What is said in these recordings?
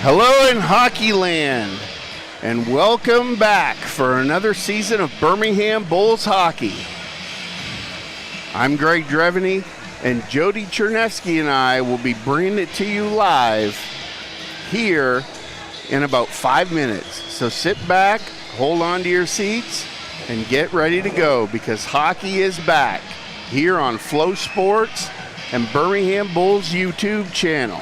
Hello in Hockey Land, and welcome back for another season of Birmingham Bulls hockey. I'm Greg Dreveny, and Jody Chernevsky and I will be bringing it to you live here in about 5 minutes. So sit back, hold on to your seats, and get ready to go because hockey is back here on Flow Sports and Birmingham Bulls YouTube channel.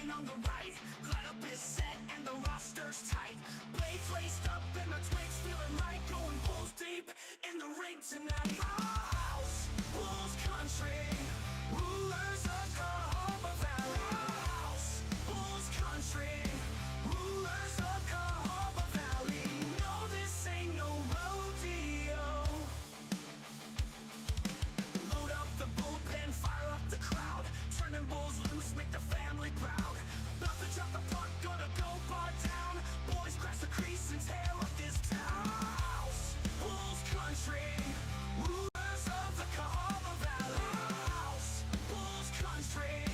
On the right, lineup is set and the roster's tight. Blades laced up and the twigs feeling right. Going Bulls deep in the ring tonight. House, Bulls country, rulers of Cahaba Valley. House, Bulls country, rulers of Cahaba Valley. No, this ain't no rodeo. Load up the bullpen, fire up the crowd. Turning Bulls loose, make the family proud. About to drop the puck, gonna go bar down. Boys crash the crease and tear up this town. House, Bulls country, rulers of the Cahaba Valley. House, Bulls country,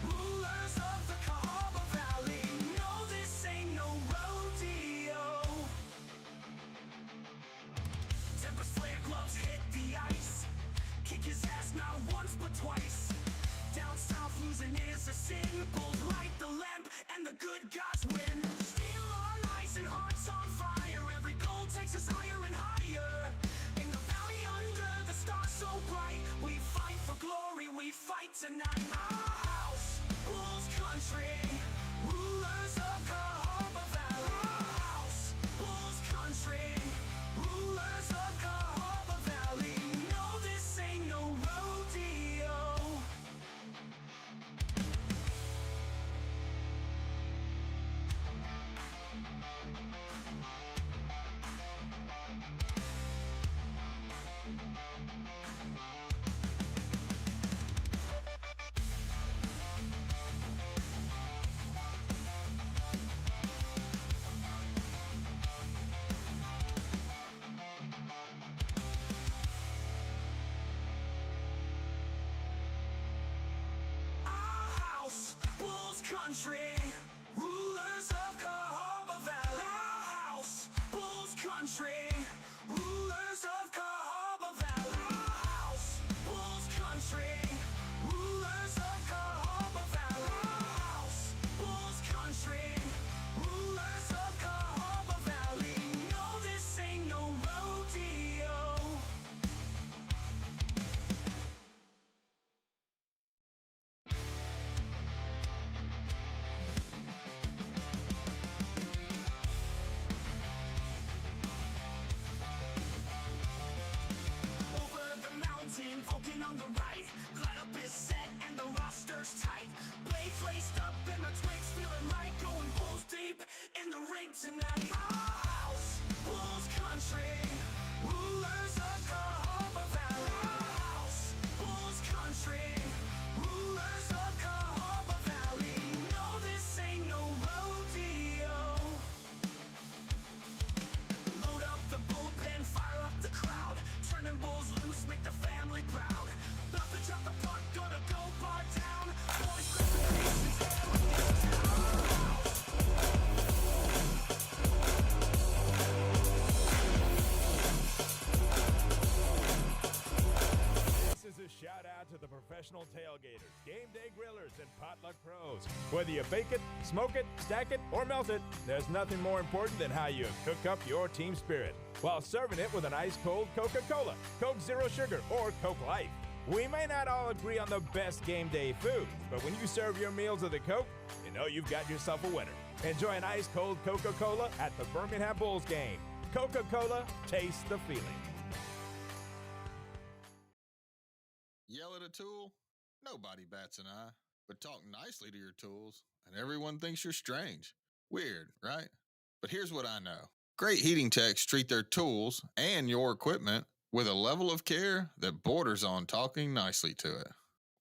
rulers of the Cahaba Valley. No, this ain't no rodeo. Tempest flare gloves hit the ice. Kick his ass not once but twice. Down south losing is a sin. Bulls light the lamp and the good gods win. Steel on ice and hearts on fire. Every goal takes us higher and higher. In the valley under the stars so bright, we fight for glory, we fight tonight. Our house, Bulls country, rulers of Cahaba Valley. House, Bulls country, rulers of Cahaba Valley. No, this ain't no rodeo. Bulls country, rulers of Cahaba Valley. House, Bulls country, rulers of Cahaba Valley. House, Bulls country, rulers of Cahaba Valley. House, Bulls country, rulers of Cahaba Valley. No, this ain't no rodeo. Blades laced up and the twigs feeling like going bulls deep in the ring tonight. House, Bulls country, rulers of Cahaba Valley. House, Bulls country, rulers of Cahaba Valley. No, this ain't no rodeo. Load up the bullpen, fire up the crowd. Turning bulls loose, make the family proud. About to drop the puck, gonna go bar down. Boys, grab the patience, This is a shout out to the professional tailgaters, game day grillers, and potluck pros. Whether you bake it, smoke it, stack it, or melt it, there's nothing more important than how you cook up your team spirit while serving it with an ice-cold Coca-Cola, Coke Zero Sugar, or Coke Life. We may not all agree on the best game day food, but when you serve your meals with a Coke, you know you've got yourself a winner. Enjoy an ice-cold Coca-Cola at the Birmingham Bulls game. Coca-Cola, taste the feeling. Yell at a tool? Nobody bats an eye. But talk nicely to your tools, and everyone thinks you're strange. Weird, right? But here's what I know. Great heating techs treat their tools and your equipment with a level of care that borders on talking nicely to it.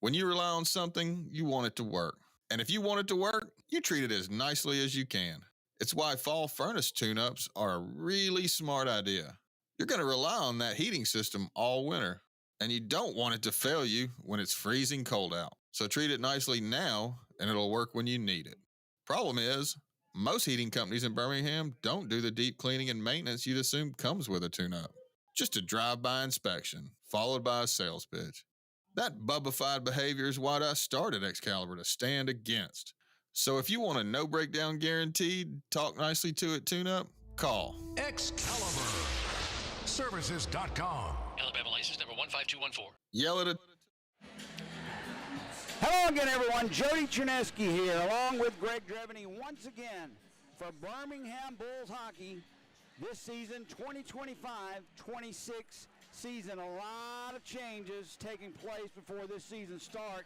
When you rely on something, you want it to work. And if you want it to work, you treat it as nicely as you can. It's why fall furnace tune-ups are a really smart idea. You're going to rely on that heating system all winter, and you don't want it to fail you when it's freezing cold out. So treat it nicely now, and it'll work when you need it. Problem is, most heating companies in Birmingham don't do the deep cleaning and maintenance you'd assume comes with a tune-up. Just a drive-by inspection, followed by a sales pitch. That bubbified behavior is what I started Excalibur to stand against. So if you want a no-breakdown guaranteed, talk nicely to it tune-up, call Excalibur Services.com. Alabama license number 15214. Yell at a Hello again, everyone. Jody Chernesky here, along with Greg Dreveny, once again for Birmingham Bulls hockey this season, 2025-26 season. A lot of changes taking place before this season start,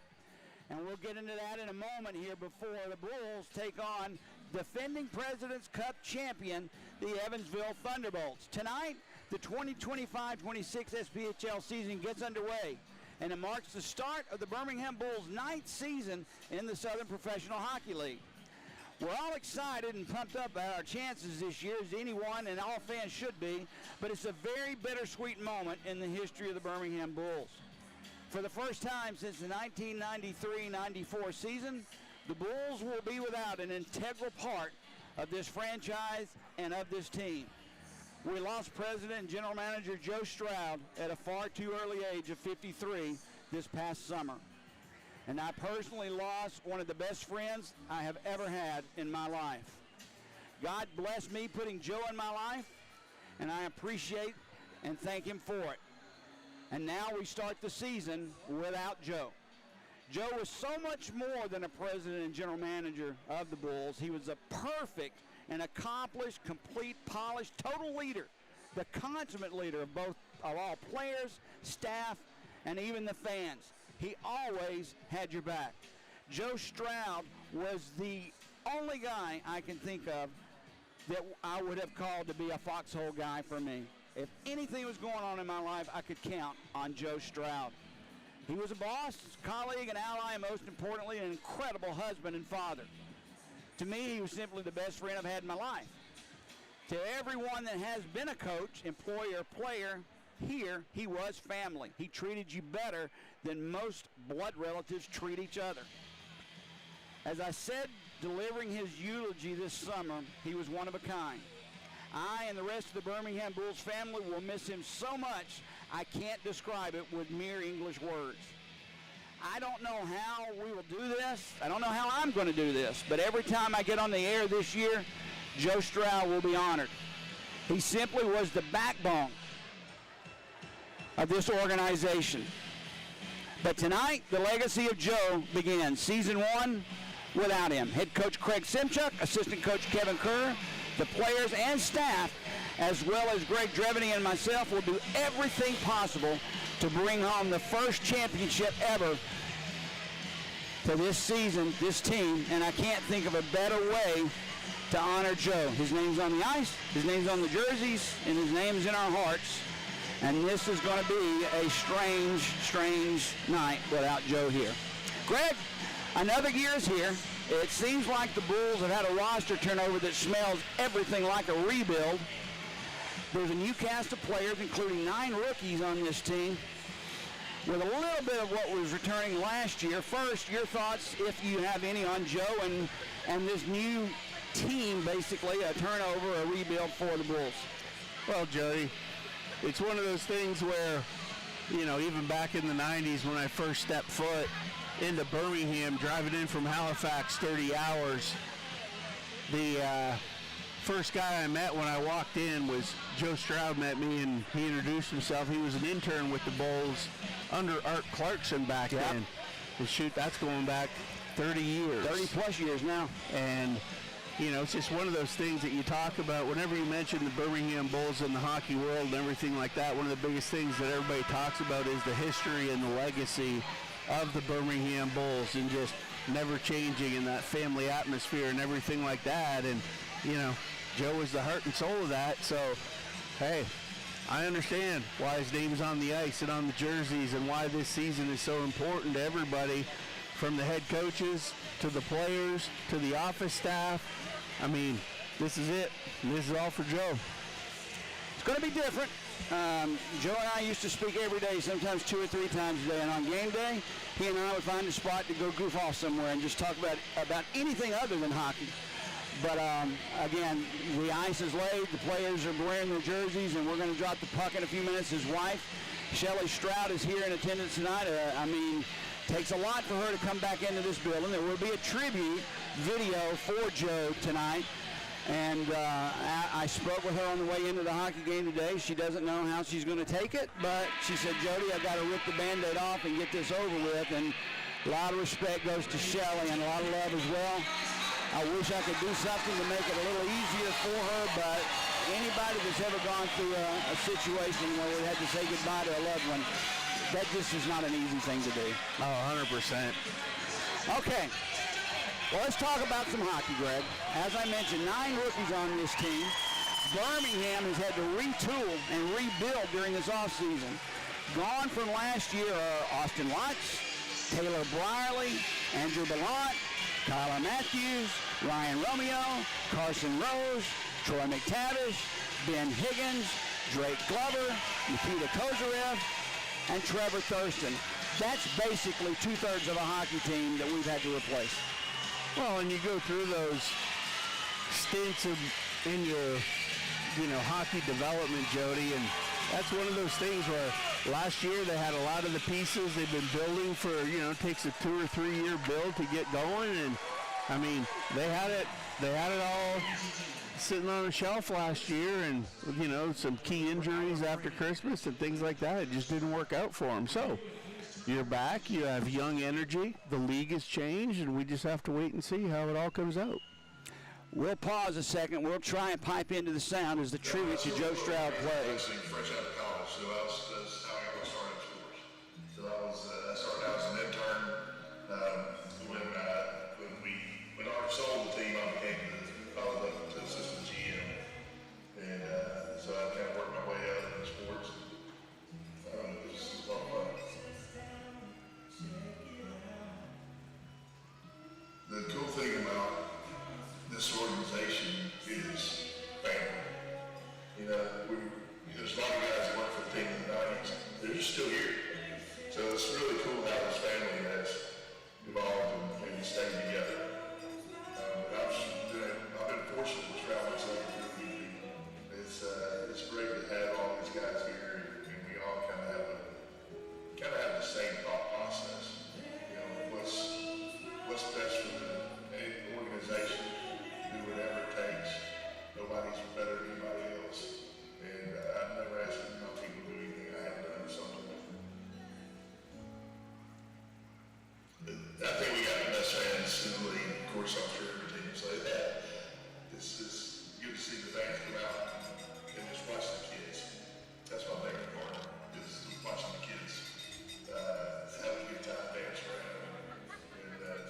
and we'll get into that in a moment here before the Bulls take on defending President's Cup champion, the Evansville ThunderBolts. Tonight, the 2025-26 SPHL season gets underway, and it marks the start of the Birmingham Bulls' 9th season in the Southern Professional Hockey League. We're all excited and pumped up about our chances this year, as anyone and all fans should be, but it's a very bittersweet moment in the history of the Birmingham Bulls. For the first time since the 1993-94 season, the Bulls will be without an integral part of this franchise and of this team. We lost President and General Manager Joe Stroud at a far too early age of 53 this past summer. And I personally lost one of the best friends I have ever had in my life. God bless me putting Joe in my life, and I appreciate and thank him for it. And now we start the season without Joe. Joe was so much more than a president and general manager of the Bulls. He was a perfect and accomplished, complete, polished, total leader, the consummate leader of all players, staff, and even the fans. He always had your back. Joe Stroud was the only guy I can think of that I would have called to be a foxhole guy for me. If anything was going on in my life, I could count on Joe Stroud. He was a boss, colleague, an ally, and most importantly, an incredible husband and father. To me, he was simply the best friend I've had in my life. To everyone that has been a coach, employer, player, here, he was family. He treated you better than most blood relatives treat each other. As I said, delivering his eulogy this summer, he was one of a kind. I and the rest of the Birmingham Bulls family will miss him so much, I can't describe it with mere English words. I don't know how we will do this. I don't know how I'm going to do this, but every time I get on the air this year, Joe Stroud will be honored. He simply was the backbone of this organization. But tonight, the legacy of Joe begins. Season 1 without him. Head coach Craig Simchuk, assistant coach Kevin Kerr, the players and staff, as well as Greg Dreveny and myself, will do everything possible to bring home the first championship ever to this season, this team, and I can't think of a better way to honor Joe. His name's on the ice, his name's on the jerseys, and his name's in our hearts. And this is going to be a strange, strange night without Joe here. Greg, another year's here. It seems like the Bulls have had a roster turnover that smells everything like a rebuild. There's a new cast of players, including 9 rookies on this team, with a little bit of what was returning last year. First, your thoughts, if you have any, on Joe and this new team, basically, a turnover, a rebuild for the Bulls. Well, Jody, it's one of those things where, you know, even back in the 90s when I first stepped foot into Birmingham, driving in from Halifax 30 hours, the first guy I met when I walked in was Joe Stroud. Met me and he introduced himself. He was an intern with the Bulls under Art Clarkson back then. And shoot, that's going back 30 years. 30 plus years now. And you know, it's just one of those things that you talk about whenever you mention the Birmingham Bulls in the hockey world and everything like that. One of the biggest things that everybody talks about is the history and the legacy of the Birmingham Bulls, and just never changing in that family atmosphere and everything like that. And, you know, Joe was the heart and soul of that. So, hey, I understand why his name's on the ice and on the jerseys, and why this season is so important to everybody, from the head coaches to the players to the office staff. I mean, this is it. This is all for Joe. It's going to be different. Joe and I used to speak every day, sometimes 2 or 3 times a day. And on game day, he and I would find a spot to go goof off somewhere and just talk about anything other than hockey. But again, the ice is laid, the players are wearing their jerseys, and we're going to drop the puck in a few minutes. His wife, Shelley Stroud, is here in attendance tonight. I mean, takes a lot for her to come back into this building. There will be a tribute video for Joe tonight. And I spoke with her on the way into the hockey game today. She doesn't know how she's going to take it, but she said, Jody, I got to rip the Band-Aid off and get this over with. And a lot of respect goes to Shelley, and a lot of love as well. I wish I could do something to make it a little easier for her, but anybody that's ever gone through a situation where we had to say goodbye to a loved one, that just is not an easy thing to do. Oh, 100%. Okay. Well, let's talk about some hockey, Greg. As I mentioned, 9 rookies on this team. Birmingham has had to retool and rebuild during this offseason. Gone from last year are Austin Watts, Taylor Brierly, Andrew Ballant, Tyler Matthews, Ryan Romeo, Carson Rose, Troy McTavish, Ben Higgins, Drake Glover, Nikita Kozarev, and Trevor Thurston. That's basically 2/3 of a hockey team that we've had to replace. Well, and you go through those stints in your, hockey development, Jody, and that's one of those things where last year they had a lot of the pieces they've been building for, it takes a 2 or 3 year build to get going, and I mean, they had it all sitting on a shelf last year, and, some key injuries after Christmas and things like that. It just didn't work out for them. So you're back, you have young energy, the league has changed, and we just have to wait and see how it all comes out. We'll pause a second. We'll try and pipe into the sound as the tribute to Joe Stroud plays. Fresh out of college, so that's how I got started in sports. So I started out as an intern. When Art sold the team, I became the assistant GM, and so I kind of worked my way out in sports. It was a lot of fun. The cool thing about this organization is family. There's a lot of guys that worked for the team in the 90s. They're just still here. So it's really cool how this family has evolved and stayed together. I've been fortunate to travel so through. It's great to have all these guys here, and we all kind of have the same thought process. What's best for the organization, do whatever it takes. Nobody's better than anybody else. And I've never asked my people to do anything I haven't done something with them. I think we got the best fans in the league. Of course, I'm sure every team will say that. This is good to see the fans come out and just watch the kids. That's my favorite part, is watching the kids have a good time, dance around, and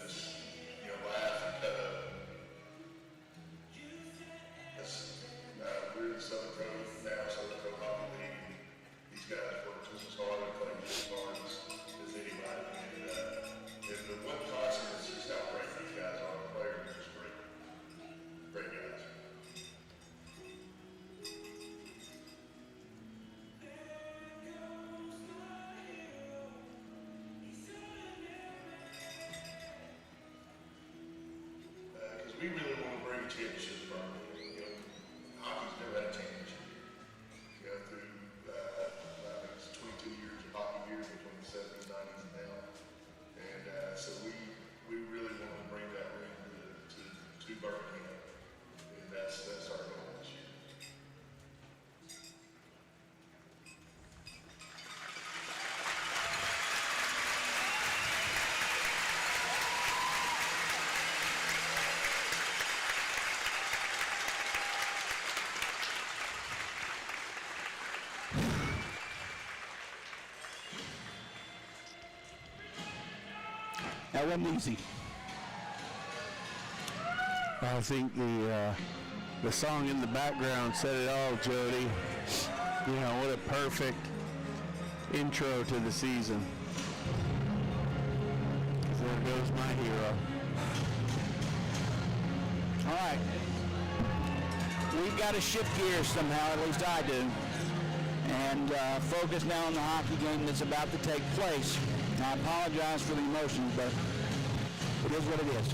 we really want to bring a championship to Birmingham. You know, hockey's never had a championship. You know, through I think it's 22 years of hockey here between the 70s, 90s, and now. And so we really want to bring that ring to Birmingham, and that's our goal this year. That wasn't easy. I think the song in the background said it all, Jody. You know, what a perfect intro to the season. There goes my hero. All right. We've got to shift gears somehow, at least I do, and focus now on the hockey game that's about to take place. I apologize for the emotions, but it is what it is.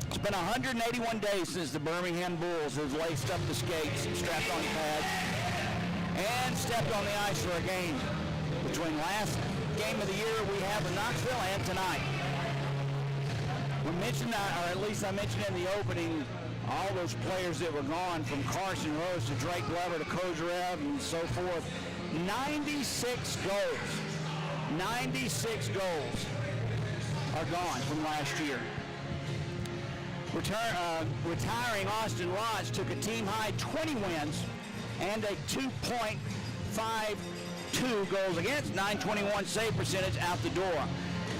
It's been 181 days since the Birmingham Bulls have laced up the skates, strapped on the pads, and stepped on the ice for a game. Between last game of the year we have in Knoxville and tonight. We mentioned, or at least I mentioned in the opening, all those players that were gone, from Carson Rose to Drake Glover to Kozarev and so forth. 96 goals. 96 goals are gone from last year. Retiring Austin Lotz took a team-high 20 wins and a 2.52 goals against, 921 save percentage out the door.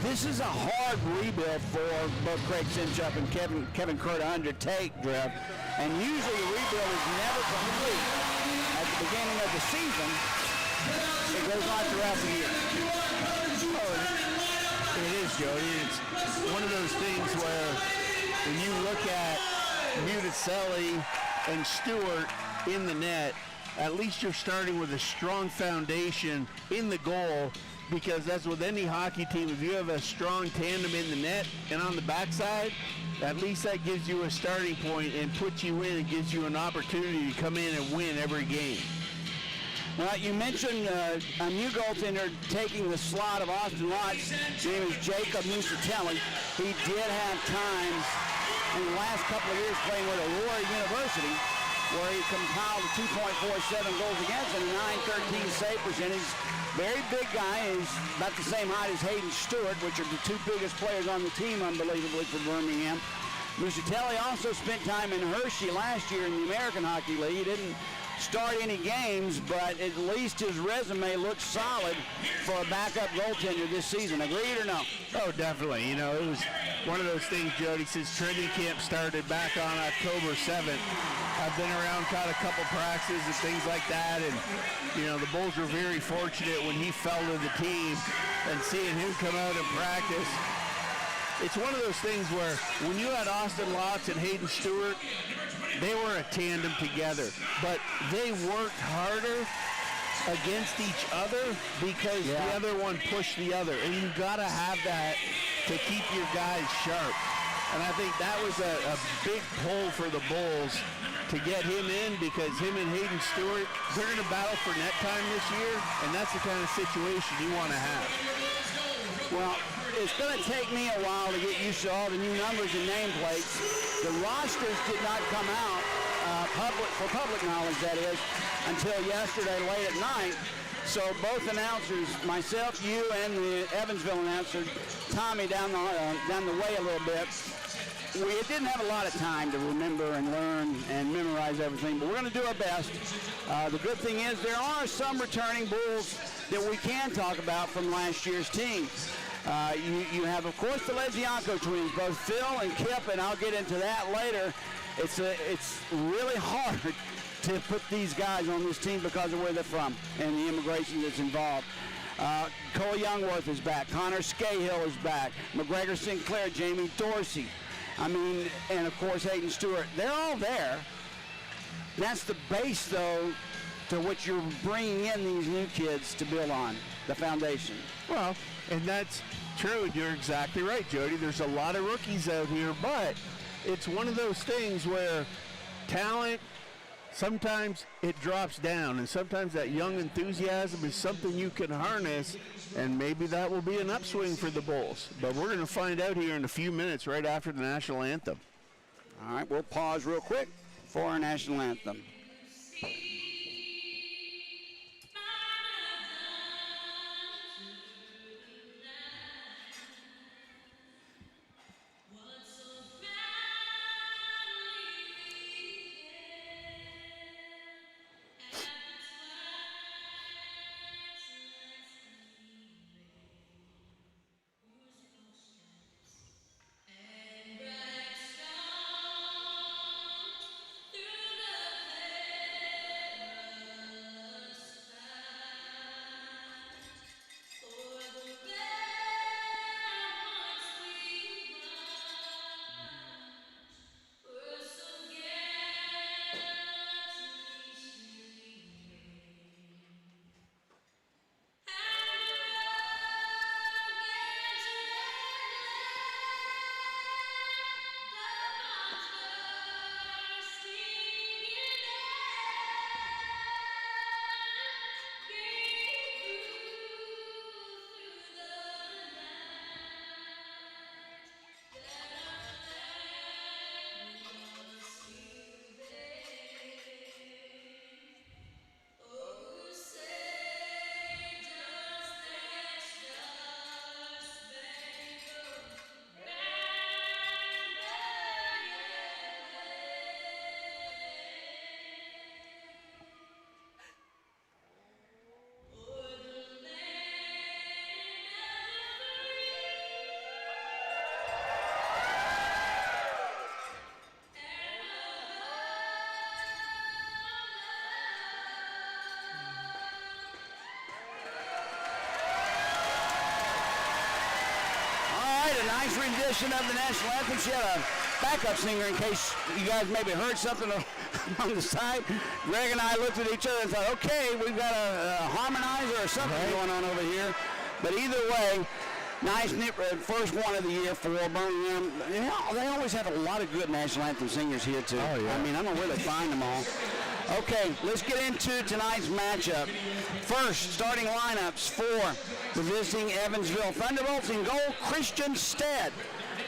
This is a hard rebuild for both Craig Simchup and Kevin Kerr to undertake, Drev. And usually the rebuild is never complete at the beginning of the season. It goes on throughout the year. It is, Jody. It's one of those things where when you look at Mudicelli and Stewart in the net, at least you're starting with a strong foundation in the goal, because as with any hockey team, if you have a strong tandem in the net and on the backside, at least that gives you a starting point and puts you in and gives you an opportunity to come in and win every game. Well, you mentioned a new goaltender taking the slot of Austin Lotz. His name is Jacob Mudicelli. He did have times in the last couple of years playing with Aurora University, where he compiled a 2.47 goals against and a 913 save percentage. Very big guy. He's about the same height as Hayden Stewart, which are the two biggest players on the team, unbelievably, for Birmingham. Mudicelli also spent time in Hershey last year in the American Hockey League. He didn't start any games, but at least his resume looks solid for a backup goaltender this season. Agreed or no? Oh, definitely. You know, it was one of those things, Jody, since training camp started back on October 7th. I've been around, caught a couple practices and things like that, and, you know, the Bulls were very fortunate when he fell to the team, and seeing him come out and practice. It's one of those things where when you had Austin Lotz and Hayden Stewart, they were a tandem together, but they worked harder against each other because the other one pushed the other, and you got to have that to keep your guys sharp. And I think that was a big pull for the Bulls to get him in, because him and Hayden Stewart, they're going to battle for net time this year, and that's the kind of situation you want to have. Well, it's going to take me a while to get used to all the new numbers and nameplates. The rosters did not come out for public knowledge, that is, until yesterday late at night. So both announcers, myself, you, and the Evansville announcer, Tommy, down the way a little bit, we didn't have a lot of time to remember and learn and memorize everything, but we're going to do our best. The good thing is there are some returning Bulls that we can talk about from last year's team. You have, of course, the Lezianko twins, both Phil and Kip, and I'll get into that later. It's really hard to put these guys on this team because of where they're from and the immigration that's involved. Cole Youngworth is back. Connor Scahill is back. McGregor Sinclair, Jamie Dorsey. I mean, and of course Hayden Stewart. They're all there. That's the base, though, to which you're bringing in these new kids to build on, the foundation. Well, and that's true. You're exactly right, Jody. There's a lot of rookies out here, but it's one of those things where talent, sometimes it drops down, and sometimes that young enthusiasm is something you can harness, and maybe that will be an upswing for the Bulls. But we're going to find out here in a few minutes right after the national anthem. All right, we'll pause real quick for our national anthem. Nice rendition of the national anthem. She had a backup singer in case you guys maybe heard something on the side. Greg and I looked at each other and thought, okay, we've got a harmonizer or something going on over here. But either way, nice first one of the year for Birmingham. Yeah, they always have a lot of good national anthem singers here, too. Oh, yeah. I mean, I don't know where they find them all. Okay, let's get into tonight's matchup. First, starting lineups for the visiting Evansville Thunderbolts. In goal, Christian Stead.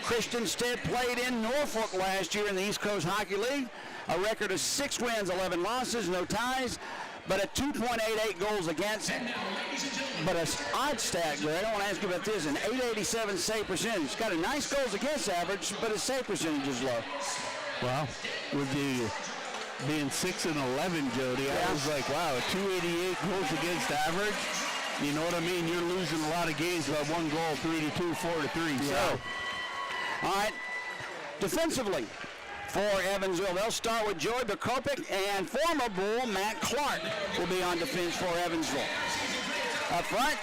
Christian Stead played in Norfolk last year in the East Coast Hockey League. A record of 6 wins, 11 losses, no ties, but a 2.88 goals against. But an odd stat, Greg, I want to ask you about this, an 887 save percentage. It's got a nice goals against average, but his save percentage is low. Well, with the being 6 and 11, Jody, Yeah. I was like, wow, 288 goals against average. You know what I mean? You're losing a lot of games by 1 goal, 3-2, 4-3. Yeah. So, all right, defensively for Evansville, they'll start with Joey Bukopic, and former Bull Matt Clark will be on defense for Evansville. Up front,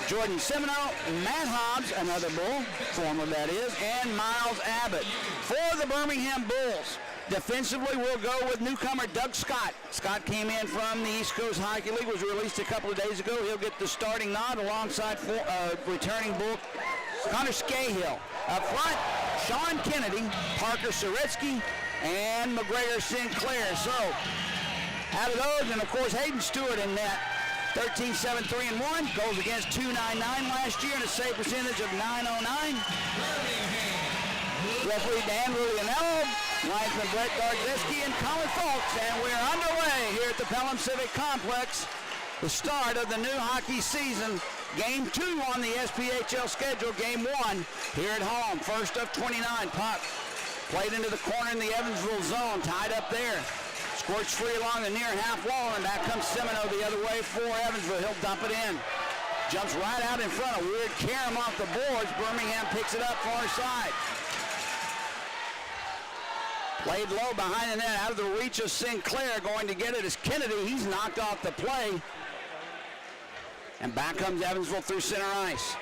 Jordan Semino, Matt Hobbs, another Bull, former that is, and Miles Abbott. For the Birmingham Bulls, defensively, we'll go with newcomer Doug Scott. Scott came in from the East Coast Hockey League, was released a couple of days ago. He'll get the starting nod alongside returning Bull Connor Scahill. Up front, Sean Kennedy, Parker Soretsky, and McGregor Sinclair. So, out of those, and of course, Hayden Stewart in net. 13-7-3-1, goals against 299 last year, and a save percentage of 909. Referee Dan Rulianello, linesman Brett Garzeski, and Colin Folks, and we're underway here at the Pelham Civic Complex. The start of the new hockey season. Game 2 on the SPHL schedule. Game 1 here at home. First of 29. Puck played into the corner in the Evansville zone. Tied up there. Squirts free along the near half wall, and back comes Semino the other way for Evansville. He'll dump it in. Jumps right out in front. A weird carom off the boards. Birmingham picks it up far side. Played low behind the net, out of the reach of Sinclair. Going to get it is Kennedy. He's knocked off the play. And back comes Evansville through center ice.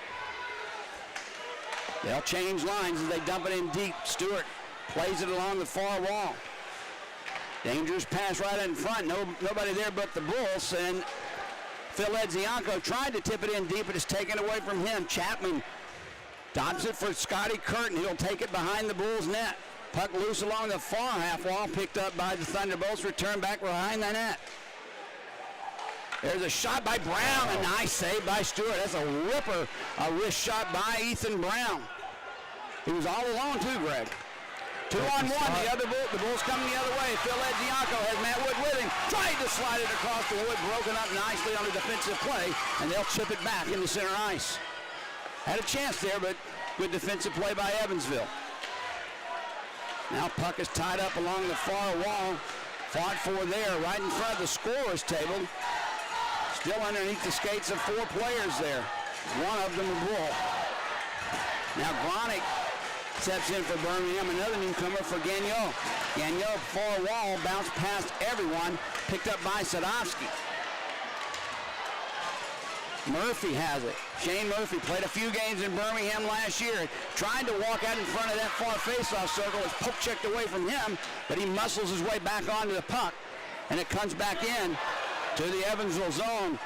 They'll change lines as they dump it in deep. Stewart plays it along the far wall. Dangerous pass right in front. Nobody there but the Bulls. And Phil Edzianko tried to tip it in deep, but it's taken away from him. Chapman dodges it for Scotty Curtin. He'll take it behind the Bulls net. Puck loose along the far half wall, picked up by the Thunderbolts, returned back behind the net. There's a shot by Brown, a nice save by Stewart. That's a ripper, a wrist shot by Ethan Brown. He was all alone too, Greg. 2-on-1, the Bulls coming the other way. Phil Edzianko has Matt Wood with him. Tried to slide it across the wood, broken up nicely on a defensive play, and they'll chip it back into center ice. Had a chance there, but good defensive play by Evansville. Now puck is tied up along the far wall. Fought for there, right in front of the scorer's table. Still underneath the skates of 4 players there. One of them a Bull. Now Gronick steps in for Birmingham, another newcomer for Gagnon. Gagnon, far wall, bounced past everyone, picked up by Sadowski. Murphy has it. Shane Murphy played a few games in Birmingham last year. Tried to walk out in front of that far faceoff circle. It's poke checked away from him, but he muscles his way back onto the puck, and it comes back in to the Evansville zone.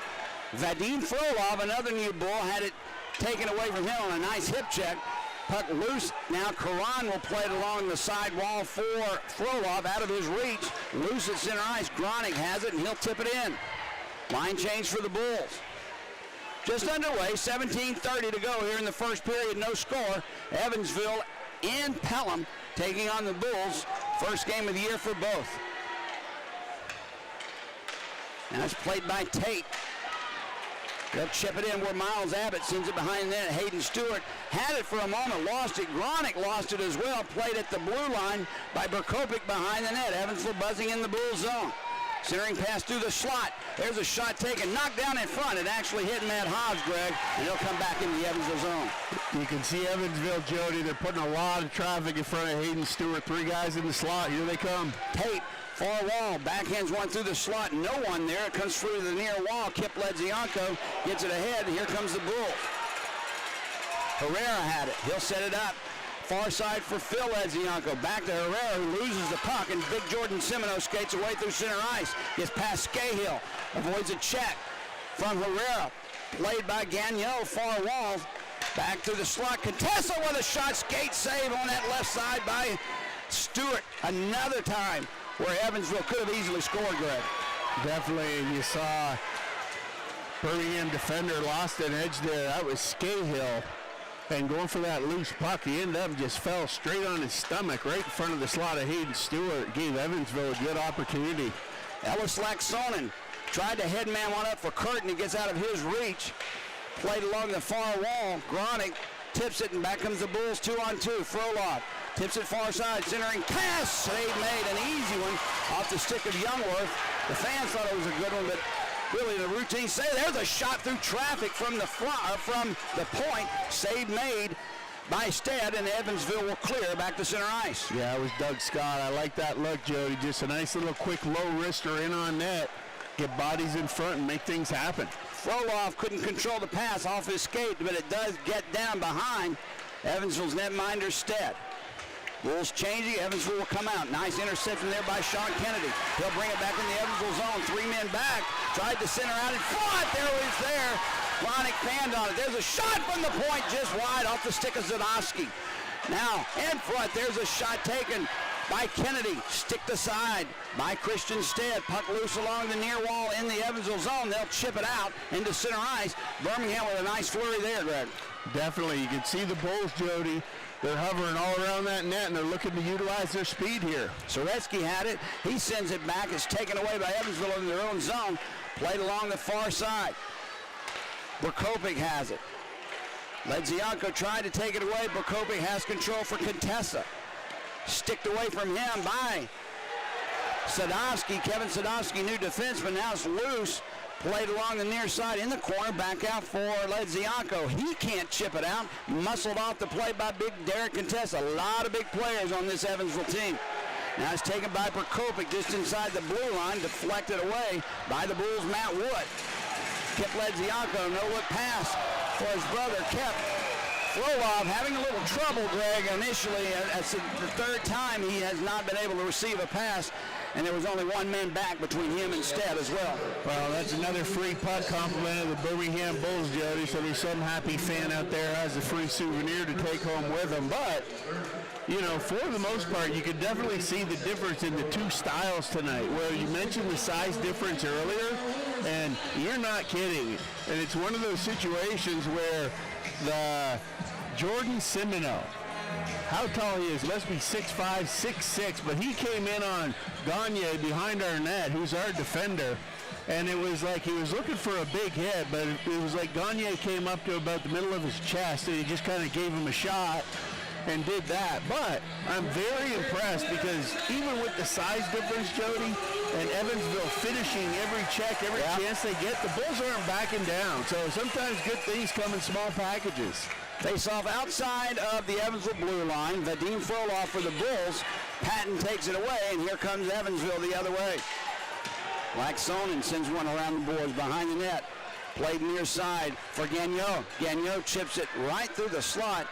Vadim Frolov, another new Bull, had it taken away from him on a nice hip check. Puck loose. Now Karan will play it along the side wall for Frolov, out of his reach. Loose at center ice. Gronick has it, and he'll tip it in. Line change for the Bulls. Just underway, 17:30 to go here in the first period, no score. Evansville in Pelham taking on the Bulls. First game of the year for both. Now it's played by Tate. They'll chip it in where Miles Abbott sends it behind the net. Hayden Stewart had it for a moment, lost it. Gronick lost it as well. Played at the blue line by Berkopik behind the net. Evansville buzzing in the Bull zone. Centering pass through the slot. There's a shot taken, knocked down in front. It actually hit Matt Hobbs, Greg, and he'll come back in the Evansville zone. You can see Evansville, Jody. They're putting a lot of traffic in front of Hayden Stewart. 3 guys in the slot. Here they come. Tate, far wall, backhands one through the slot. No one there. It comes through the near wall. Kip Ledzianko gets it ahead, and here comes the Bulls. Herrera had it. He'll set it up. Far side for Phil Edzianko. Back to Herrera, who loses the puck, and big Jordan Semino skates away through center ice. Gets past Scahill. Avoids a check from Herrera. Played by Gagnon, far wall. Back to the slot. Contessa with a shot. Skate save on that left side by Stewart. Another time where Evansville could have easily scored, Greg. Definitely, and you saw Birmingham defender lost an edge there. That was Scahill. And going for that loose puck, he ended up just fell straight on his stomach right in front of the slot of Hayden Stewart. Gave Evansville a good opportunity. Ellis Laxonen tried to headman one up for Curtin. He gets out of his reach. Played along the far wall. Gronick tips it, and back comes the Bulls 2-on-2. Frolov tips it far side, centering pass. Save made, an easy one off the stick of Youngworth. The fans thought it was a good one, but really the routine save. There's a shot through traffic from the from the point. Save made by Stead, and Evansville will clear back to center ice. Yeah, it was Doug Scott. I like that look, Jody. Just a nice little quick low wrister in on net. Get bodies in front and make things happen. Frolov couldn't control the pass off his skate, but it does get down behind Evansville's netminder Stead. Bulls changing. Evansville will come out. Nice interception there by Sean Kennedy. He'll bring it back in the Evansville zone. 3 men back. Tried to center out in front. There it is there. Gronick fanned on it. There's a shot from the point just wide off the stick of Zadowski. Now, in front, there's a shot taken by Kennedy. Sticked aside by Christian Stead. Puck loose along the near wall in the Evansville zone. They'll chip it out into center ice. Birmingham with a nice flurry there, Greg. Definitely. You can see the Bulls, Jody. They're hovering all around that net, and they're looking to utilize their speed here. Soretsky had it. He sends it back. It's taken away by Evansville in their own zone. Played along the far side. Berkopik has it. Ledzianko tried to take it away. Berkopik has control for Contessa. Sticked away from him by Sadowski. Kevin Sadowski, new defenseman. Now it's loose. Played along the near side in the corner, back out for Ledzianko. He can't chip it out. Muscled off the play by big Derek Contessa. A lot of big players on this Evansville team. Now it's taken by Berkopik just inside the blue line, deflected away by the Bulls' Matt Wood. Kip Ledzianko, no-look pass for his brother, Kip. Frolov having a little trouble, Greg, initially. That's the third time he has not been able to receive a pass, and there was only 1 man back between him and Stead as well. Well, that's another free puck compliment of the Birmingham Bulls, Jody, so there's some happy fan out there has a free souvenir to take home with them. But you know, for the most part, you could definitely see the difference in the two styles tonight, where you mentioned the size difference earlier, and you're not kidding. And it's one of those situations where the Jordan Semino, how tall he is, must be 6'5", 6'6", but he came in on Gagne behind our net, who's our defender, and it was like he was looking for a big hit, but it was like Gagne came up to about the middle of his chest, and he just kind of gave him a shot and did that. But I'm very impressed because even with the size difference, Jody, and Evansville finishing every check, every chance they get, the Bulls aren't backing down. So sometimes good things come in small packages. Face off outside of the Evansville blue line. Vadim Frolov for the Bulls. Patton takes it away, and here comes Evansville the other way. Laxonen sends one around the boards behind the net. Played near side for Gagnon. Gagnon chips it right through the slot.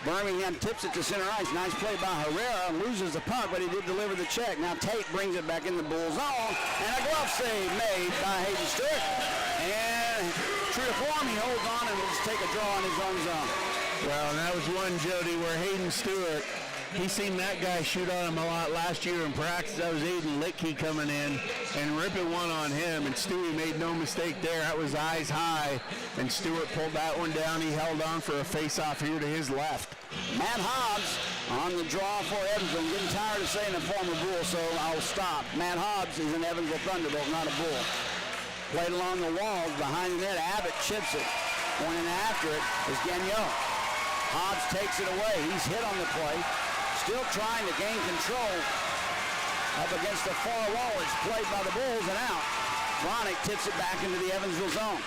Birmingham tips it to center ice. Nice play by Herrera. Loses the puck, but he did deliver the check. Now Tate brings it back in the Bulls zone. And a glove save made by Hayden Stewart. And true to form, he holds on and will just take a draw in his own zone. Well, and that was one, Jody, where Hayden Stewart, he seen that guy shoot on him a lot last year in practice. That was Aiden Litkey coming in and ripping one on him, and Stewie made no mistake there. That was eyes high, and Stewart pulled that one down. He held on for a face-off here to his left. Matt Hobbs on the draw for Evansville. I'm getting tired of saying a former Bull, so I'll stop. Matt Hobbs is an Evansville Thunderbolt, not a Bull. Played along the walls behind the net. Abbott chips it. Pointing after it is Gagnon. Hobbs takes it away. He's hit on the play. Still trying to gain control up against the far wall. It's played by the Bulls and out. Vronick tips it back into the Evansville zone.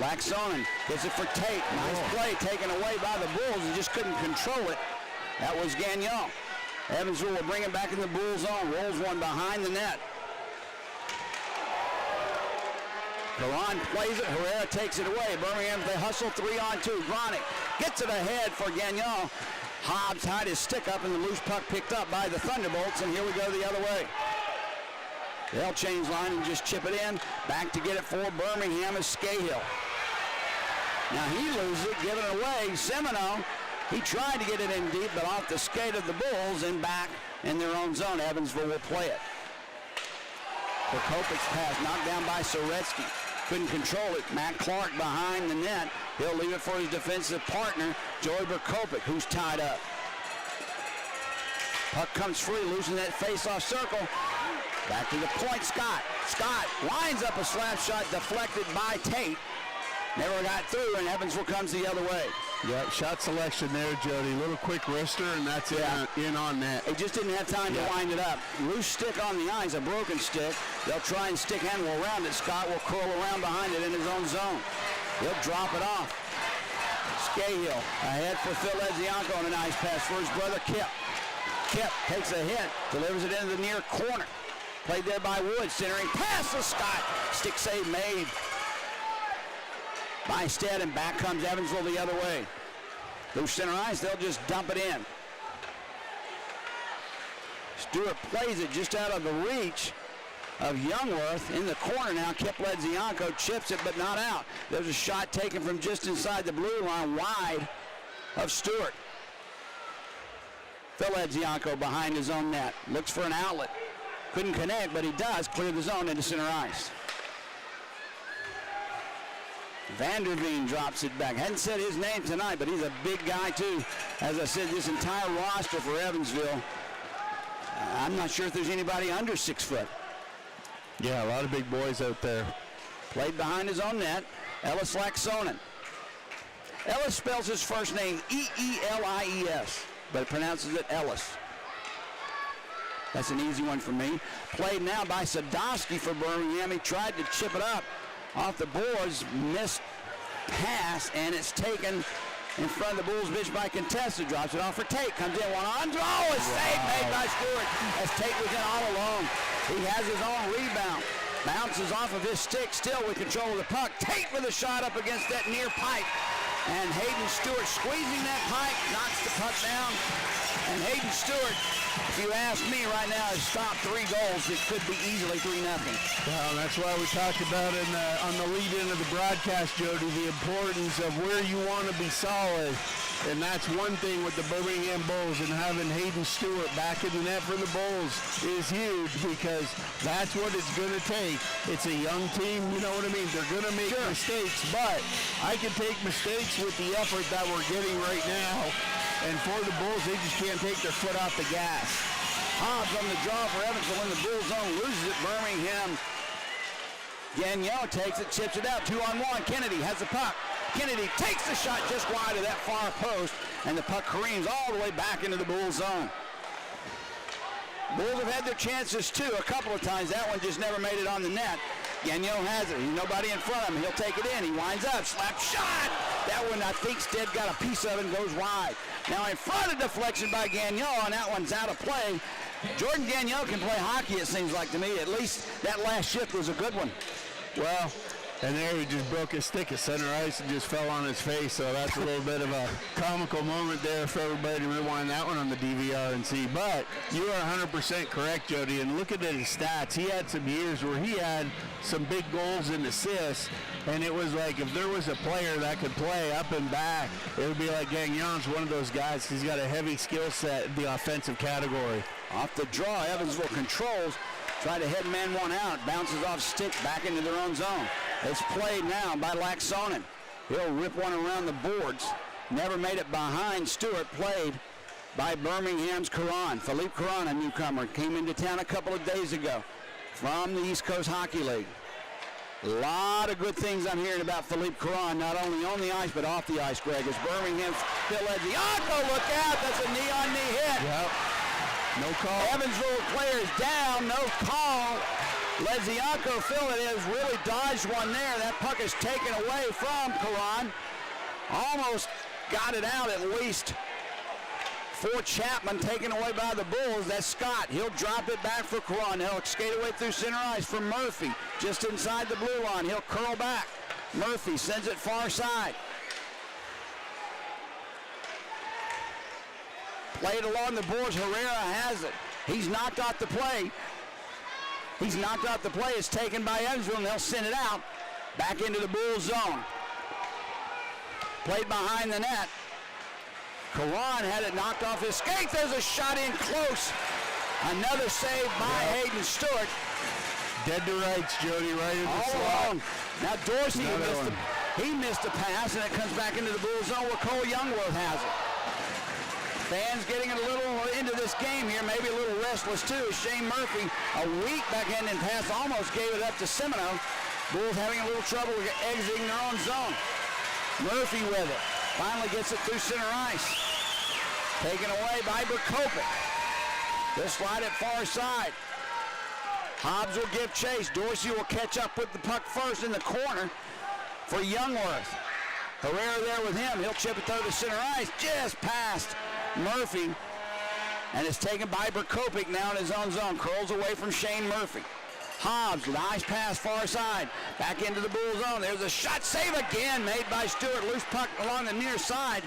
Laxonen gets it for Tate. Nice play taken away by the Bulls. He just couldn't control it. That was Gagnon. Evansville will bring it back in the Bulls zone. Rolls one behind the net. Karan plays it. Herrera takes it away. Birmingham, they hustle 3-on-2. Vronick gets it ahead for Gagnon. Hobbs tied his stick up, and the loose puck picked up by the Thunderbolts, and here we go the other way. They'll change line and just chip it in. Back to get it for Birmingham is Scahill. Now he loses it, giving it away. Semino, he tried to get it in deep, but off the skate of the Bulls and back in their own zone. Evansville will play it. Prokopic's pass knocked down by Soretsky. Couldn't control it. Matt Clark behind the net. He'll leave it for his defensive partner, Joey Prokopic, who's tied up. Puck comes free, losing that face-off circle. Back to the point, Scott. Scott lines up a slap shot deflected by Tate. Never got through, and Evansville comes the other way. Yep, shot selection there, Jody. A little quick wrister, and that's in on net. They just didn't have time to wind it up. Loose stick on the ice, a broken stick. They'll try and stick handle around it. Scott will curl around behind it in his own zone. He'll drop it off. Scahill ahead for Phil Edzianko on a nice pass for his brother Kip. Kip takes a hit, delivers it into the near corner. Played there by Wood, centering pass to Scott. Stick save made by Stead, and back comes Evansville the other way. Loose center ice, they'll just dump it in. Stewart plays it just out of the reach of Youngworth in the corner now. Kip Ledzianko chips it, but not out. There's a shot taken from just inside the blue line, wide of Stewart. Phil Ledzianko behind his own net. Looks for an outlet. Couldn't connect, but he does clear the zone into center ice. Vanderveen drops it back. Hadn't said his name tonight, but he's a big guy too. As I said, this entire roster for Evansville, I'm not sure if there's anybody under 6 foot. Yeah, a lot of big boys out there. Played behind his own net, Ellis Laxonen. Ellis spells his first name E-E-L-I-E-S, but pronounces it Ellis. That's an easy one for me. Played now by Sadowski for Birmingham. He tried to chip it up off the boards, missed pass, and it's taken in front of the Bulls bench by Contessa. Drops it off for Tate. Comes in one on. Oh, a save made by Stewart as Tate was in all alone. He has his own rebound. Bounces off of his stick, still with control of the puck. Tate with a shot up against that near pipe. And Hayden Stewart squeezing that pipe, knocks the puck down. And Hayden Stewart, if you ask me right now, has stopped 3 goals. It could be easily 3-0. Well, that's why we talked about on the lead-in of the broadcast, Jody, the importance of where you want to be solid And that's one thing with the Birmingham Bulls, and having Hayden Stewart back in the net for the Bulls is huge, because that's what it's going to take. It's a young team, you know what I mean? They're going to make mistakes, but I can take mistakes with the effort that we're getting right now. And for the Bulls, they just can't take their foot off the gas. Hobbs on the draw for Evansville in the Bull zone, loses it. Birmingham. Gagnon takes it, chips it out, 2-on-1. Kennedy has the puck. Kennedy takes the shot just wide of that far post, and the puck careens all the way back into the Bull zone. Bulls have had their chances too a couple of times. That one just never made it on the net. Gagnon has it. He's nobody in front of him. He'll take it in. He winds up. Slap shot. That one, I think Stead got a piece of it and goes wide. Now in front of deflection by Gagnon, and that one's out of play. Jordan Gagnon can play hockey, it seems like to me. At least that last shift was a good one. Well, and there he just broke his stick at center ice and just fell on his face, so that's a little bit of a comical moment there for everybody to rewind that one on the DVR and see. But you are 100% correct, Jody, and looking at his stats, he had some years where he had some big goals and assists, and it was like if there was a player that could play up and back, it would be like Gagnon's one of those guys. He's got a heavy skill set in the offensive category. Off the draw, Evansville controls. Try to head man one out. Bounces off stick back into their own zone. It's played now by Laxonen. He'll rip one around the boards. Never made it behind Stewart. Played by Birmingham's Caron. Philippe Caron, a newcomer, came into town a couple of days ago from the East Coast Hockey League. A lot of good things I'm hearing about Philippe Caron, not only on the ice but off the ice, Greg. As Birmingham still at the look out. That's a knee-on-knee hit. Yep. No call. Evansville players down, no call. Lezianko, Phil, it has really dodged one there. That puck is taken away from Caron. Almost got it out at least for Chapman, taken away by the Bulls. That's Scott. He'll drop it back for Caron. He'll skate away through center ice for Murphy. Just inside the blue line. He'll curl back. Murphy sends it far side. Played along the boards. Herrera has it. He's knocked off the play. It's taken by Evansville, and they'll send it out back into the Bull zone. Played behind the net. Caron had it knocked off his skate. There's a shot in close. Another save by Hayden Stewart. Dead to rights, Jody, right in the all slot. along. Now Dorsey missed a pass, and it comes back into the Bull zone where Cole Youngworth has it. Fans getting a little into this game here, maybe a little restless too. Shane Murphy, a weak backhand and pass, almost gave it up to Semino. Bulls having a little trouble exiting their own zone. Murphy with it. Finally gets it through center ice. Taken away by Berkovic. They'll slide it far side. Hobbs will give chase. Dorsey will catch up with the puck first in the corner for Youngworth. Herrera there with him. He'll chip it through to center ice. Just past Murphy. And it's taken by Berkovic now in his own zone. Curls away from Shane Murphy. Hobbs, nice pass far side. Back into the Bull zone. There's a shot save again made by Stewart. Loose puck along the near side.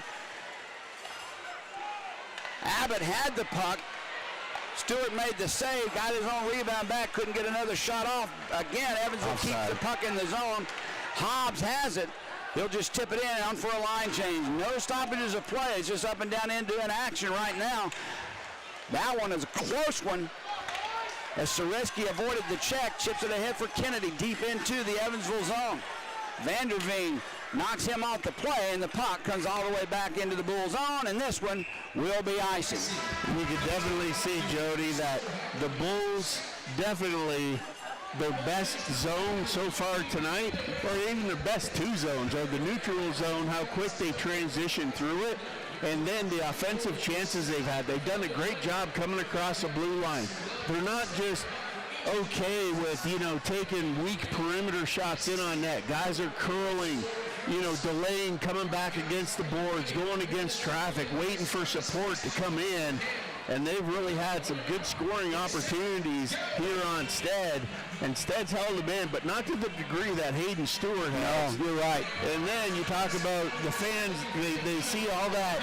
Abbott had the puck. Stewart made the save, got his own rebound back, couldn't get another shot off. Again, Evansville keeps the puck in the zone. Hobbs has it. He'll just tip it in on for a line change. No stoppages of play. It's just up and down into an action right now. That one is a close one. As Soreski avoided the check, chips it ahead for Kennedy deep into the Evansville zone. Vanderveen knocks him off the play, and the puck comes all the way back into the Bull zone, and this one will be icing. You can definitely see, Jody, that the Bulls definitely their best zone so far tonight, or even their best two zones, are the neutral zone, how quick they transition through it, and then the offensive chances they've had. They've done a great job coming across the blue line. They're not just okay with, taking weak perimeter shots in on net. Guys are curling, delaying, coming back against the boards, going against traffic, waiting for support to come in. and they've really had some good scoring opportunities here on Stead, and Stead's held them in, but not to the degree that Hayden Stewart has. No, you're right. And then you talk about the fans, they see all that,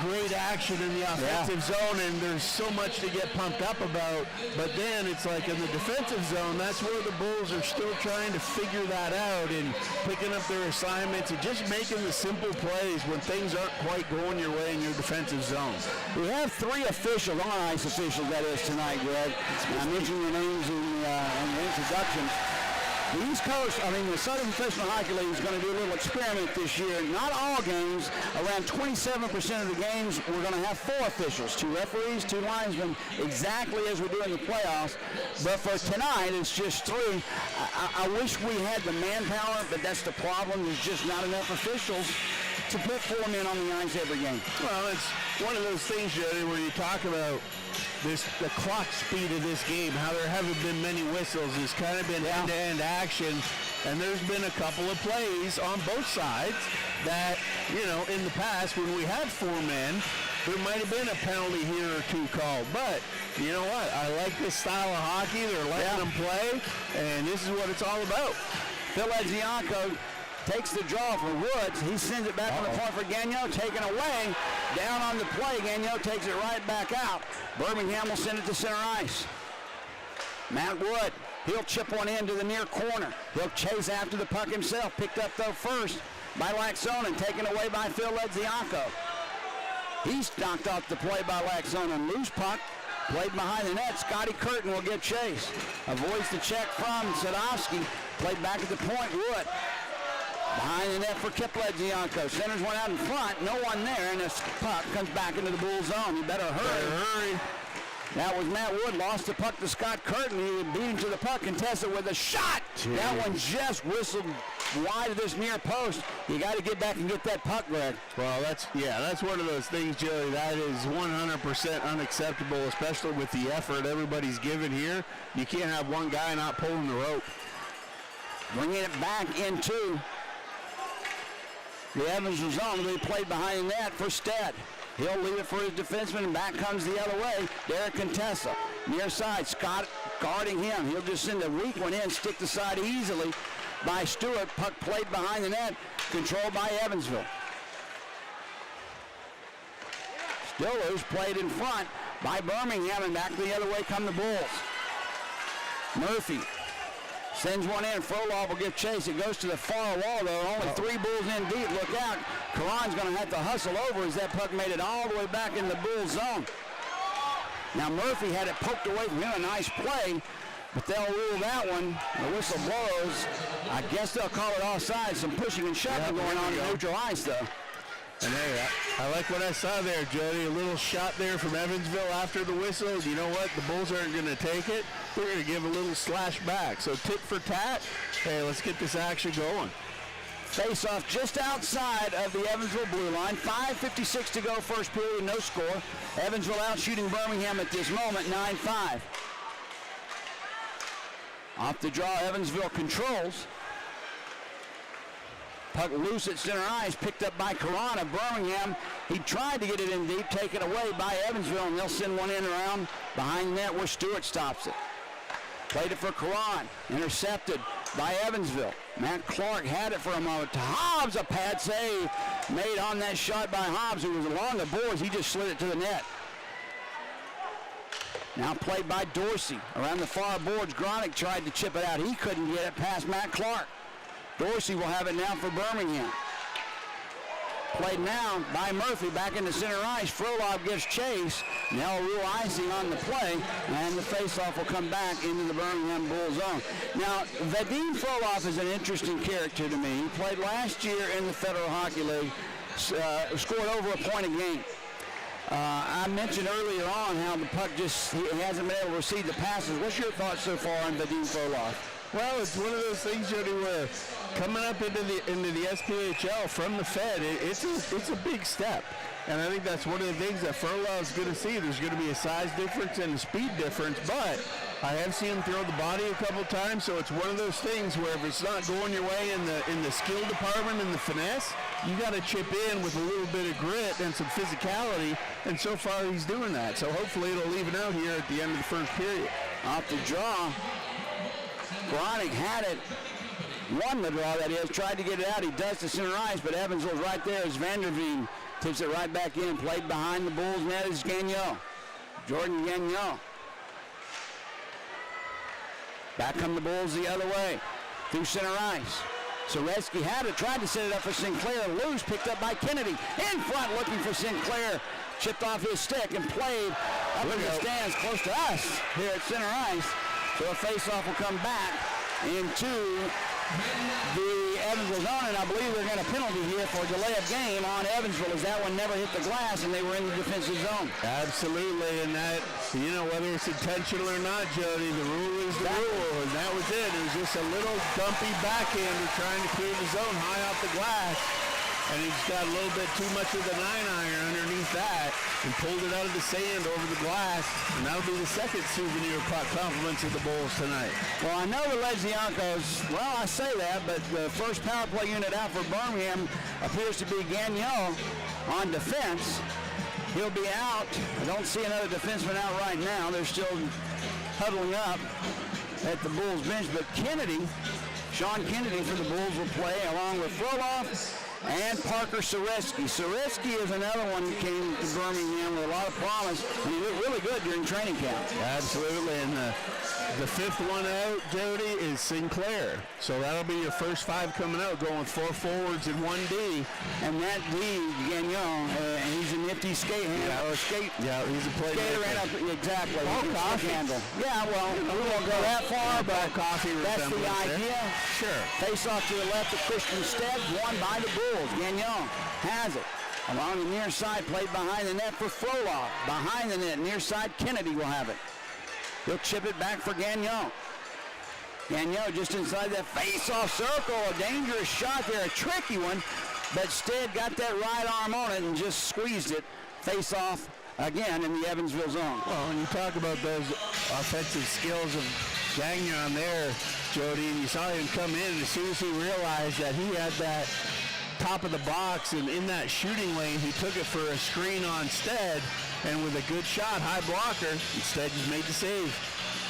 great action in the offensive zone, and there's so much to get pumped up about, but then it's like in the defensive zone, that's where the Bulls are still trying to figure that out and picking up their assignments and just making the simple plays when things aren't quite going your way in your defensive zone. We have 3 officials, on-ice officials, that is, tonight, Greg. I mentioned your names in the introductions. The East Coast, the Southern Professional Hockey League is going to do a little experiment this year. Not all games, around 27% of the games, we're going to have 4 officials, 2 referees, 2 linesmen, exactly as we do in the playoffs. But for tonight, it's just 3. I wish we had the manpower, but that's the problem. There's just not enough officials to put 4 men on the ice every game. Well, it's one of those things, Jody, where you talk about the clock speed of this game, how there haven't been many whistles. It's kind of been end-to-end action, and there's been a couple of plays on both sides that, in the past when we had 4 men, there might have been a penalty here or 2 called. But you know what? I like this style of hockey. They're letting them play, and this is what it's all about. Phil Edzianko takes the draw for Woods. He sends it back on the point for Gagnon, taken away. Down on the play, Gagnon takes it right back out. Birmingham will send it to center ice. Matt Wood, he'll chip one in to the near corner. He'll chase after the puck himself. Picked up, though, first by Laxonen, taken away by Phil Edzianko. He's knocked off the play by Laxonen. Loose puck, played behind the net. Scotty Curtin will get chase. Avoids the check from Sadowski. Played back at the point, Wood. Behind the net for Kip Edzianko. Centers one out in front. No one there, and this puck comes back into the Bull zone. You better hurry. That was Matt Wood. Lost the puck to Scott Curtin. He would beat him to the puck, contested with a shot. Jeez. That one just whistled wide of this near post. You got to get back and get that puck, Greg. Well, that's one of those things, Joey. That is 100% unacceptable, especially with the effort everybody's given here. You can't have one guy not pulling the rope. Bringing it back into the Evansville zone. They played behind the net for Stead. He'll leave it for his defenseman, and back comes the other way. Derek Contessa, near side. Scott guarding him. He'll just send a weak one in, stick the side easily by Stewart. Puck played behind the net, controlled by Evansville. Still loose, played in front by Birmingham, and back the other way come the Bulls. Murphy sends one in. Frolov will give chase. It goes to the far wall, though. Only 3 Bulls in deep. Look out. Karan's going to have to hustle over as that puck made it all the way back in the Bulls zone. Now Murphy had it poked away from him. A nice play, but they'll rule that one. The whistle blows. I guess they'll call it offside. Some pushing and shoving going on in neutral ice, though. And hey, I like what I saw there, Jody. A little shot there from Evansville after the whistle. You know what? The Bulls aren't going to take it. They're going to give a little slash back. So tit for tat. Hey, let's get this action going. Face-off just outside of the Evansville blue line. 5:56 to go, first period, no score. Evansville out shooting Birmingham at this moment, 9-5. Off the draw, Evansville controls. Puck loose at center ice, picked up by Karan of Birmingham. He tried to get it in deep, taken away by Evansville, and they'll send one in around behind the net where Stewart stops it. Played it for Karan, intercepted by Evansville. Matt Clark had it for a moment. To Hobbs, a pad save made on that shot by Hobbs, who was along the boards. He just slid it to the net. Now played by Dorsey. Around the far boards, Gronick tried to chip it out. He couldn't get it past Matt Clark. Dorsey will have it now for Birmingham. Played now by Murphy back into center ice. Frolov gives chase. Now rule icing on the play, and the faceoff will come back into the Birmingham Bull zone. Now, Vadim Frolov is an interesting character to me. He played last year in the Federal Hockey League, scored over a point a game. I mentioned earlier on how the puck he hasn't been able to receive the passes. What's your thoughts so far on Vadim Frolov? Well, it's one of those things, Jody, where coming up into the SPHL from the Fed, it's a big step. And I think that's one of the things that Furlow is going to see. There's going to be a size difference and a speed difference, but I have seen him throw the body a couple times, so it's one of those things where if it's not going your way in the skill department and the finesse, you got to chip in with a little bit of grit and some physicality, and so far he's doing that. So hopefully it'll even out here at the end of the first period. Off the draw. Bronick had it. Won the draw, that is. Tried to get it out. He does to center ice, but Evansville's right there as Vanderveen tips it right back in. Played behind the Bulls net is Gagnon. Jordan Gagnon. Back come the Bulls the other way. Through center ice. Soretsky had it. Tried to set it up for Sinclair. Loose. Picked up by Kennedy. In front looking for Sinclair. Chipped off his stick and played up in the stands close to us here at center ice. So a face-off will come back into the Evansville zone, and I believe they're going to penalty here for delay of game on Evansville, as that one never hit the glass and they were in the defensive zone. Absolutely, and that, you know, whether it's intentional or not, Jody, the rule is the rule, and that was it. It was just a little dumpy backhander trying to clear the zone high off the glass, and he just got a little bit too much of the 9-iron underneath that and pulled it out of the sand over the glass, and that'll be the second souvenir puck compliments of the Bulls tonight. Well, I know the Leziankos, well, I say that, but the first power play unit out for Birmingham appears to be Gagnon on defense. He'll be out. I don't see another defenseman out right now. They're still huddling up at the Bulls bench, but Kennedy, Sean Kennedy for the Bulls will play along with Frolov and Parker Soretsky. Soretsky is another one that came to Birmingham with a lot of promise, and he looked really good during training camp. Absolutely, and the fifth one out, Jody, is Sinclair. So that'll be your first five coming out, going with 4 forwards and 1 D. And that D, Gagnon, he's a nifty skate handle, or skate. Yeah, he's a playmaker. Exactly. Coffee handle. Yeah, well, we won't go that far, but coffee that's the idea. Sure. Face off to the left of Christian Stead, won by the Bulls. Gagnon has it. Along the near side, played behind the net for Frolov. Behind the net, near side, Kennedy will have it. He'll chip it back for Gagnon. Gagnon just inside that face-off circle. A dangerous shot there, a tricky one. But Stead got that right arm on it and just squeezed it. Face-off again in the Evansville zone. Well, when you talk about those offensive skills of Gagnon there, Jody, and you saw him come in, as soon as he realized that he had that top of the box and in that shooting lane, he took it for a screen on Stead, and with a good shot, high blocker, Stead just made the save.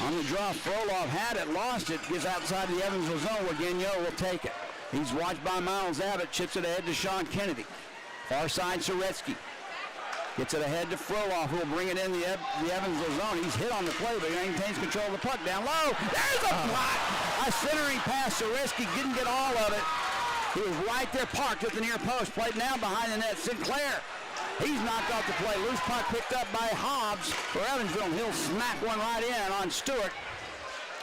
On the draw, Frolov had it, lost it, gets outside the Evansville zone where Gagnon will take it. He's watched by Miles Abbott, chips it ahead to Sean Kennedy. Far side, Soretsky. Gets it ahead to Frolov, who will bring it in the Evansville zone. He's hit on the play, but he maintains control of the puck down low. There's a block! A centering pass. Soretsky didn't get all of it. He was right there parked at the near post. Played now behind the net. Sinclair. He's knocked off the play. Loose puck picked up by Hobbs for Evansville. He'll smack one right in on Stewart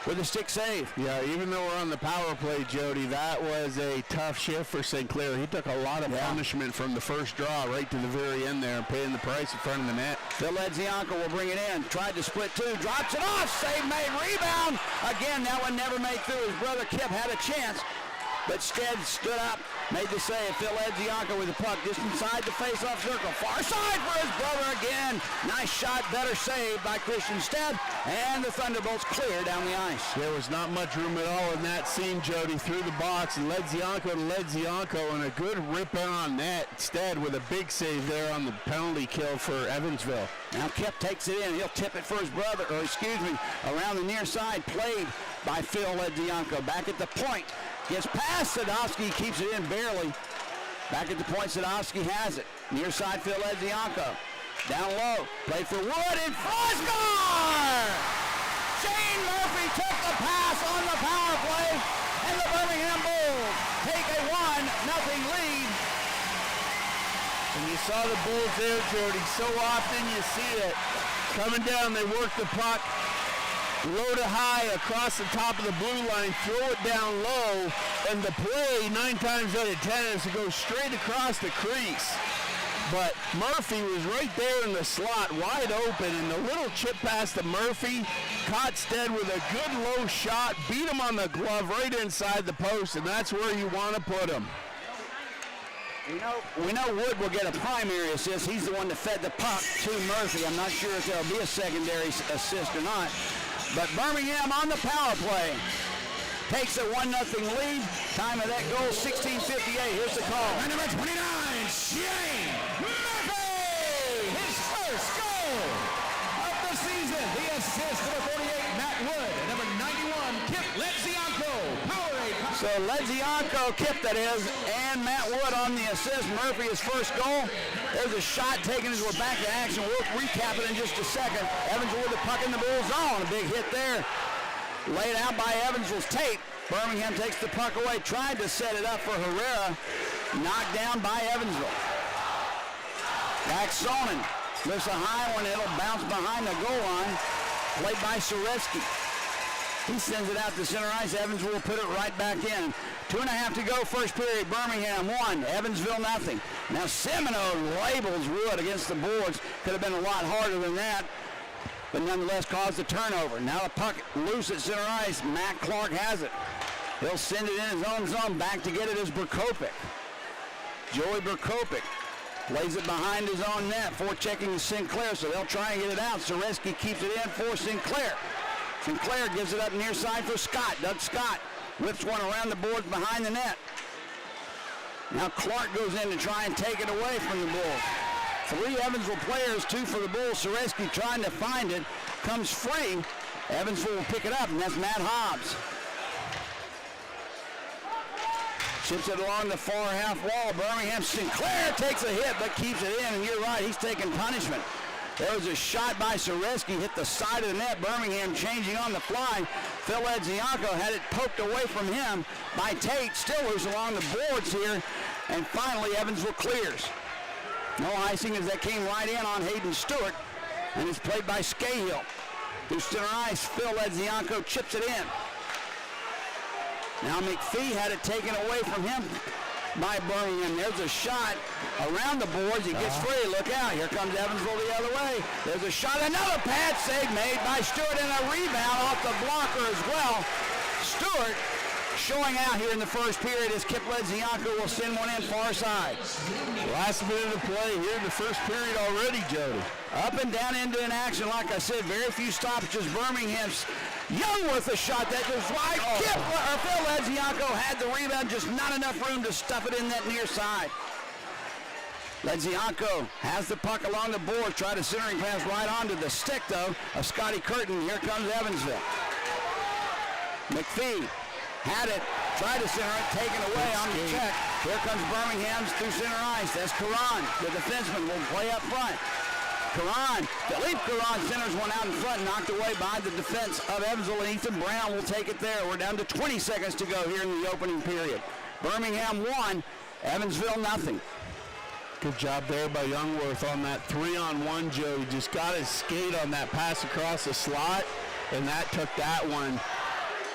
with a stick save. Yeah, even though we're on the power play, Jody, that was a tough shift for Sinclair. He took a lot of punishment from the first draw right to the very end there and paying the price in front of the net. Phil Ledzianko will bring it in. Tried to split two. Drops it off. Save made. Rebound. Again, that one never made through. His brother Kip had a chance, but Stead stood up, made the save. Phil Ledzianko with the puck just inside the face-off circle. Far side for his brother again. Nice shot, better save by Christian Stead, and the Thunderbolts clear down the ice. There was not much room at all in that scene, Jody. Through the box, and Ledzianko to Ledzianko, and a good rip on net. Stead with a big save there on the penalty kill for Evansville. Now Kip takes it in. He'll tip it for his brother, or excuse me, around the near side. Played by Phil Ledzianko. Back at the point. Gets past Sadowski, keeps it in barely. Back at the point, Sadowski has it. Near side, Phil Ledzianko. Down low, played for Wood, and score! Shane Murphy took the pass on the power play, and the Birmingham Bulls take a 1-0 lead. And you saw the Bulls there, Jody. So often you see it. Coming down, they work the puck. Load it high across the top of the blue line, throw it down low, and the play 9 times out of 10 is to go straight across the crease. But Murphy was right there in the slot, wide open, and the little chip pass to Murphy caught Stead with a good low shot, beat him on the glove right inside the post, and that's where you want to put him. We know Wood will get a primary assist. He's the one that fed the puck to Murphy. I'm not sure if there'll be a secondary assist or not. But Birmingham on the power play takes a 1-0 lead. Time of that goal, 16:58. Here's the call. And number 29, Shane Murphy! His first goal of the season. The assist, number 48, Matt Wood. And number 91, Kip Ledzianko. Powerade. So Ledzianko, Kip that is, and Matt Wood on the assist. Murphy, his first goal. There's a shot taken as we're back to action. We'll recap it in just a second. Evansville with the puck in the Bulls zone. A big hit there. Laid out by Evansville's Tate. Birmingham takes the puck away. Tried to set it up for Herrera. Knocked down by Evansville. Back Sonnen. There's a high one. It'll bounce behind the goal line. Played by Soreski. He sends it out to center ice. Evansville will put it right back in. 2.5 to go, first period. Birmingham 1, Evansville nothing. Now Semino labels Wood against the boards. Could have been a lot harder than that, but nonetheless caused a turnover. Now the puck loose at center ice. Matt Clark has it. He'll send it in his own zone. Back to get it is Berkopic. Joey Berkopic lays it behind his own net. Forechecking Sinclair, so they'll try and get it out. Soreski keeps it in for Sinclair. Sinclair gives it up near side for Scott. Doug Scott whips one around the boards behind the net. Now Clark goes in to try and take it away from the Bulls. 3 Evansville players, 2 for the Bulls. Soreski trying to find it. Comes free. Evansville will pick it up, and that's Matt Hobbs. Chips it along the far half wall. Birmingham Sinclair takes a hit, but keeps it in, and you're right, he's taking punishment. There was a shot by Soreski, hit the side of the net. Birmingham changing on the fly. Phil Ledzianko had it poked away from him by Tate. Still loose along the boards here. And finally, Evansville clears. No icing as that came right in on Hayden Stewart. And it's played by Scahill. Through center ice, Phil Ledzianko chips it in. Now McPhee had it taken away from him by Birmingham. There's a shot around the boards. He gets free. Look out. Here comes Evansville the other way. There's a shot. Another pad save made by Stewart and a rebound off the blocker as well. Stewart showing out here in the first period as Kip Ledzianko will send one in far side. Last minute of play here in the first period already, Jody. Up and down into an action. Like I said, very few stoppages. Birmingham's Young with a shot that goes wide. Phil Ledzianko had the rebound, just not enough room to stuff it in that near side. Ledzianko has the puck along the board, tried a centering pass right onto the stick, though, of Scotty Curtin. Here comes Evansville. McPhee had it, tried to center it, taken away on the check. Here comes Birmingham's through center ice. That's Karan, the defenseman, will play up front. Karan, Philippe Karan centers one out in front, knocked away by the defense of Evansville, and Ethan Brown will take it there. We're down to 20 seconds to go here in the opening period. Birmingham 1, Evansville nothing. Good job there by Youngworth on that 3-on-1, Joe. He just got his skate on that pass across the slot, and that took that one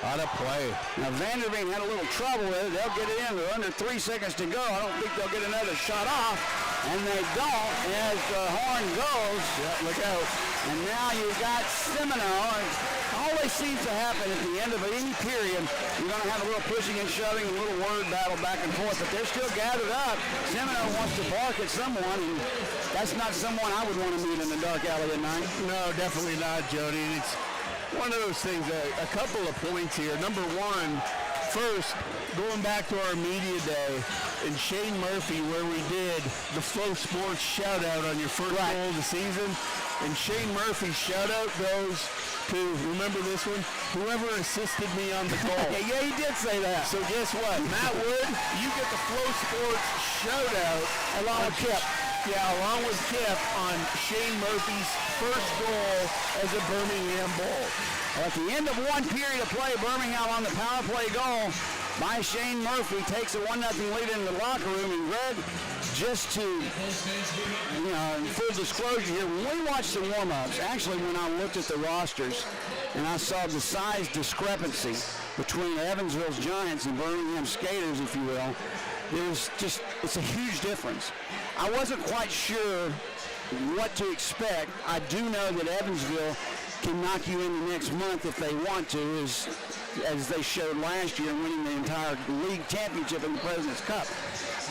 out of play. Now Vanderveen had a little trouble with it. They'll get it in. They're under 3 seconds to go. I don't think they'll get another shot off, and they don't as the horn goes. Yeah, look out. And now you've got Semino. Always seems to happen at the end of any period. You're going to have a little pushing and shoving, a little word battle back and forth, but they're still gathered up. Semino wants to bark at someone, and that's not someone I would want to meet in the dark alley at night. No, definitely not, Jody. It's one of those things, a couple of points here. Number one, first, going back to our media day, and Shane Murphy, where we did the Flow Sports shout-out on your first goal of the season, and Shane Murphy's shout-out goes to, remember this one? Whoever assisted me on the goal. Yeah, he did say that. So guess what? Matt Wood, you get the Flow Sports shout-out Along with Kip. Yeah, along with Kip on Shane Murphy's first goal as a Birmingham Bull. At the end of one period of play, Birmingham on the power play goal by Shane Murphy takes a 1-0 lead in the locker room. And Greg, just to, in full disclosure here, when we watched the warm-ups, actually when I looked at the rosters and I saw the size discrepancy between Evansville's Giants and Birmingham Skaters, if you will, it's a huge difference. I wasn't quite sure what to expect. I do know that Evansville can knock you in the next month if they want to, as they showed last year, winning the entire league championship in the President's Cup.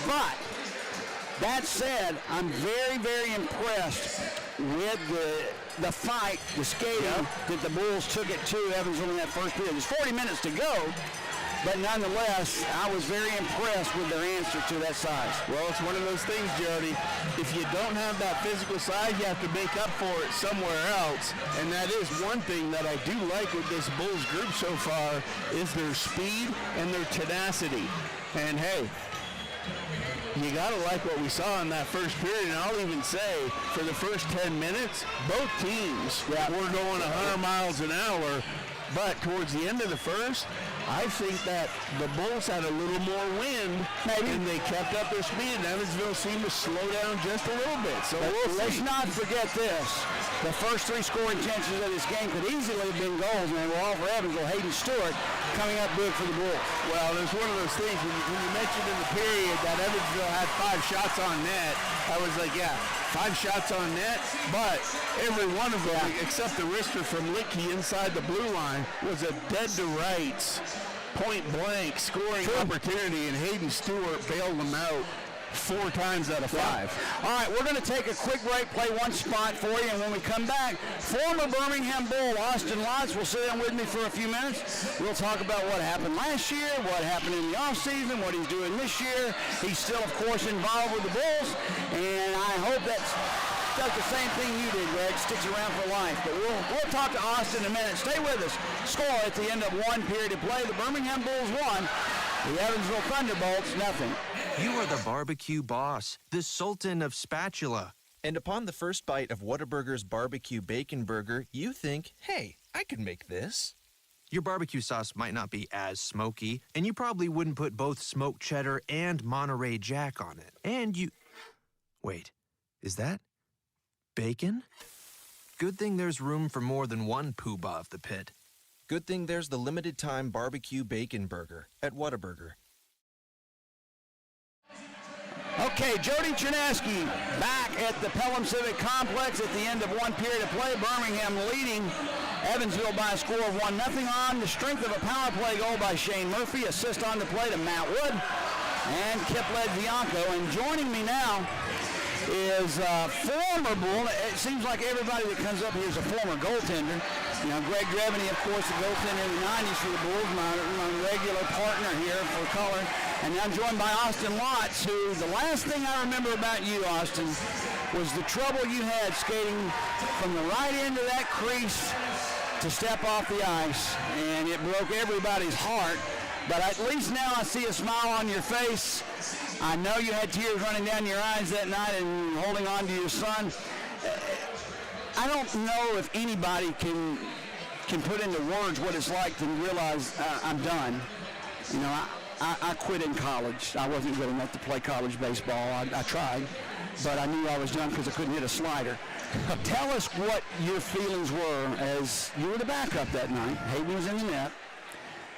But That said, I'm very, very impressed with the fight, the skating that the Bulls took it to Evansville in that first period. There's 40 minutes to go, but nonetheless, I was very impressed with their answer to that size. Well, it's one of those things, Jody. If you don't have that physical size, you have to make up for it somewhere else. And that is one thing that I do like with this Bulls group so far is their speed and their tenacity. And hey, you got to like what we saw in that first period. And I'll even say, for the first 10 minutes, both teams were going 100 miles an hour. But towards the end of the first, I think that the Bulls had a little more wind, and they kept up their speed, and Evansville seemed to slow down just a little bit. So let's not forget this. The first 3 scoring chances of this game could easily have been goals, and they were all for Evansville. Hayden Stewart coming up big for the Bulls. Well, there's one of those things, when you mentioned in the period that Evansville had 5 shots on net, I was like, yeah, 5 shots on net, but every one of them, except the wrister from Licky inside the blue line, was a dead-to-rights, point-blank scoring opportunity, and Hayden Stewart bailed them out 4 times out of 5. All right, we're going to take a quick break, play one spot for you, and when we come back, former Birmingham Bull Austin Lotz will sit in with me for a few minutes. We'll talk about what happened last year, what happened in the offseason, what he's doing this year. He's still, of course, involved with the Bulls, and I hope does the same thing you did, Greg, sticks around for life. But we'll talk to Austin in a minute. Stay with us. Score at the end of one period of play. The Birmingham Bulls won. The Evansville Thunderbolts, nothing. You are the barbecue boss, the sultan of spatula. And upon the first bite of Whataburger's barbecue bacon burger, you think, hey, I could make this. Your barbecue sauce might not be as smoky, and you probably wouldn't put both smoked cheddar and Monterey Jack on it. And you... Wait, is that bacon? Good thing there's room for more than one poobah of the pit. Good thing there's the limited-time barbecue bacon burger at Whataburger. Okay, Jody Chernesky back at the Pelham Civic Complex at the end of one period of play. Birmingham leading Evansville by a score of 1-0 on the strength of a power play goal by Shane Murphy. Assist on the play to Matt Wood and Kip Ledzianko. And joining me now is former Bull. It seems like everybody that comes up here is a former goaltender. You know, Greg Dreveny, of course, the goaltender in the 90s for the Bulls, my regular partner here for color. And I'm joined by Austin Lotz, who the last thing I remember about you, Austin, was the trouble you had skating from the right end of that crease to step off the ice. And it broke everybody's heart. But at least now I see a smile on your face. I know you had tears running down your eyes that night and holding on to your son. I don't know if anybody can put into words what it's like to realize I'm done. You know, I quit in college. I wasn't good enough to play college baseball. I tried, but I knew I was done because I couldn't hit a slider. Tell us what your feelings were as you were the backup that night. Hayden was in the net.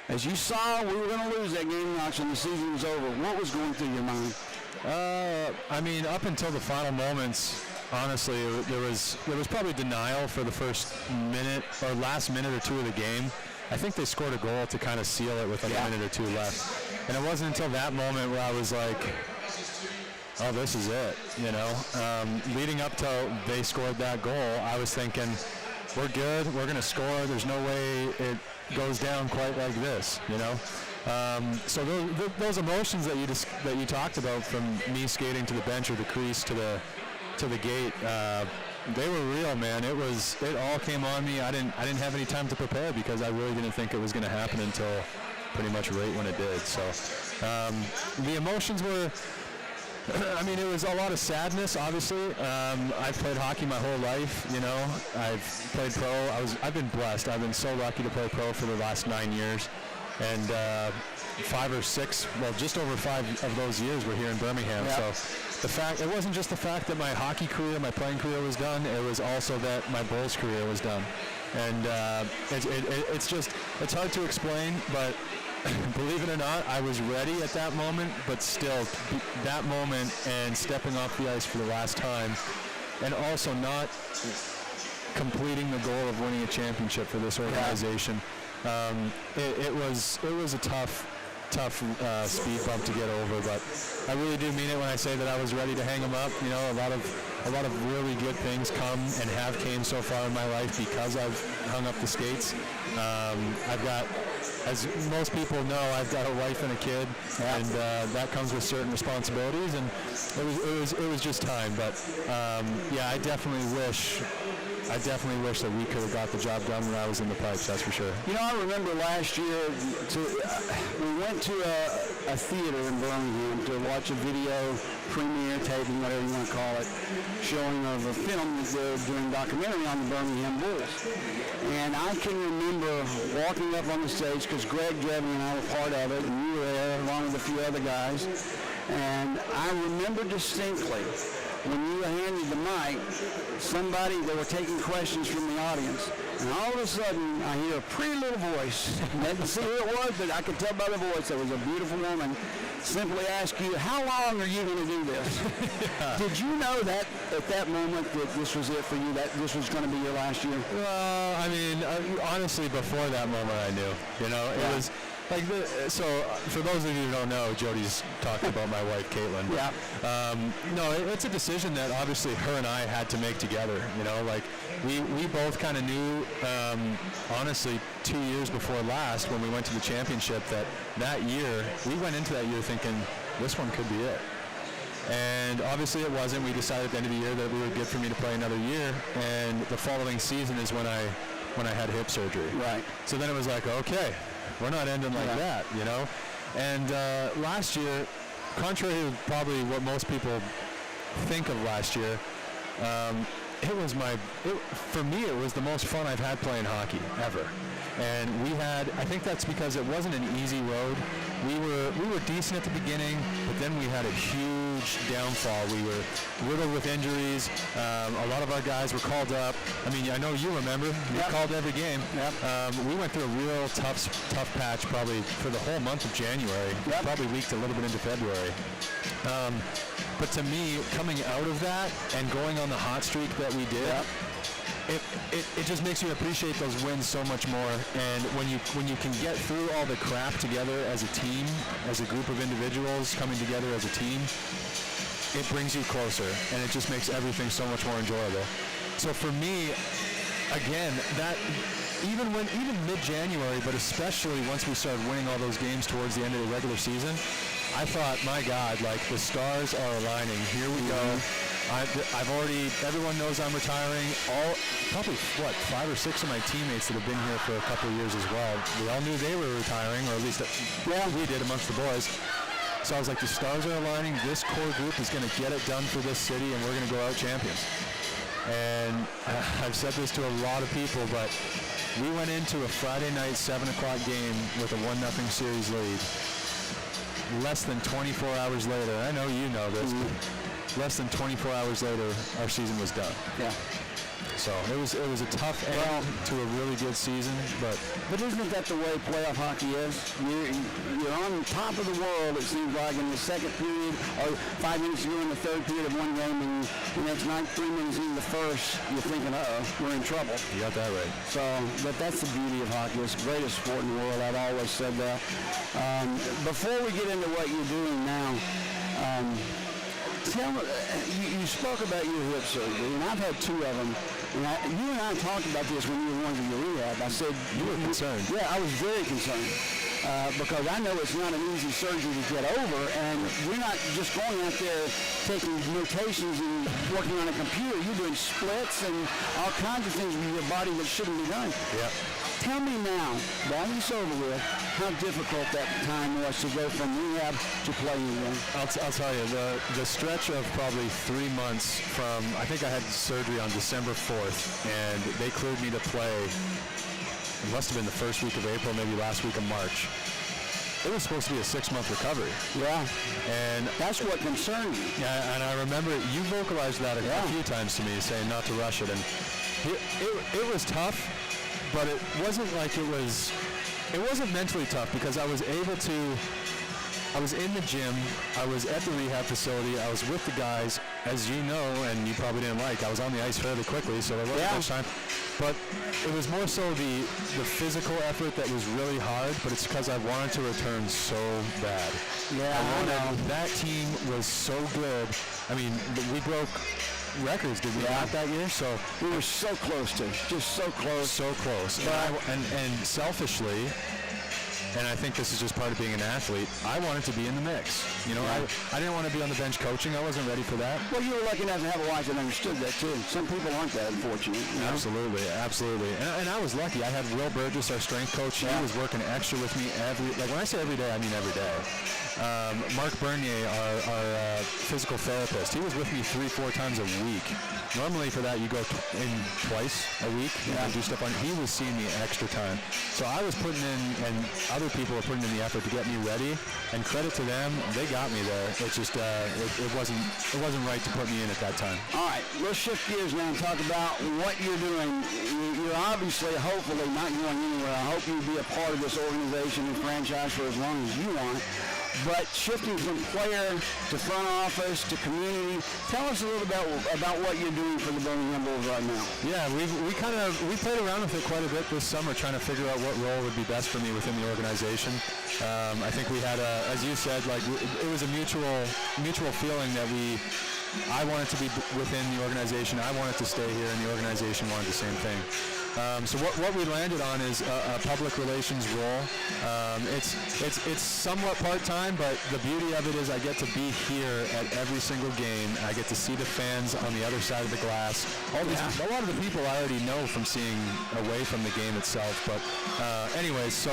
As you saw, we were going to lose that game in auction. The season was over. What was going through your mind? I mean, up until the final moments, honestly, there was probably denial for the first minute or last minute or 2 of the game. I think they scored a goal to kind of seal it with like a minute or 2 left. And it wasn't until that moment where I was like, oh, this is it, you know. Leading up till they scored that goal, I was thinking, we're good, we're going to score, there's no way it goes down quite like this, you know. So those emotions that you talked about, from me skating to the bench or the crease to the gate, they were real, man. It all came on me. I didn't have any time to prepare because I really didn't think it was going to happen until pretty much right when it did. So the emotions were, I mean, it was a lot of sadness, obviously. I've played hockey my whole life, you know. I've played pro. I've been blessed. I've been so lucky to play pro for the last 9 years. And 5 or 6, well, just over 5 of those years were here in Birmingham. Yep. So it wasn't just the fact that my hockey career, my playing career was done, it was also that my Bulls career was done. And it's hard to explain, but believe it or not, I was ready at that moment, but still, that moment and stepping off the ice for the last time, and also not completing the goal of winning a championship for this organization. It was a tough tough speed bump to get over, but I really do mean it when I say that I was ready to hang them up. You know, a lot of really good things come and have came so far in my life because I've hung up the skates. I've got, as most people know, I've got a wife and a kid, and that comes with certain responsibilities, and it was just time. But yeah, I definitely wish that we could have got the job done when I was in the pipes, that's for sure. You know, I remember last year, we went to a theater in Birmingham to watch a video premiere, taping, whatever you want to call it, showing of a film that they're doing a documentary on the Birmingham Bulls. And I can remember walking up on the stage, because Greg Drevin and I were part of it, and you were there along with a few other guys. And I remember distinctly when you handed the mic, they were taking questions from the audience, and all of a sudden I hear a pretty little voice. I didn't see who it was, but I could tell by the voice it was a beautiful woman. Simply ask you, how long are you going to do this? Did you know that at that moment that this was it for you, that this was going to be your last year? Well, I mean, honestly, before that moment I knew. You know, it was like, so for those of you who don't know, Jody's talking about my wife, Caitlin. Yeah. No, it's a decision that obviously her and I had to make together. You know, like we both kind of knew, honestly, 2 years before last when we went to the championship, that year, we went into that year thinking this one could be it. And obviously it wasn't. We decided at the end of the year that it would be good for me to play another year, and the following season is when I had hip surgery. Right. So then it was like, okay, we're not ending like that, you know? And last year, contrary to probably what most people think of last year, for me, it was the most fun I've had playing hockey ever. And I think that's because it wasn't an easy road. We were decent at the beginning, but then we had a huge downfall. We were riddled with injuries. A lot of our guys were called up. I mean, I know you remember. We called every game. Yep. We went through a real tough patch probably for the whole month of January. Yep. Probably leaked a little bit into February. But to me, coming out of that and going on the hot streak that we did, it just makes you appreciate those wins so much more. And when you can get through all the crap together as a team, as a group of individuals coming together as a team, it brings you closer, and it just makes everything so much more enjoyable. So for me, again, that even mid-January, but especially once we started winning all those games towards the end of the regular season, I thought, my God, like the stars are aligning. Here we go. Everyone knows I'm retiring. Probably 5 or 6 of my teammates that have been here for a couple of years as well. We all knew they were retiring, or at least we did amongst the boys. So I was like, the stars are aligning. This core group is going to get it done for this city, and we're going to go out champions. And I've said this to a lot of people, but we went into a Friday night 7 o'clock game with a 1-0 series lead. Less than 24 hours later, I know you know this, but less than 24 hours later, our season was done. Yeah. So it was a tough end to a really good season, but isn't that the way playoff hockey is? You're on top of the world, it seems like, in the second period, or 5 minutes ago in the third period of one game, and the next 3 minutes into the first, you're thinking, we're in trouble. You got that right. So, but that's the beauty of hockey. It's the greatest sport in the world. I've always said that. Before we get into what you're doing now, tell me, you spoke about your hip surgery, and I've had 2 of them. And you and I talked about this when you were going to your rehab. I said you were concerned. Yeah, I was very concerned because I know it's not an easy surgery to get over, and you're not just going out there taking notations and working on a computer. You're doing splits and all kinds of things with your body that shouldn't be done. Yeah. Tell me now, while it's over with, how difficult that time was to go from rehab to playing again. I'll tell you, the stretch of probably 3 months from, I think I had surgery on December 4th, and they cleared me to play, it must have been the first week of April, maybe last week of March. It was supposed to be a 6-month recovery. Yeah. And that's what concerned me. Yeah, and I remember you vocalized that a few times to me, saying not to rush it. And it was tough, but it wasn't like it wasn't mentally tough, because I was able to I was in the gym. I was at the rehab facility. I was with the guys, as you know, and you probably didn't like. I was on the ice fairly quickly, so there wasn't much time. But it was more so the physical effort that was really hard, but it's because I wanted to return so bad. Yeah, I know. That team was so good. I mean, we broke records, did we not that year? So we were so close to, just so close. So close. And selfishly, and I think this is just part of being an athlete, I wanted to be in the mix. You know, I didn't want to be on the bench coaching. I wasn't ready for that. Well, you were lucky enough to have a wife that understood that, too. Some people aren't that unfortunate. You know? Absolutely. And I was lucky. I had Will Burgess, our strength coach. He was working extra with me when I say every day, I mean every day. Mark Bernier, our physical therapist, he was with me 3-4 times a week. Normally for that you go in twice a week and do stuff on. He was seeing me extra time. So I was putting in, and other people were putting in the effort to get me ready, and credit to them, they got me there. It's just it wasn't right to put me in at that time. All right, let's shift gears now and talk about what you're doing. You're obviously, hopefully, not going anywhere. I hope you'll be a part of this organization and franchise for as long as you want. But shifting from player to front office to community, tell us a little about what you're doing for the Birmingham Bulls right now. Yeah, we played around with it quite a bit this summer, trying to figure out what role would be best for me within the organization. I think we had as you said, it was a mutual feeling that I wanted to be within the organization. I wanted to stay here, and the organization wanted the same thing. So what we landed on is a public relations role. It's somewhat part-time, but the beauty of it is I get to be here at every single game. I get to see the fans on the other side of the glass. A lot of the people I already know from seeing away from the game itself. But anyways, so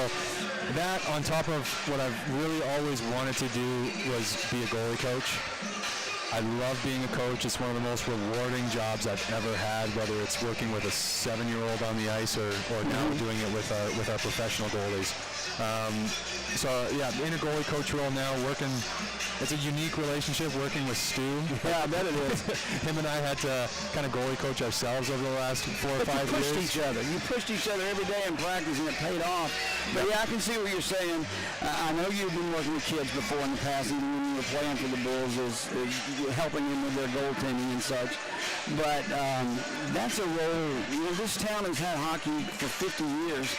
that on top of what I've really always wanted to do was be a goalie coach. I love being a coach. It's one of the most rewarding jobs I've ever had, whether it's working with a 7-year-old on the ice or now doing it with our professional goalies. So yeah, in a goalie coach role now, it's a unique relationship working with Stu. Yeah, I bet it is. Him and I had to kind of goalie coach ourselves over the last 4 or 5 years. You pushed each other. You pushed each other every day in practice, and it paid off. But yeah, I can see what you're saying. I know you've been working with kids before in the past, even when you were playing for the Bulls, is helping them with their goaltending and such. But that's a role. You know, this town has had hockey for 50 years,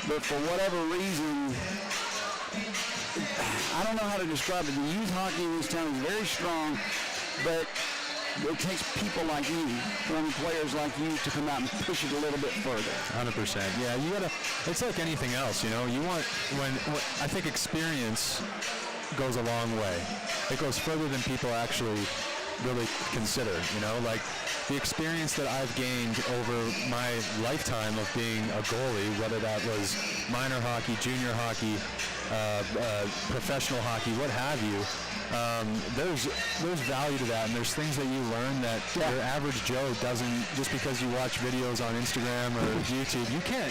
but for whatever reason, I don't know how to describe it. The youth hockey in this town is very strong, but it takes people like you, young players like you, to come out and push it a little bit further. 100%. Yeah, you gotta. It's like anything else, you know. You want when I think experience goes a long way. It goes further than people actually really consider. You know, like the experience that I've gained over my lifetime of being a goalie, whether that was minor hockey, junior hockey, professional hockey, what have you. There's value to that, and there's things that you learn that your average Joe doesn't. Just because you watch videos on Instagram or YouTube, you can't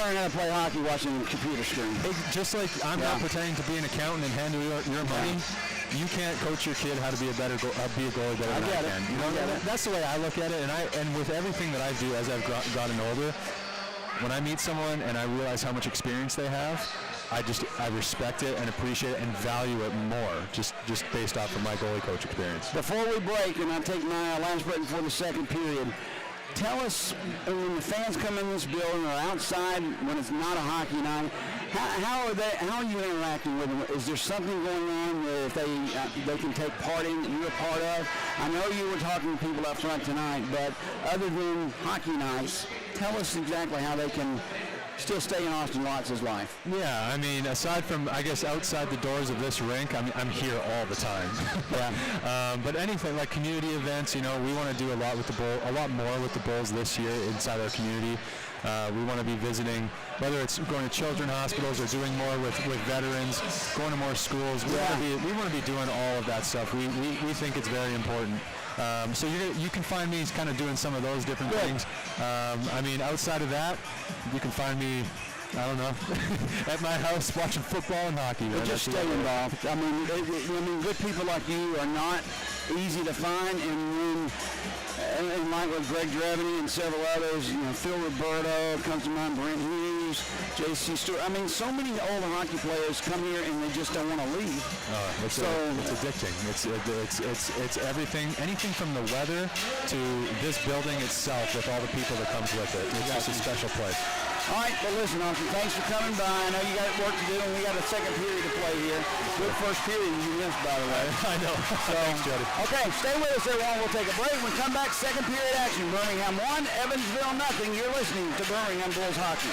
learn how to play hockey watching a computer screen. Just like I'm not pretending to be an accountant and handle your money. You can't coach your kid how to be a goalie better than I can. You know, that's the way I look at it, and with everything that I do as I've gotten older, when I meet someone and I realize how much experience they have, I respect it and appreciate it and value it more, just based off of my goalie coach experience. Before we break, and I take my last break before the second period, tell us, when the fans come in this building or outside when it's not a hockey night, how are you interacting with them? Is there something going on where if they can take part in that you're a part of? I know you were talking to people up front tonight, but other than hockey nights, tell us exactly how they can still stay in Austin Watts' life. Yeah, I mean, aside from, I guess, outside the doors of this rink, I'm here all the time. But anything like community events, you know, we want to do a lot more with the Bulls this year inside our community. We want to be visiting, whether it's going to children's hospitals or doing more with veterans, going to more schools. We want to be doing all of that stuff. We think it's very important. So you can find me kind of doing some of those different things. I mean, outside of that, you can find me, I don't know, at my house watching football and hockey. But just stay involved. I mean, good people like you are not easy to find, and when and like with Greg Dreveny and several others, Phil Roberto comes to mind, Brent Hughes, J.C. Stewart. I mean, so many old hockey players come here and they just don't want to leave. It's addicting. It's everything, anything from the weather to this building itself with all the people that comes with it. It's just a special place. All right, well, listen, Austin, thanks for coming by. I know you got work to do, and we got a second period to play here. Good first period you missed, by the way. I know. So, thanks, Jody. Okay, stay with us there while we'll take a break. When we come back, second period action. Birmingham 1, Evansville nothing. You're listening to Birmingham Bulls Hockey.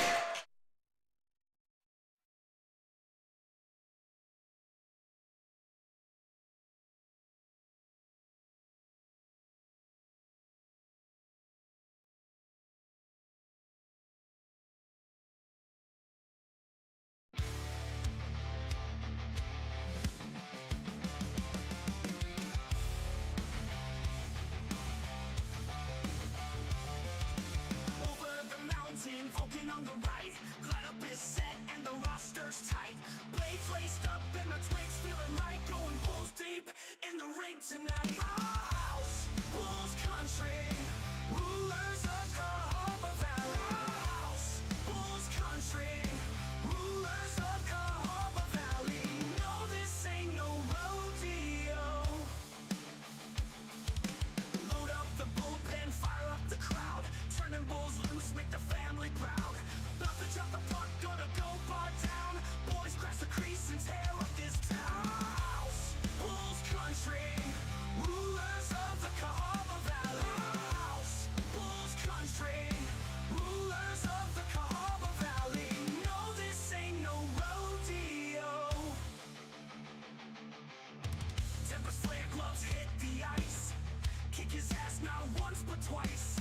On the right, lineup is set and the roster's tight. Blades laced up and the twigs feeling right. Going Bulls deep in the ring tonight. Our house, Bulls country, rulers of Cahaba Valley. Our house, Bulls country, rulers of Cahaba Valley. No, this ain't no rodeo. Load up the bullpen, fire up the crowd. Turning Bulls loose, make the family proud. About to jump the puck, gonna go bar down. Boys crash the crease and tear up this town. House, Bulls country, rulers of the Cahaba Valley. House, Bulls country, rulers of the Cahaba Valley. No, this ain't no rodeo. Temper Slayer gloves hit the ice. Kick his ass not once but twice.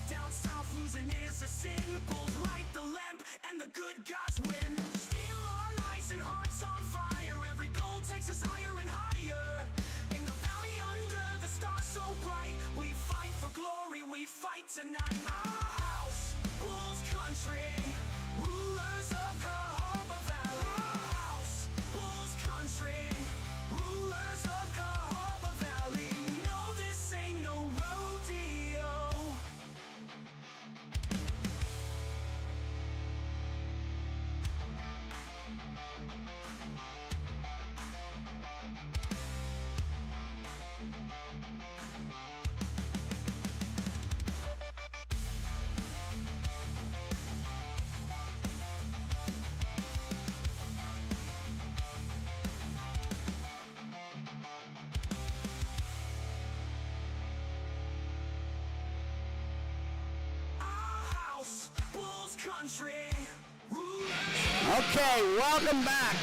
Down south losing is a sin. Bulls light the lamp and the good gods win. Steel on ice and hearts on fire. Every goal takes us higher and higher. In the valley under the stars so bright, we fight for glory, we fight tonight. Our house, Bulls country, rulers of Cahaba Valley. Our house, Bulls country, rulers of Cahaba Valley. No, this ain't no rodeo. Bulls country. Okay, welcome back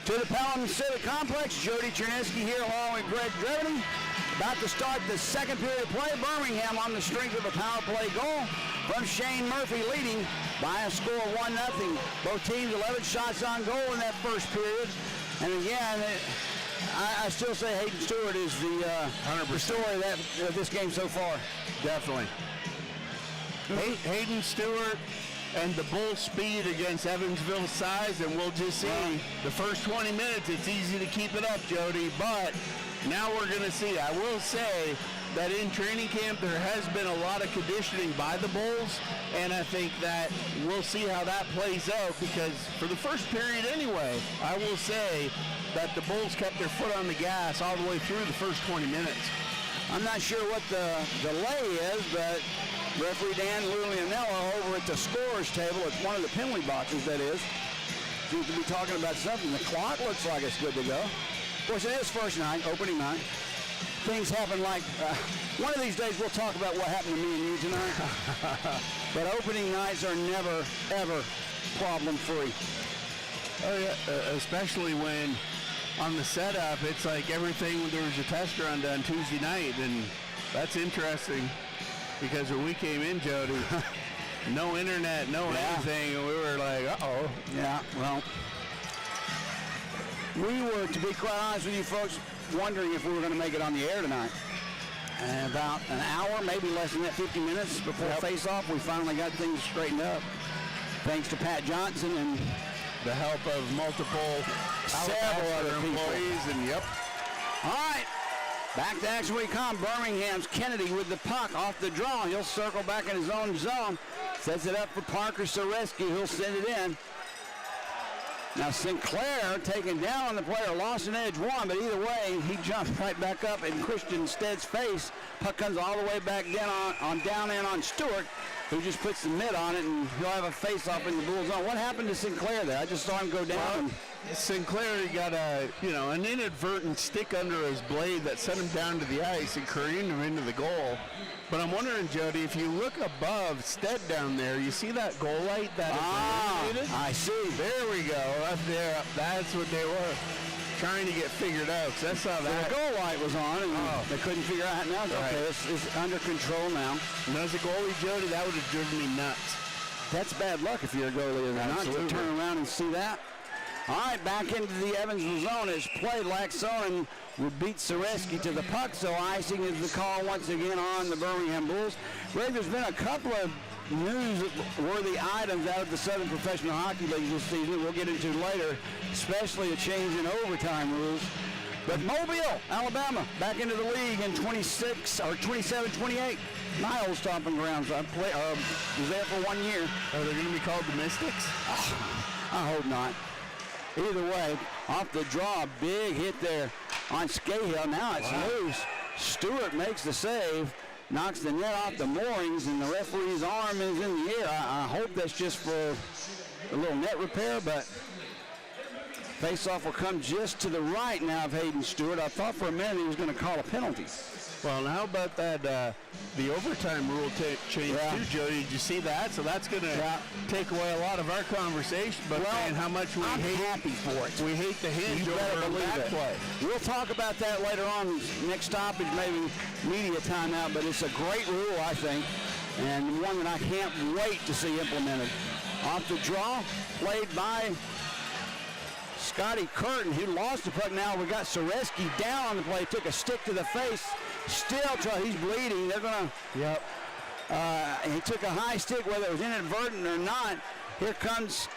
to the Pelham Civic Complex. Jody Chernesky here along with Greg Dreveny. About to start the second period of play. Birmingham on the strength of a power play goal from Shane Murphy, leading by a score of 1-0. Both teams 11 shots on goal in that first period. And again, I still say Hayden Stewart is the story of this game so far. Definitely. Hayden Stewart and the Bull speed against Evansville's size, and we'll just see the first 20 minutes. It's easy to keep it up, Jody, but now we're going to see. I will say that in training camp there has been a lot of conditioning by the Bulls, and I think that we'll see how that plays out, because for the first period anyway, I will say that the Bulls kept their foot on the gas all the way through the first 20 minutes. I'm not sure what the delay is, but referee Dan Lulianello over at the scorer's table, at one of the penalty boxes, that is, seems to be talking about something. The clock looks like it's good to go. Of course, it is first night, opening night. Things happen like, one of these days we'll talk about what happened to me and you tonight. But opening nights are never, ever problem-free. Oh yeah, especially when on the setup, it's like everything, there was a test run done Tuesday night, and that's interesting. Because when we came in, Jody, no internet, no anything, and we were like, uh-oh. Yeah, well, we were, to be quite honest with you folks, wondering if we were going to make it on the air tonight. And about an hour, maybe less than that, 50 minutes before face-off, we finally got things straightened up. Thanks to Pat Johnson and the help of multiple several other employees, and All right. Back to action we come. Birmingham's Kennedy with the puck off the draw. He'll circle back in his own zone. Sets it up for Parker Sareski, who'll send it in. Now Sinclair taken down on the player, lost an edge one, but either way, he jumped right back up in Christian Stead's face. Puck comes all the way back down in on Stewart, who just puts the mitt on it, and he'll have a face-off in the Bull zone. What happened to Sinclair there? I just saw him go down. Sinclair got an inadvertent stick under his blade that sent him down to the ice and careened him into the goal. But I'm wondering, Jody, if you look above Stead down there, you see that goal light that is illuminated? I see. There we go. Up there. That's what they were trying to get figured out. I saw that. The goal light was on, and they couldn't figure out. Now it's okay. It's under control now. And as a goalie, Jody, that would have driven me nuts. That's bad luck if you're a goalie, not to turn around and see that. All right, back into the Evansville zone. It's played. Laxonen would beat Sareski to the puck, so icing is the call once again on the Birmingham Bulls. Greg, there's been a couple of news-worthy items out of the Southern Professional Hockey League this season we'll get into later, especially a change in overtime rules. But Mobile, Alabama, back into the league in 27-28. My old stomping grounds. I was there for 1 year. Are they going to be called the Mystics? I hope not. Either way, off the draw, big hit there on Scahill. Now it's loose. Stewart makes the save, knocks the net off the moorings, and the referee's arm is in the air. I hope that's just for a little net repair, but face-off will come just to the right now of Hayden Stewart. I thought for a minute he was going to call a penalty. Well, now how about that, the overtime rule change too, Jody? Did you see that? So that's going to take away a lot of our conversation, but saying how much we I'm happy for it. We hate the hinge over back play. We'll talk about that later on. Next stoppage, maybe media timeout, but it's a great rule, I think, and one that I can't wait to see implemented. Off the draw, played by Scotty Curtin, who lost the puck. Now we got Sareski down on the play, took a stick to the face. Still, he's bleeding. They're going to, he took a high stick, whether it was inadvertent or not. Here comes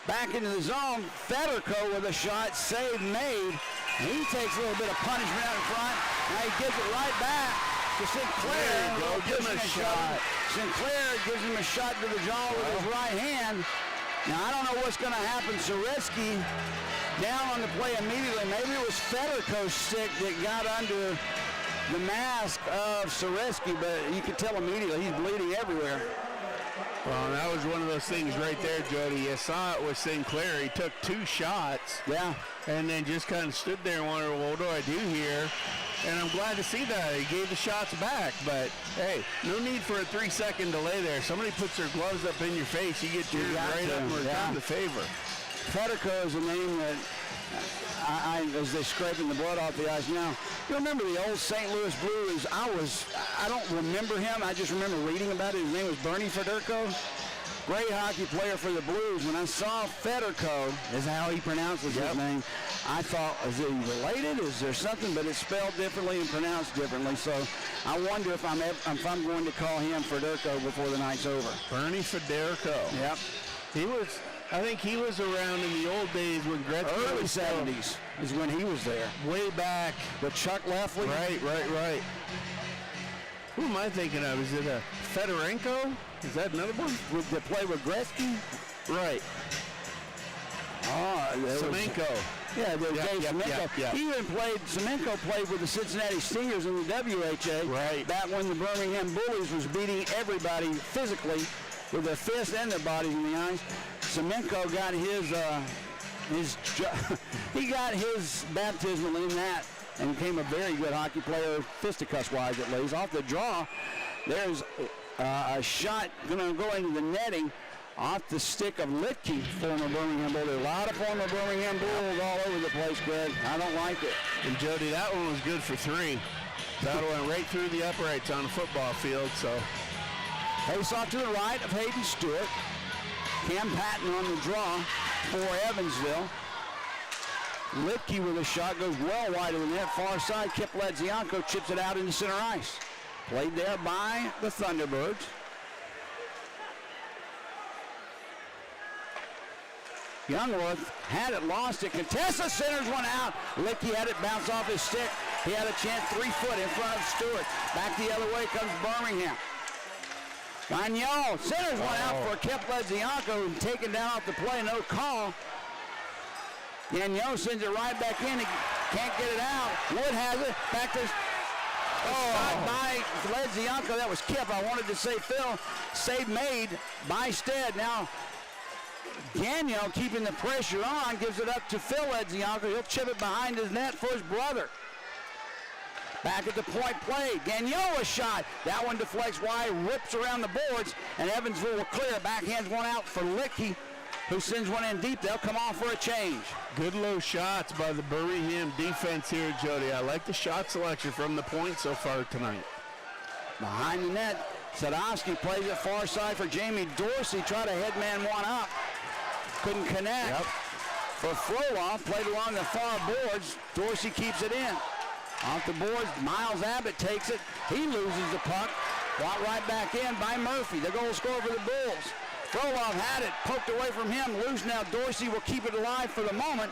back into the zone. Federico with a shot, save made. He takes a little bit of punishment out in front. Now he gives it right back to Sinclair. There you go, give him a shot. Sinclair gives him a shot to the jaw with his right hand. Now, I don't know what's going to happen. Sareski down on the play immediately. Maybe it was Federico's stick that got under the mask of Sareski, but you can tell immediately he's bleeding everywhere. Well, that was one of those things right there, Jody. You saw it with Sinclair. He took 2 shots. Yeah. And then just kind of stood there and wondered, well, what do I do here? And I'm glad to see that. He gave the shots back, but, hey, no need for a 3-second delay there. Somebody puts their gloves up in your face, you get yours right up and return the favor. Federico is a name that, as they're scraping the blood off the ice now, you remember the old St. Louis Blues? I don't remember him. I just remember reading about it. His name was Bernie Federico. Great hockey player for the Blues. When I saw Federico, is how he pronounces his name, I thought, is he related? Is there something? But it's spelled differently and pronounced differently. So I wonder if I'm going to call him Federico before the night's over. Bernie Federico. Yep. I think he was around in the old days when Gretzky early was 70s is when he was there. Way back. With Chuck Leffley. Right. Who am I thinking of? Is it a Fedorenko? Is that another one? With the play with Gretzky? Right. Semenko. Dave Semenko. Yeah. Semenko played with the Cincinnati Stingers in the WHA. Right. Back when the Birmingham Bullies was beating everybody physically with their fists and their bodies in the ice. Semenko got he got his baptismal in that and became a very good hockey player, fisticuffs-wise at least. Off the draw, there's a shot going to go into the netting off the stick of Litke, former Birmingham Bull. There are a lot of former Birmingham Bulls all over the place, Greg. I don't like it. And Jody, that one was good for 3. That went right through the uprights on the football field, so. Face off to the right of Hayden Stewart. Cam Patton on the draw for Evansville. Litke with a shot goes well wide of the net, far side. Kip Ledzianko chips it out into center ice. Played there by the Thunderbirds. Youngworth had it, lost it. Contessa centers one out. Litke had it bounce off his stick. He had a chance 3 foot in front of Stewart. Back the other way comes Birmingham. Gagnon centers one out for Kip Ledzianko, taken down off the play, no call. Gagnon sends it right back in. He can't get it out. Wood has it. Back to shot by Ledzianko. That was Kip. I wanted to say Phil. Save made by Stead. Now Gagnon keeping the pressure on, gives it up to Phil Ledzianko. He'll chip it behind his net for his brother. Back at the point play. Gagnon a shot. That one deflects wide, rips around the boards, and Evansville will clear. Backhands one out for Licky, who sends one in deep. They'll come off for a change. Good low shots by the Birmingham defense here, Jody. I like the shot selection from the point so far tonight. Behind the net, Sadowski plays it far side for Jamie Dorsey. Tried to headman one up. Couldn't connect. Yep. For Froloff, played along the far boards. Dorsey keeps it in. Off the boards, Miles Abbott takes it. He loses the puck. Brought right back in by Murphy. The goal scorer for the Bulls. Froloff had it, poked away from him. Loose now. Dorsey will keep it alive for the moment,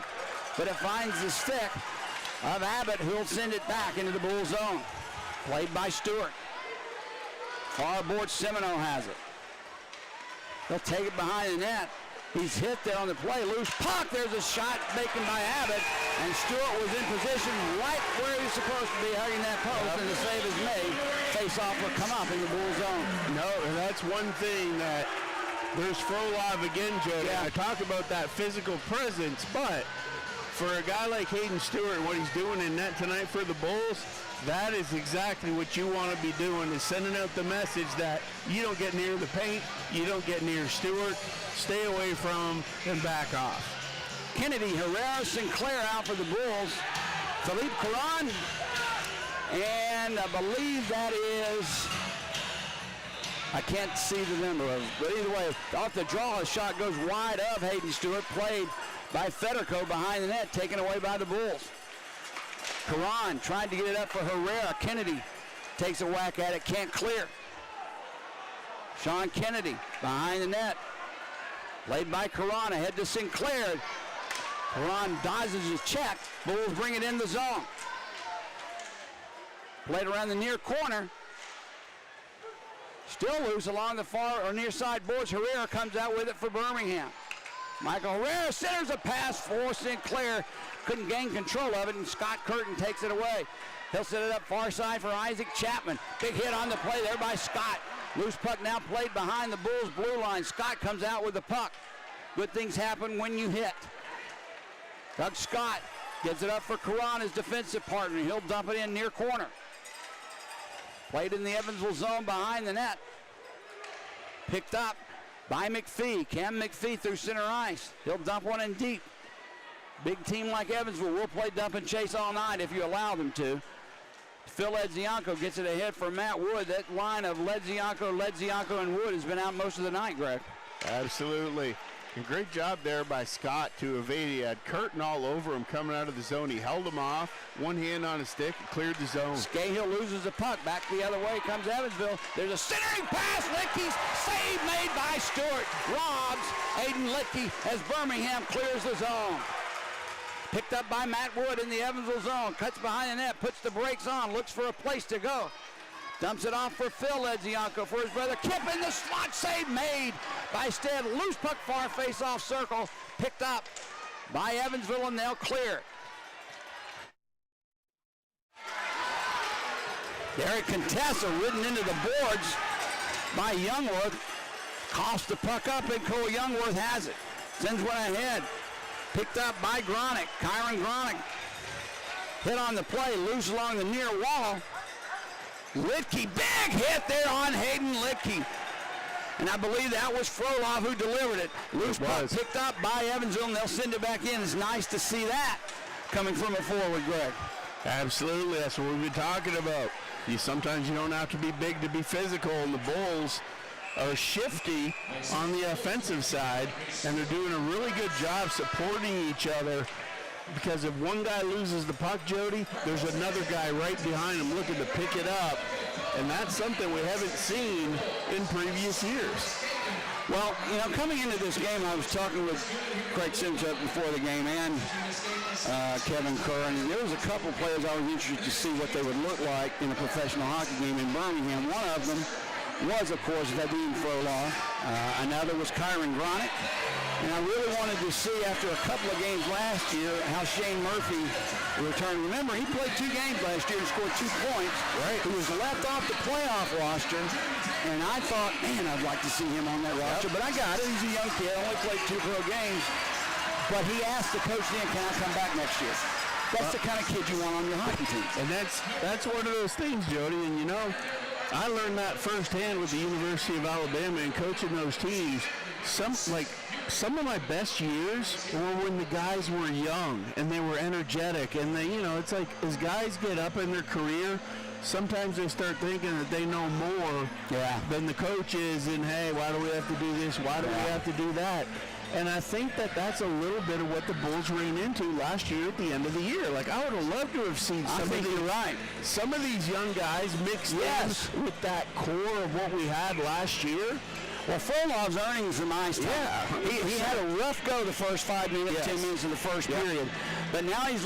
but it finds the stick of Abbott, who'll send it back into the Bull zone. Played by Stewart. Far board, Semino has it. They'll take it behind the net. He's hit there on the play. Loose puck. There's a shot taken by Abbott. And Stewart was in position right where he's supposed to be, hugging that post, and the save is made. Face-off will come up in the Bull zone. No, and that's one thing that there's Frolov again, Jody. Yeah. I talk about that physical presence, but for a guy like Hayden Stewart, what he's doing in net tonight for the Bulls, that is exactly what you want to be doing, is sending out the message that you don't get near the paint, you don't get near Stewart, stay away from him, and back off. Kennedy, Herrera, Sinclair out for the Bulls. Philippe Caron, and I believe that is, I can't see the number of it, but either way, off the draw, a shot goes wide of Hayden Stewart, played by Federico behind the net, taken away by the Bulls. Caron tried to get it up for Herrera. Kennedy takes a whack at it, can't clear. Sean Kennedy behind the net, played by Caron, ahead to Sinclair. Caron dodges his check. Bulls bring it in the zone. Played around the near corner. Still loose along the far or near side boards. Herrera comes out with it for Birmingham. Michael Herrera centers a pass for Sinclair. Couldn't gain control of it, and Scott Curtin takes it away. He'll set it up far side for Isaac Chapman. Big hit on the play there by Scott. Loose puck now played behind the Bulls' blue line. Scott comes out with the puck. Good things happen when you hit. Doug Scott gives it up for Caron, his defensive partner. He'll dump it in near corner. Played in the Evansville zone behind the net. Picked up by McPhee. Cam McPhee through center ice. He'll dump one in deep. Big team like Evansville will play dump and chase all night if you allow them to. Phil Ledzianko gets it ahead for Matt Wood. That line of Ledzianko, and Wood has been out most of the night, Greg. Absolutely. And great job there by Scott to evade. He had Curtin all over him coming out of the zone. He held him off, one hand on his stick, and cleared the zone. Scahill loses the puck. Back the other way comes Evansville. There's a centering pass. Licky's save made by Stewart. Robs Aiden Licky as Birmingham clears the zone. Picked up by Matt Wood in the Evansville zone. Cuts behind the net, puts the brakes on, looks for a place to go. Dumps it off for Phil Ledzianko for his brother. Kip in the slot, save made by Stead. Loose puck far face-off circle. Picked up by Evansville, and they'll clear. Derek Contessa ridden into the boards by Youngworth. Coughs the puck up, and Cole Youngworth has it. Sends one ahead. Picked up by Gronick. Kyron Gronick hit on the play, loose along the near wall. Litke, big hit there on Hayden Litke. And I believe that was Frolov who delivered it. Loose puck picked up by Evansville, and they'll send it back in. It's nice to see that coming from a forward, Greg. Absolutely, that's what we've been talking about. Sometimes you don't have to be big to be physical, and the Bulls are shifty on the offensive side, and they're doing a really good job supporting each other, because if one guy loses the puck, Jody, there's another guy right behind him looking to pick it up, and that's something we haven't seen in previous years. Well, coming into this game, I was talking with Craig Simchuk before the game, and Kevin Kerr, and there was a couple players I was interested to see what they would look like in a professional hockey game in Birmingham. One of them was, of course, Vadim Frolar. Another was Kyron Gronick. And I really wanted to see, after a couple of games last year, how Shane Murphy returned. Remember, he played 2 games last year and scored 2 points. Right. He was left off the playoff roster, and I thought, man, I'd like to see him on that roster. But I got it. He's a young kid. Only played 2 pro games. But he asked the coach then, can I come back next year? That's the kind of kid you want on your hockey team. And that's one of those things, Jody. And, you know, I learned that firsthand with the University of Alabama and coaching those teams. Some of my best years were when the guys were young and they were energetic, and they, you know, it's like as guys get up in their career, sometimes they start thinking that they know more than the coach is, and hey, why do we have to do this? Why do we have to do that? And I think that that's a little bit of what the Bulls ran into last year at the end of the year. Like, I would have loved to have seen some of these young guys mixed in with that core of what we had last year. Well, Frolov's earning some ice time. Yeah. He had a rough go the first 5 minutes, 10 minutes of the first period. But now he's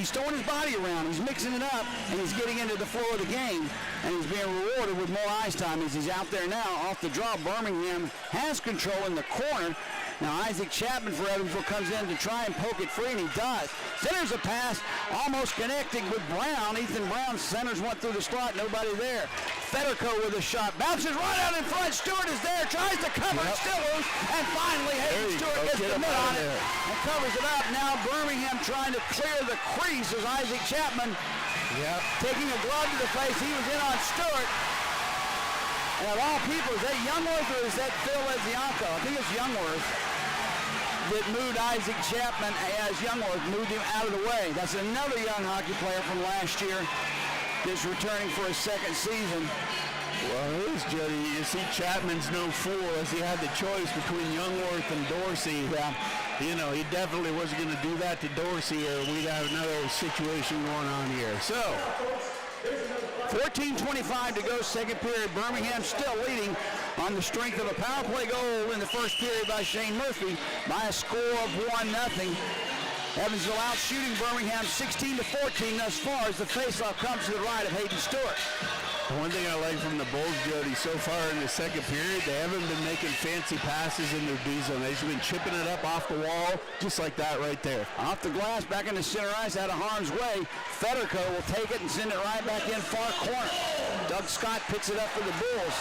throwing his body around. He's mixing it up, and he's getting into the flow of the game, and he's being rewarded with more ice time as he's out there now off the draw. Birmingham has control in the corner. Now Isaac Chapman for Evansville comes in to try and poke it free, and he does. Centers a pass, almost connecting with Brown. Ethan Brown centers one through the slot, nobody there. Federico with a shot, bounces right out in front. Stewart is there, tries to cover it, still loose, and finally Hayden Stewart gets the mid on it and covers it up. Now Birmingham trying to clear the crease as Isaac Chapman taking a glove to the face. He was in on Stewart. And of all people, is that Youngworth or is that Phil Lezianko? I think it's Youngworth that moved Isaac Chapman as Youngworth moved him out of the way. That's another young hockey player from last year that's returning for his second season. Well, it is, Jody. You see, Chapman's no fool as he had the choice between Youngworth and Dorsey. Yeah. You know, he definitely wasn't going to do that to Dorsey, or we'd have another situation going on here. So, 14:25 to go, second period. Birmingham still leading on the strength of a power play goal in the first period by Shane Murphy by a score of 1-0. Evansville out shooting Birmingham 16-14 thus far as the faceoff comes to the right of Hayden Stewart. One thing I like from the Bulls, Jody, so far in the second period, they haven't been making fancy passes in their D zone. They've been chipping it up off the wall, just like that right there. Off the glass, back into center ice, out of harm's way. Federico will take it and send it right back in far corner. Doug Scott picks it up for the Bulls.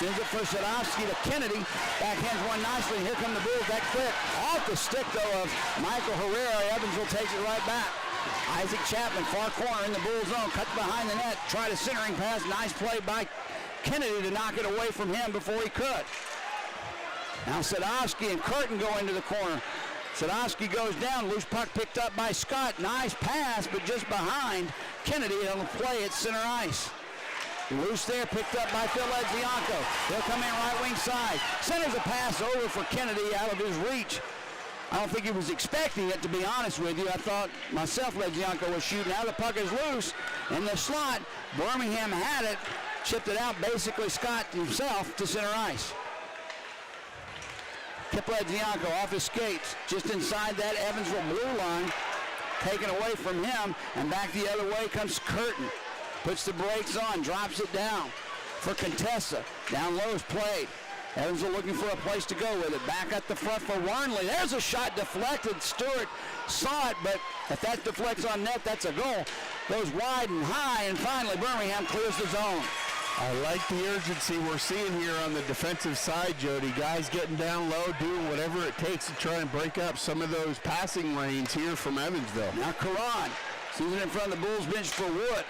Sends it for Sadowski to Kennedy. Backhands one nicely. Here come the Bulls that quick. Off the stick, though, of Michael Herrera. Evansville takes it right back. Isaac Chapman, far corner in the Bulls zone. Cut behind the net. Tried a centering pass. Nice play by Kennedy to knock it away from him before he could. Now Sadowski and Curtin go into the corner. Sadowski goes down. Loose puck picked up by Scott. Nice pass, but just behind Kennedy on the play at center ice. Loose there, picked up by Phil Lezianko. He'll come in right wing side. Centers a pass over for Kennedy out of his reach. I don't think he was expecting it, to be honest with you. I thought myself Lezianko was shooting. Now the puck is loose in the slot. Birmingham had it, chipped it out, basically Scott himself to center ice. Kip Lezianko off his skates, just inside that Evansville blue line. Taken away from him, and back the other way comes Curtin. Puts the brakes on, drops it down for Contessa. Down low is played. Evansville looking for a place to go with it. Back at the front for Warnley. There's a shot deflected. Stewart saw it, but if that deflects on net, that's a goal. Goes wide and high, and finally Birmingham clears the zone. I like the urgency we're seeing here on the defensive side, Jody. Guys getting down low, doing whatever it takes to try and break up some of those passing lanes here from Evansville. Now Karan sees it in front of the Bulls bench for Wood.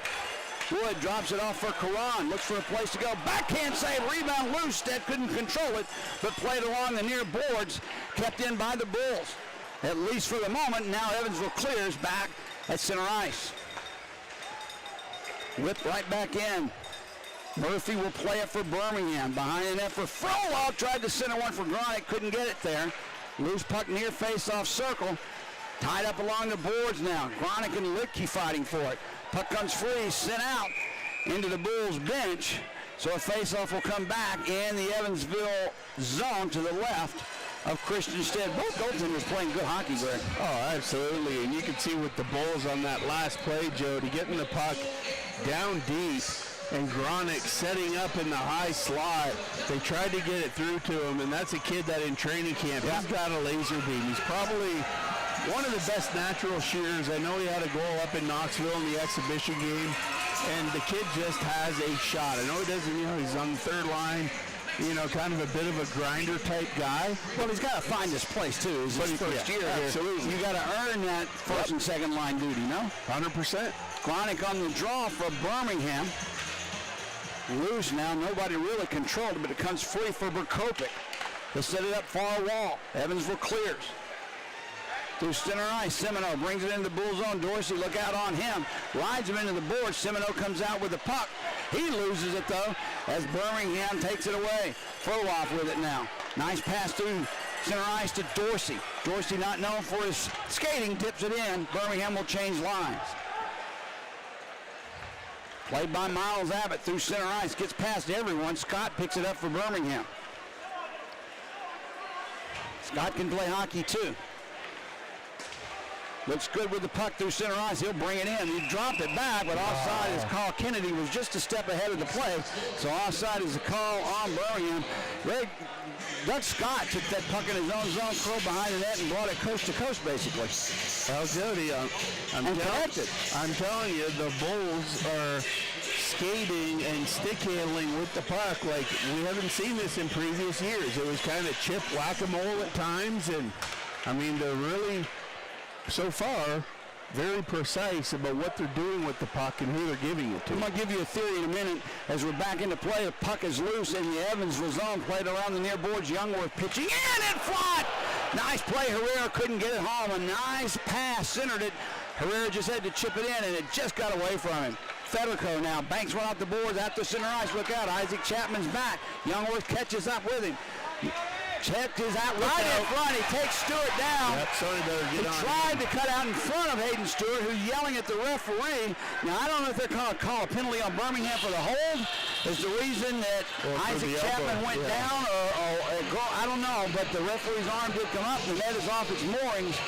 Wood drops it off for Karan. Looks for a place to go. Backhand save. Rebound loose. Stead couldn't control it, but played along the near boards. Kept in by the Bulls. At least for the moment. Now Evansville clears back at center ice. Whipped right back in. Murphy will play it for Birmingham. Behind the net for Frolov. Tried to center one for Gronick. Couldn't get it there. Loose puck near face-off circle. Tied up along the boards now. Gronick and Littke fighting for it. Puck comes free, sent out into the Bulls bench. So a face-off will come back in the Evansville zone to the left of Christian Stead. Both goaltenders playing good hockey, Greg. Oh, absolutely. And you can see with the Bulls on that last play, Jody, getting the puck down deep and Gronick setting up in the high slot. They tried to get it through to him, and that's a kid that in training camp, he's got a laser beam. He's probably one of the best natural shooters. I know he had a goal up in Knoxville in the exhibition game, and the kid just has a shot. I know he doesn't, he's on the third line, kind of a bit of a grinder type guy. Well, he's got to find his place, too. It's his first year here. Absolutely. You got to earn that first and second line duty, no? 100%. Gronick on the draw for Birmingham. Loose now, nobody really controlled it, but it comes free for Berkovic. They set it up far wall. Evansville clears. Through center ice, Semino brings it into the Bull zone. Dorsey, look out on him. Rides him into the board. Semino comes out with the puck. He loses it, though, as Birmingham takes it away. Frohoff with it now. Nice pass through center ice to Dorsey. Dorsey, not known for his skating, tips it in. Birmingham will change lines. Played by Miles Abbott through center ice. Gets past everyone. Scott picks it up for Birmingham. Scott can play hockey, too. Looks good with the puck through center ice. He'll bring it in. He dropped it back, but offside as Carl Kennedy was just a step ahead of the play. So offside is a call on Birmingham. Doug Scott took that puck in his own zone, curled behind the net, and brought it coast to coast, basically. Well, Jody, I'm telling you, the Bulls are skating and stick handling with the puck like we haven't seen this in previous years. It was kind of chip whack-a-mole at times, and I mean, they're really, so far, very precise about what they're doing with the puck and who they're giving it to. I'm going to give you a theory in a minute. As we're back into play, the puck is loose in the Evansville zone, played around the near boards. Youngworth pitching in front. Nice play. Herrera couldn't get it home. A nice pass, centered it. Herrera just had to chip it in, and it just got away from him. Federico now banks one off the boards at the center ice. Look out. Isaac Chapman's back. Youngworth catches up with him. Check is out right in front. He takes Stewart down. Yep, sorry, better get on. He tried to cut out in front of Hayden Stewart, who's yelling at the referee. Now, I don't know if they're going to call a penalty on Birmingham for the hold. Is the reason that Isaac Chapman went down, or I don't know, but the referee's arm did come up. The net is off its moorings,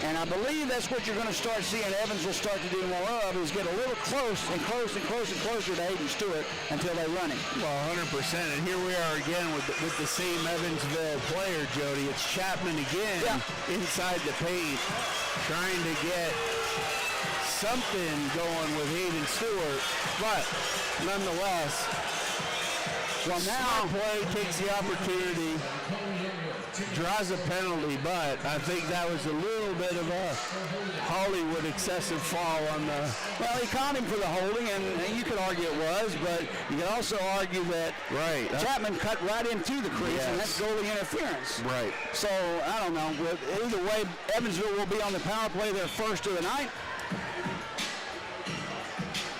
and I believe that's what you're going to start seeing Evansville start to do more of, is get a little close and close and close and closer to Hayden Stewart until they run him. Well, 100%, and here we are again with the same Evansville player, Jody. It's Chapman again inside the paint, trying to get something going with Hayden Stewart, but nonetheless, well, now play takes the opportunity, draws a penalty, but I think that was a little bit of a Hollywood excessive fall on the... Well, he caught him for the holding, and you could argue it was, but you could also argue that Chapman cut right into the crease, and that's goalie interference. Right. So, I don't know. Either way, Evansville will be on the power play their first of the night.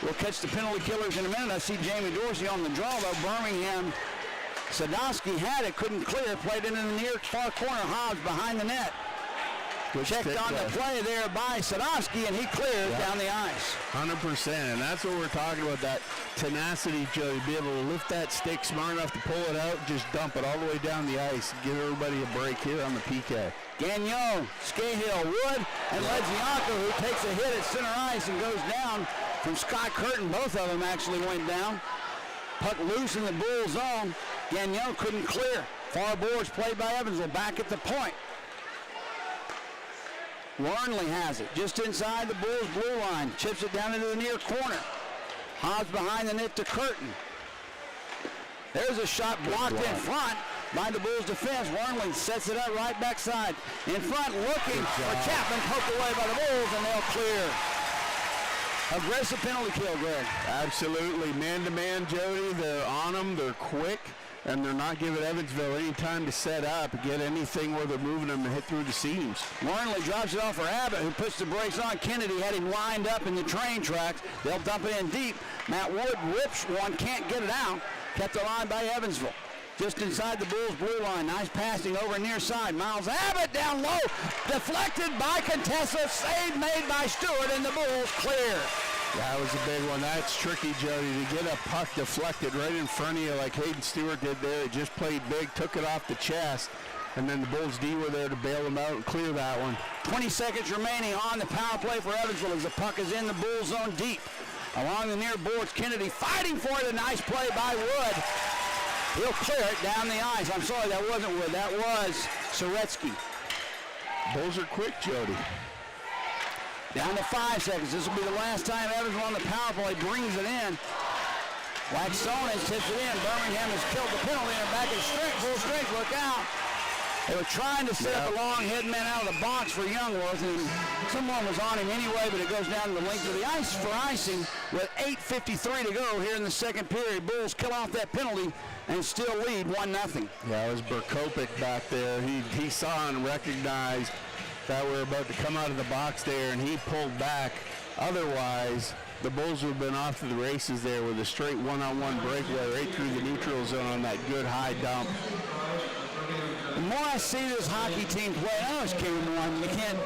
We'll catch the penalty killers in a minute. I see Jamie Dorsey on the draw, though. Birmingham, Sadowski had it, couldn't clear. Played it in the near far corner. Hobbs behind the net. Checked on the play there by Sadowski, and he clears down the ice. 100%, and that's what we're talking about, that tenacity, Joe, to be able to lift that stick smart enough to pull it out, just dump it all the way down the ice, give everybody a break here on the PK. Gagnon, Scahill, Wood, and Ledzianko, who takes a hit at center ice and goes down from Scott Curtin. Both of them actually went down. Puck loose in the Bull zone. Gagnon couldn't clear. Far boards played by Evansville, back at the point. Warnley has it, just inside the Bulls' blue line. Chips it down into the near corner. Hobbs behind the net to Curtin. There's a shot blocked in front by the Bulls' defense. Warnley sets it up right backside. In front, looking for Chapman, poked away by the Bulls, and they'll clear. Aggressive penalty kill, Greg. Absolutely. Man-to-man, Jody. They're on them. They're quick. And they're not giving Evansville any time to set up, get anything where they're moving them and hit through the seams. Warnley drops it off for Abbott, who puts the brakes on. Kennedy had him lined up in the train tracks. They'll dump it in deep. Matt Wood rips one, can't get it out. Kept the line by Evansville. Just inside the Bulls' blue line. Nice passing over near side. Miles Abbott down low. Deflected by Contessa. Save made by Stewart, and the Bulls clear. That was a big one. That's tricky, Jody, to get a puck deflected right in front of you like Hayden Stewart did there. He just played big, took it off the chest. And then the Bulls D were there to bail them out and clear that one. 20 seconds remaining on the power play for Evansville as the puck is in the Bull zone deep. Along the near boards, Kennedy fighting for it. A nice play by Wood. He'll clear it down the ice. I'm sorry, that wasn't Wood. That was Soretsky. Bulls are quick, Jody. Down to 5 seconds. This will be the last time Evansville on the power play brings it in. Waxonen tips it in. Birmingham has killed the penalty and back in strength. Full strength. Look out. They were trying to set up a long head man out of the box for Youngworth, and someone was on him anyway, but it goes down to the length of the ice for icing with 8:53 to go here in the second period. Bulls kill off that penalty and still lead 1-0. Yeah, it was Berkopik back there. He saw and recognized that we're about to come out of the box there, and he pulled back. Otherwise, the Bulls would have been off to the races there with a straight one-on-one breakaway right through the neutral zone on that good high dump. The more I see this hockey team play, I always came on. You can't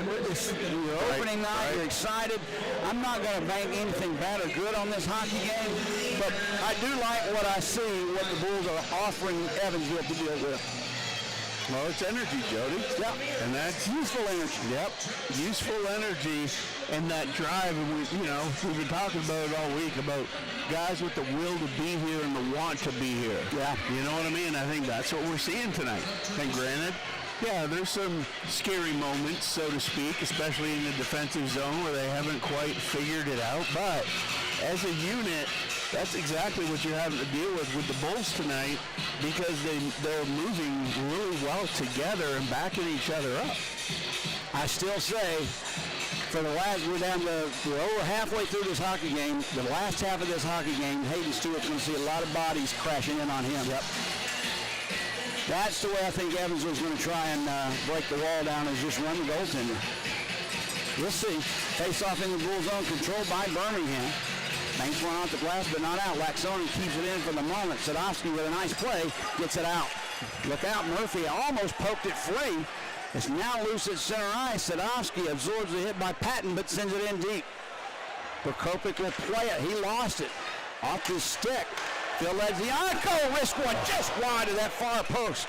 you're opening night, you're excited. I'm not going to bank anything bad or good on this hockey game, but I do like what I see, what the Bulls are offering Evansville to deal with. Well, it's energy, Jody. Yep. And that's useful energy. Yep. Useful energy and that drive. And we've been talking about it all week about guys with the will to be here and the want to be here. Yeah. You know what I mean? I think that's what we're seeing tonight. And granted, yeah, there's some scary moments, so to speak, especially in the defensive zone where they haven't quite figured it out. But as a unit, that's exactly what you're having to deal with the Bulls tonight, because they're moving really well together and backing each other up. I still say, we're down to, we're over halfway through this hockey game. The last half of this hockey game, Hayden Stewart's going to see a lot of bodies crashing in on him. Yep. That's the way I think Evansville's going to try and break the wall down, is just run the goaltender. We'll see. Face-off in the Bull zone, controlled by Birmingham. Banks one off the glass, but not out. Waxonen keeps it in for the moment. Sadowski with a nice play gets it out. Look out, Murphy almost poked it free. It's now loose at center ice. Sadowski absorbs the hit by Patton, but sends it in deep. Berkopik will play it. He lost it. Off his stick. Phil Ledzianko wrist one just wide of that far post.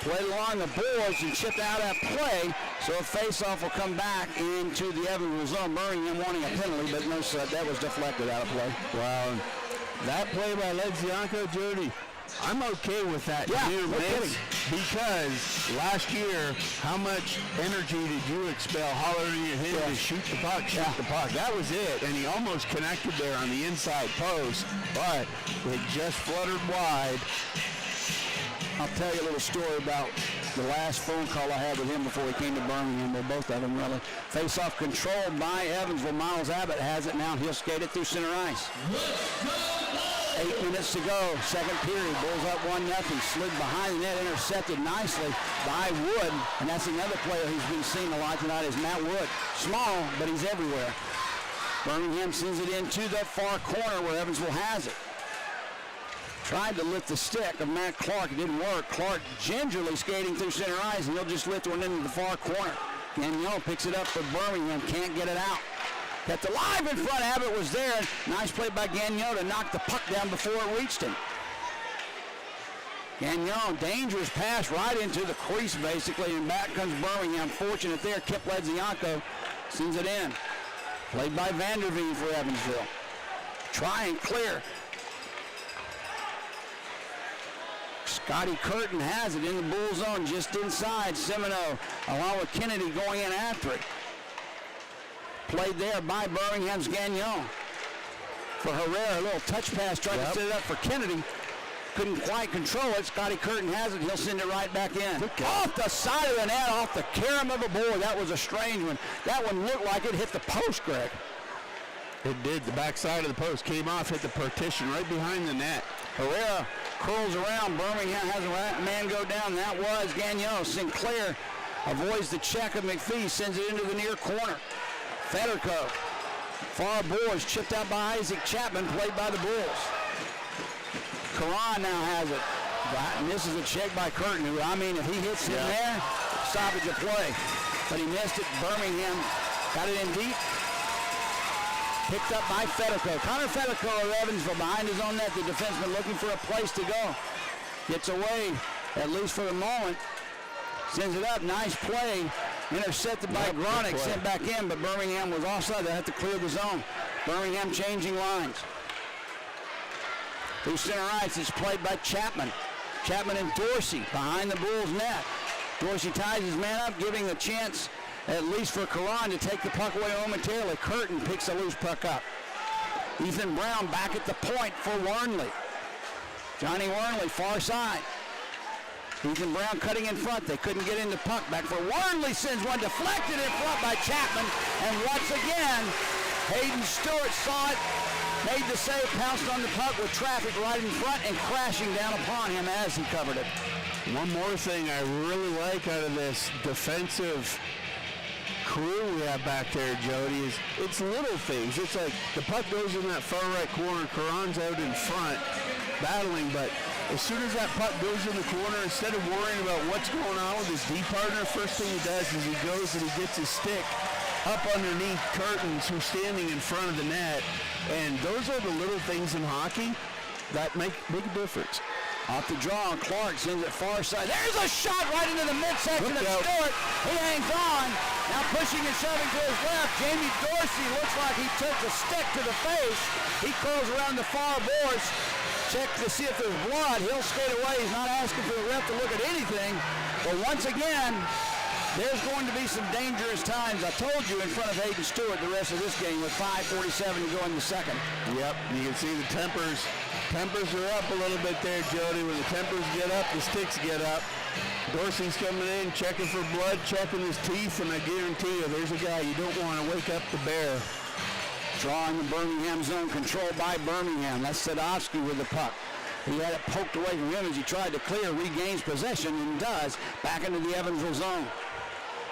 Played along the boards and chipped out that play, so a face-off will come back into the Evansville zone. Birmingham wanting a penalty, but no, that was deflected out of play. Wow. That play by Ledzianko, Jody, I'm okay with that too, man. Because last year, how much energy did you expel hollering at him to shoot the puck, the puck? That was it, and he almost connected there on the inside post, but it just fluttered wide. I'll tell you a little story about the last phone call I had with him before he came to Birmingham. Well, both of them really. Face-off controlled by Evansville. Miles Abbott has it now. He'll skate it through center ice. 8 minutes to go. Second period. Bulls up 1-0. Slid behind the net. Intercepted nicely by Wood. And that's another player who's been seen a lot tonight is Matt Wood. Small, but he's everywhere. Birmingham sends it into that far corner where Evansville has it. Tried to lift the stick of Matt Clark. It didn't work. Clark gingerly skating through center ice, and he'll just lift one into the far corner. Gagnon picks it up for Birmingham. Can't get it out. Kept alive in front. Abbott was there. Nice play by Gagnon to knock the puck down before it reached him. Gagnon, dangerous pass right into the crease, basically, and back comes Birmingham. Fortunate there. Kip Ledzianko sends it in. Played by Vanderveen for Evansville. Try and clear. Scotty Curtin has it in the Bull zone just inside. Semino along with Kennedy going in after it. Played there by Birmingham's Gagnon. For Herrera, a little touch pass, tried to set it up for Kennedy. Couldn't quite control it. Scotty Curtin has it. He'll send it right back in. Off the side of the net, off the carom of a board. That was a strange one. That one looked like it hit the post, Greg. It did. The backside of the post came off, hit the partition right behind the net. Herrera curls around. Birmingham has a man go down. That was Gagnon. Sinclair avoids the check of McPhee, sends it into the near corner. Federico, far boards, chipped out by Isaac Chapman, played by the Bulls. Karan now has it. And this is a check by Curtin, who, I mean, if he hits him there, stoppage of play. But he missed it. Birmingham got it in deep. Picked up by Federico. Connor Federico of Evansville behind his own net. The defenseman looking for a place to go. Gets away at least for the moment. Sends it up, nice play. Intercepted by Gronick, sent back in, but Birmingham was offside. They have to clear the zone. Birmingham changing lines. Through center ice, it's played by Chapman. Chapman and Dorsey behind the Bulls' net. Dorsey ties his man up, giving the chance, at least for Karan, to take the puck away momentarily. Curtin picks the loose puck up. Ethan Brown back at the point for Warnley. Johnny Warnley, far side. Ethan Brown cutting in front. They couldn't get in the puck. Back for Warnley, sends one deflected in front by Chapman. And once again, Hayden Stewart saw it, made the save, pounced on the puck with traffic right in front and crashing down upon him as he covered it. One more thing I really like out of this defensive crew we have back there, Jody, is it's little things. It's like the puck goes in that far right corner, Karan's out in front battling, but as soon as that puck goes in the corner, instead of worrying about what's going on with his D partner, first thing he does is he goes and he gets his stick up underneath Curtins, who's standing in front of the net. And those are the little things in hockey that make a difference. Off the draw, Clark sends it far side. There's a shot right into the midsection of Stewart. He hangs on. Now pushing and shoving to his left. Jamie Dorsey looks like he took the stick to the face. He curls around the far boards. Check to see if there's blood. He'll skate away. He's not asking for the ref to look at anything. But once again, there's going to be some dangerous times. I told you in front of Hayden Stewart the rest of this game with 5:47 to go in the second. Yep, you can see the tempers are up a little bit there, Jody. When the tempers get up, the sticks get up. Dorsey's coming in, checking for blood, checking his teeth, and I guarantee you there's a guy you don't want to wake up the bear. Drawing the Birmingham zone, controlled by Birmingham. That's Sadowski with the puck. He had it poked away from him as he tried to clear, regains possession, and does, back into the Evansville zone.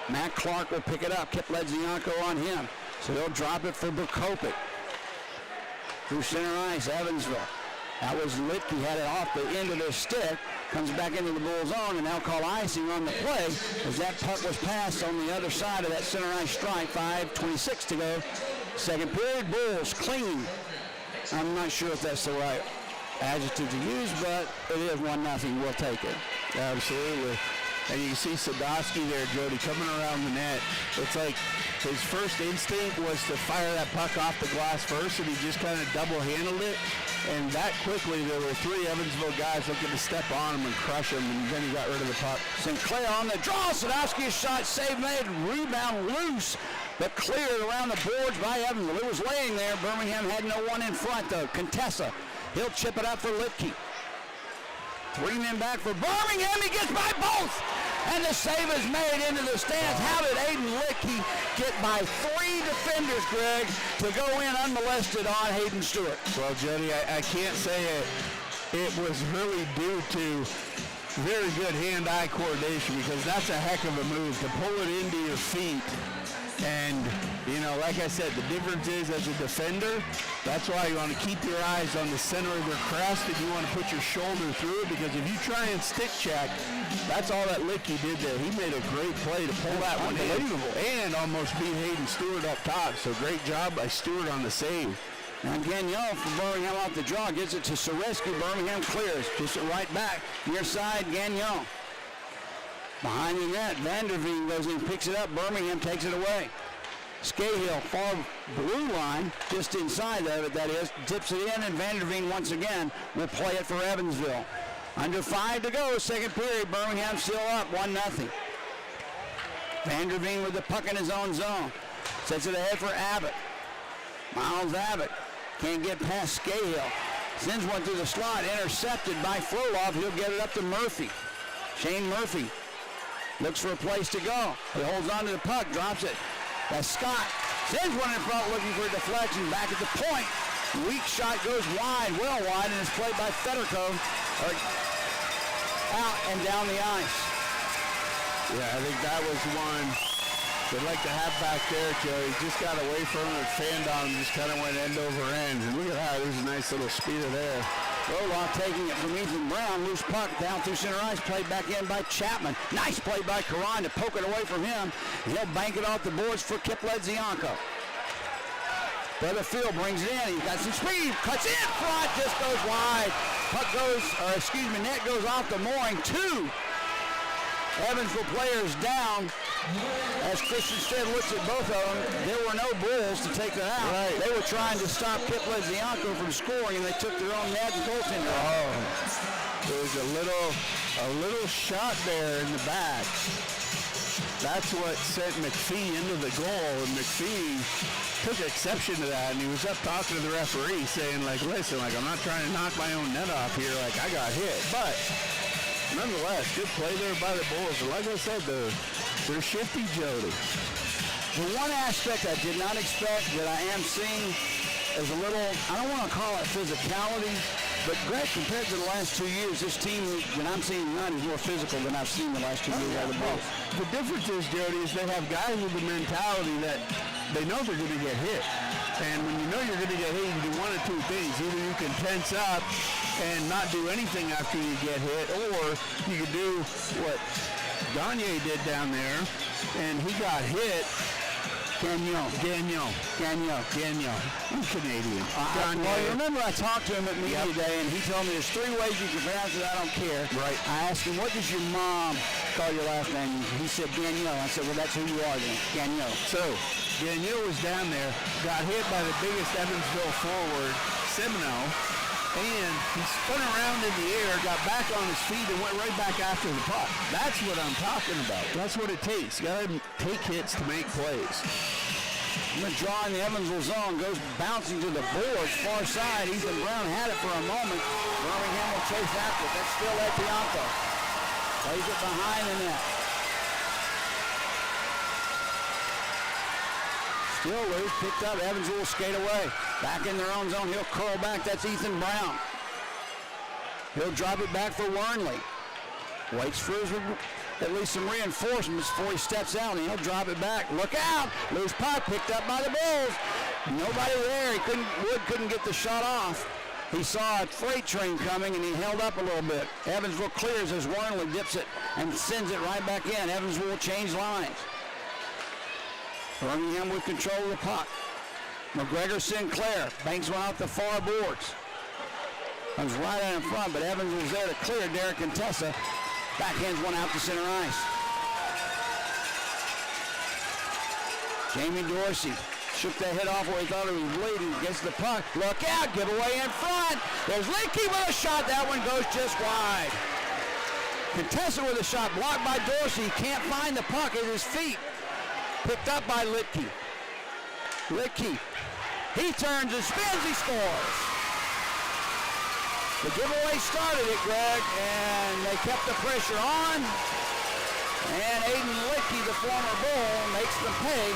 Matt Clark will pick it up. Kip Ledzianko on him. So they'll drop it for Bukovic. Through center ice, Evansville. That was Litke, had it off the end of their stick. Comes back into the Bull zone, and they'll call icing on the play as that puck was passed on the other side of that center ice strike. 5:26 to go. Second period, Bulls clean. I'm not sure if that's the right adjective to use, but it is 1-0. We'll take it. Absolutely. And you can see Sadowski there, Jody, coming around the net. It's like his first instinct was to fire that puck off the glass first, and he just kind of double-handled it. And that quickly, there were three Evansville guys looking to step on him and crush him, and then he got rid of the puck. Sinclair on the draw. Sadowski's shot, save made, rebound loose, but cleared around the boards by Evansville. It was laying there. Birmingham had no one in front, though. Contessa, he'll chip it up for Litke. 3 men back for Birmingham. He gets by both. And the save is made into the stands. How did Aiden Litke get by 3 defenders, Greg, to go in unmolested on Hayden Stewart? Well, Jody, I can't say it was really due to very good hand-eye coordination, because that's a heck of a move to pull it into your feet. And, you know, like I said, the difference is as a defender, that's why you want to keep your eyes on the center of their crest and you want to put your shoulder through it, because if you try and stick check, that's all that Litke did there. He made a great play to pull that one in and almost beat Hayden Stewart up top. So great job by Stewart on the save. Now Gagnon from Birmingham off the draw gets it to Soreski. Birmingham clears. Puts it right back. Near side, Gagnon. Behind the net, Vanderveen goes in, picks it up. Birmingham takes it away. Scahill, far blue line, just inside of it, that is, tips it in, and Vanderveen once again will play it for Evansville. Under 5 to go, second period. Birmingham still up, 1-0. Vanderveen with the puck in his own zone. Sets it ahead for Abbott. Miles Abbott can't get past Scahill. Sends one through the slot, intercepted by Frolov. He'll get it up to Murphy. Shane Murphy looks for a place to go. He holds on to the puck, drops it. That's Scott. Sends one in front looking for a deflection. Back at the point. Weak shot goes wide, well wide, and it's played by Fedorkov. Out and down the ice. Yeah, I think that was one they'd like to have back there, Joe. He just got away from him and fanned on him, just kind of went end over end. And look at that, there's a nice little speeder there. Roloff taking it from Ethan Brown. Loose puck down through center ice. Played back in by Chapman. Nice play by Karan to poke it away from him. He'll bank it off the boards for Kip Ledzianko. Brother Phil brings it in. He's got some speed. Cuts in front. Just goes wide. net goes off the mooring. 2 Evansville players down. As Christian Stead looks at both of them, there were no Bulls to take them out. Right. They were trying to stop Kip Lezianko from scoring, and they took their own net and goaltender. Oh, there was a little shot there in the back. That's what sent McPhee into the goal, and McPhee took exception to that, and he was up talking to the referee saying, like, listen, like, I'm not trying to knock my own net off here, like, I got hit. But nonetheless, good play there by the Bulls. And like I said, they're shifty, Jody. The one aspect I did not expect that I am seeing is a little, I don't want to call it physicality, but Greg, compared to the last 2 years, this team that I'm seeing tonight is more physical than I've seen the last 2 years out of the Bulls. The difference is, Jody, is they have guys with the mentality that they know they're going to get hit. And when you know you're going to get hit, you can do one of 2 things. Either you can tense up and not do anything after you get hit, or you can do what Gagne did down there, and he got hit. Gagnon. I'm Canadian. Well, you remember I talked to him at media day, and he told me there's 3 ways you can pronounce it. I don't care. Right. I asked him, what does your mom call your last name? He said Gagnon. I said, well, that's who you are then. Gagnon. So, Gagnon was down there, got hit by the biggest Evansville forward, Semino, and he spun around in the air, got back on his feet, and went right back after the puck. That's what I'm talking about. That's what it takes. You got to take hits to make plays. I'm going to draw in the Evansville zone, goes bouncing to the boards, far side. Ethan Brown had it for a moment. Birmingham will chase after it. That's still Lezianko. Plays it behind the net. Still loose, picked up. Evansville will skate away. Back in their own zone, he'll curl back. That's Ethan Brown. He'll drop it back for Wernley. Waits for at least some reinforcements before he steps out, and he'll drop it back. Look out! Loose puck picked up by the Bulls. Nobody there. Wood couldn't get the shot off. He saw a freight train coming, and he held up a little bit. Evansville clears as Wernley dips it and sends it right back in. Evansville will change lines. Birmingham with control of the puck. McGregor Sinclair banks one out the far boards. Comes right out in front, but Evans was there to clear. Derek Contessa backhands one out to center ice. Jamie Dorsey shook that hit off where he thought it was bleeding. Gets the puck. Look out, giveaway in front. There's Leakey with a shot. That one goes just wide. Contessa with a shot blocked by Dorsey. He can't find the puck at his feet. Picked up by Litke. Litke. He turns and spins. He scores. The giveaway started it, Greg, and they kept the pressure on. And Aiden Litke, the former Bull, makes them pay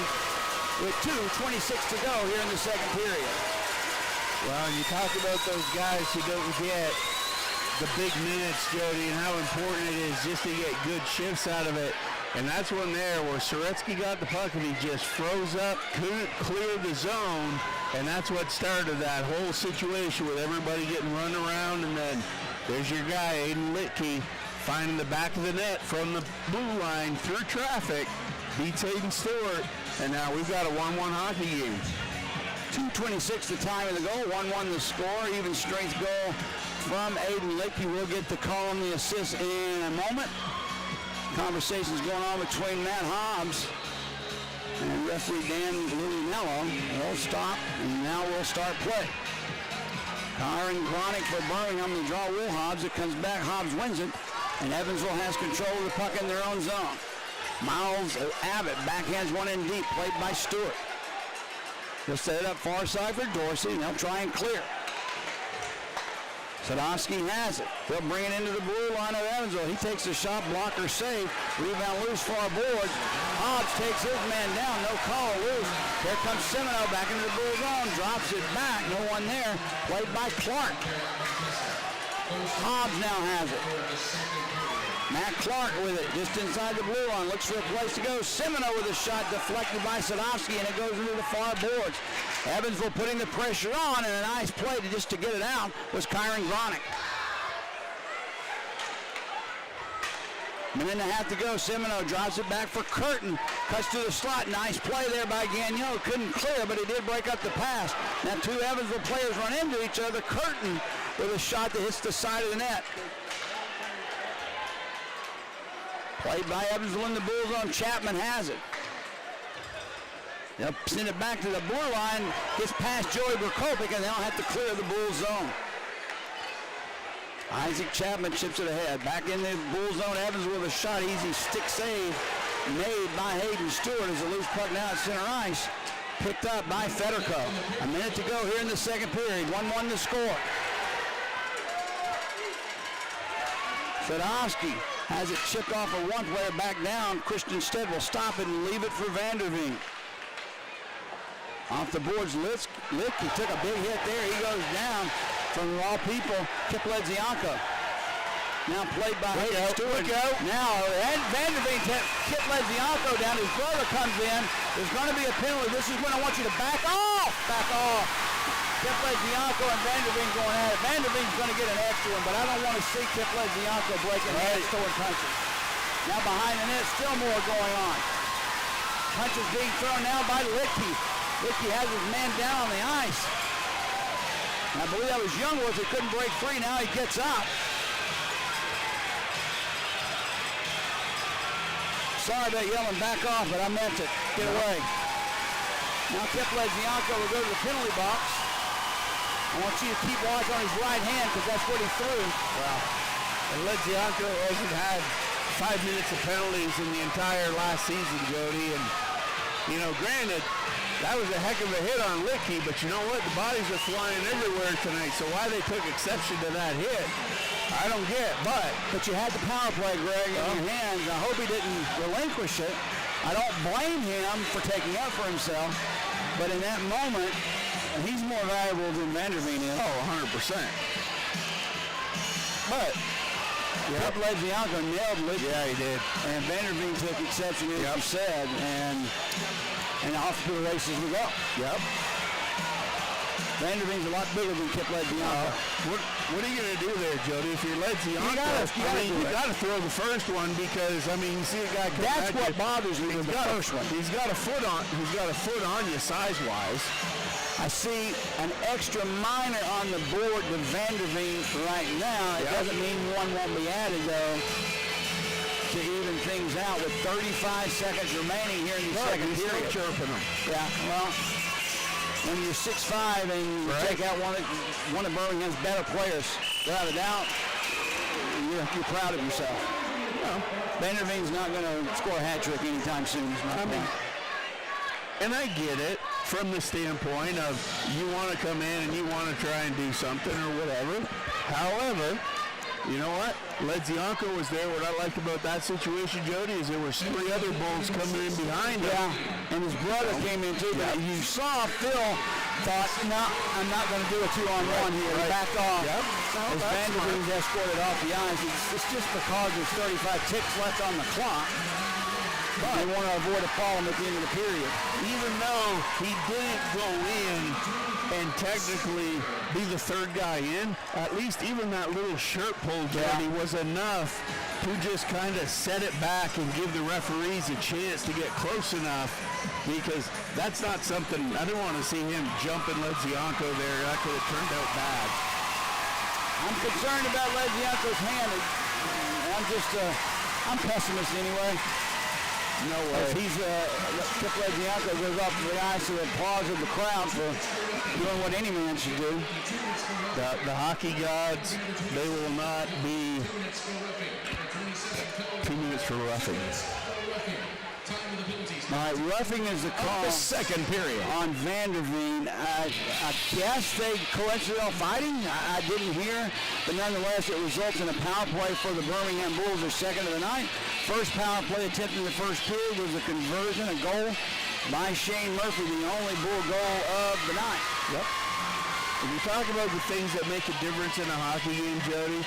with 2:26 to go here in the second period. Well, you talk about those guys who don't get the big minutes, Jody, and how important it is just to get good shifts out of it. And that's one there where Soretsky got the puck and he just froze up, couldn't clear the zone, and that's what started that whole situation with everybody getting run around. And then there's your guy, Aiden Litke, finding the back of the net from the blue line through traffic, beats Aiden Stewart, and now we've got a 1-1 hockey game. 2:26 the time of the goal, 1-1 the score, even strength goal from Aiden Litke. We'll get the call on the assist in a moment. Conversations going on between Matt Hobbs and referee Dan Lillinello. They'll stop, and now we'll start play. Kyron Gronick for Birmingham. The draw Will Hobbs. It comes back. Hobbs wins it, and Evansville has control of the puck in their own zone. Miles Abbott backhands one in deep, played by Stewart. They'll set it up far side for Dorsey, and they'll try and clear. Sadowski has it. They'll bring it into the blue line of Evansville. He takes a shot, blocker save. Rebound loose, far boards. Hobbs takes his man down. No call, loose. Here comes Semino back into the blue zone. Drops it back. No one there. Played by Clark. Hobbs now has it. Matt Clark with it, just inside the blue line. Looks for a place to go. Semino with a shot deflected by Sadowski, and it goes into the far boards. Evansville putting the pressure on, and a nice play just to get it out was Kyron Gronick. Minute and a half to go. Semino drops it back for Curtin. Cuts to the slot. Nice play there by Gagnon. Couldn't clear, but he did break up the pass. Now 2 Evansville players run into each other. Curtin with a shot that hits the side of the net. Played by Evansville in the Bull zone. Chapman has it. They'll send it back to the blue line. Gets past Joey Berkovic, and they'll have to clear the Bull zone. Isaac Chapman chips it ahead. Back in the Bull zone. Evans with a shot. Easy stick save made by Hayden Stewart as a loose puck now at center ice. Picked up by Federico. A minute to go here in the second period. 1-1 to score. Fedowski has it chipped off of one player back down. Christian Stead will stop it and leave it for Vanderveen. Off the boards, Lick. He took a big hit there. He goes down from all people. Kip Ledzianko. Now played by Hayden Stewart. Now Vanderveen Kip Ledzianko down. His brother comes in. There's going to be a penalty. This is when I want you to back off. Back off. Kip Ledzianko and Vanderveen going at it. Vanderveen's going to get an extra one, but I don't want to see Kip Ledzianko breaking heads throwing punches. Now behind the net, still more going on. Punches being thrown now by Licky. Licky has his man down on the ice. I believe that was Youngworth who couldn't break free. Now he gets up. Sorry about yelling back off, but I meant it. Get away. Now Kip Ledzianko will go to the penalty box. I want you to keep watch on his right hand because that's what he threw. Wow. And Ledzianko hasn't had 5 minutes of penalties in the entire last season, Jody. And, you know, granted, that was a heck of a hit on Licky, but you know what? The bodies are flying everywhere tonight, so why they took exception to that hit, I don't get. But you had the power play, Greg, in your hands. I hope he didn't relinquish it. I don't blame him for taking up for himself, but in that moment, he's more valuable than Vanderveen is. Oh, 100%. But Kip Ledzianko nailed Licky. Yeah, he did. And Vanderveen took exception, as you said, and off to the races we go. Yep. Vanderveen's a lot bigger than Kip Ledzianko. What are you going to do there, Jody? If you're Ledzianko, you got to throw the first one because, I mean, you see a guy come That's back. what bothers me with the first one. He's got a foot on you size-wise. I see an extra minor on the board to Vanderveen right now. It doesn't mean one won't be added, though, to even things out with 35 seconds remaining here in the second period. Chirping them. Yeah, well, when you're 6'5" and you take out one of Birmingham's better players, without a doubt, you're proud of yourself. Well, Vanderveen's not going to score a hat trick anytime soon. And I get it from the standpoint of you want to come in and you want to try and do something or whatever. However, you know what? Ledzianko was there. What I liked about that situation, Jody, is there were 3 other Bulls coming in behind him. Yeah, and his brother came in too. But you saw Phil thought, no, I'm not going to do a 2-on-1 here. He backed off. As Vanderveen escorted off the ice. It's just because there's 35 ticks left on the clock. But they want to avoid a problem at the end of the period. Even though he didn't go in and technically be the third guy in, at least even that little shirt pull, Jody, was enough to just kind of set it back and give the referees a chance to get close enough, because that's not something, I didn't want to see him jumping Ledzianko there. That could have turned out bad. I'm concerned about Ledzianko's hand. I'm pessimist anyway. No way. He's Kip Ledzianko goes off to the ice with applause of the crowd for doing what any man should do. The hockey gods, they will not be 2 minutes for roughing. All right, roughing is the call. The second period. On Vanderveen. I guess they coincidental fighting. I didn't hear, but nonetheless, it results in a power play for the Birmingham Bulls, their second of the night. First power play attempt in the first period was a conversion, a goal by Shane Murphy, the only Bull goal of the night. Yep. When you talk about the things that make a difference in a hockey game, Jody,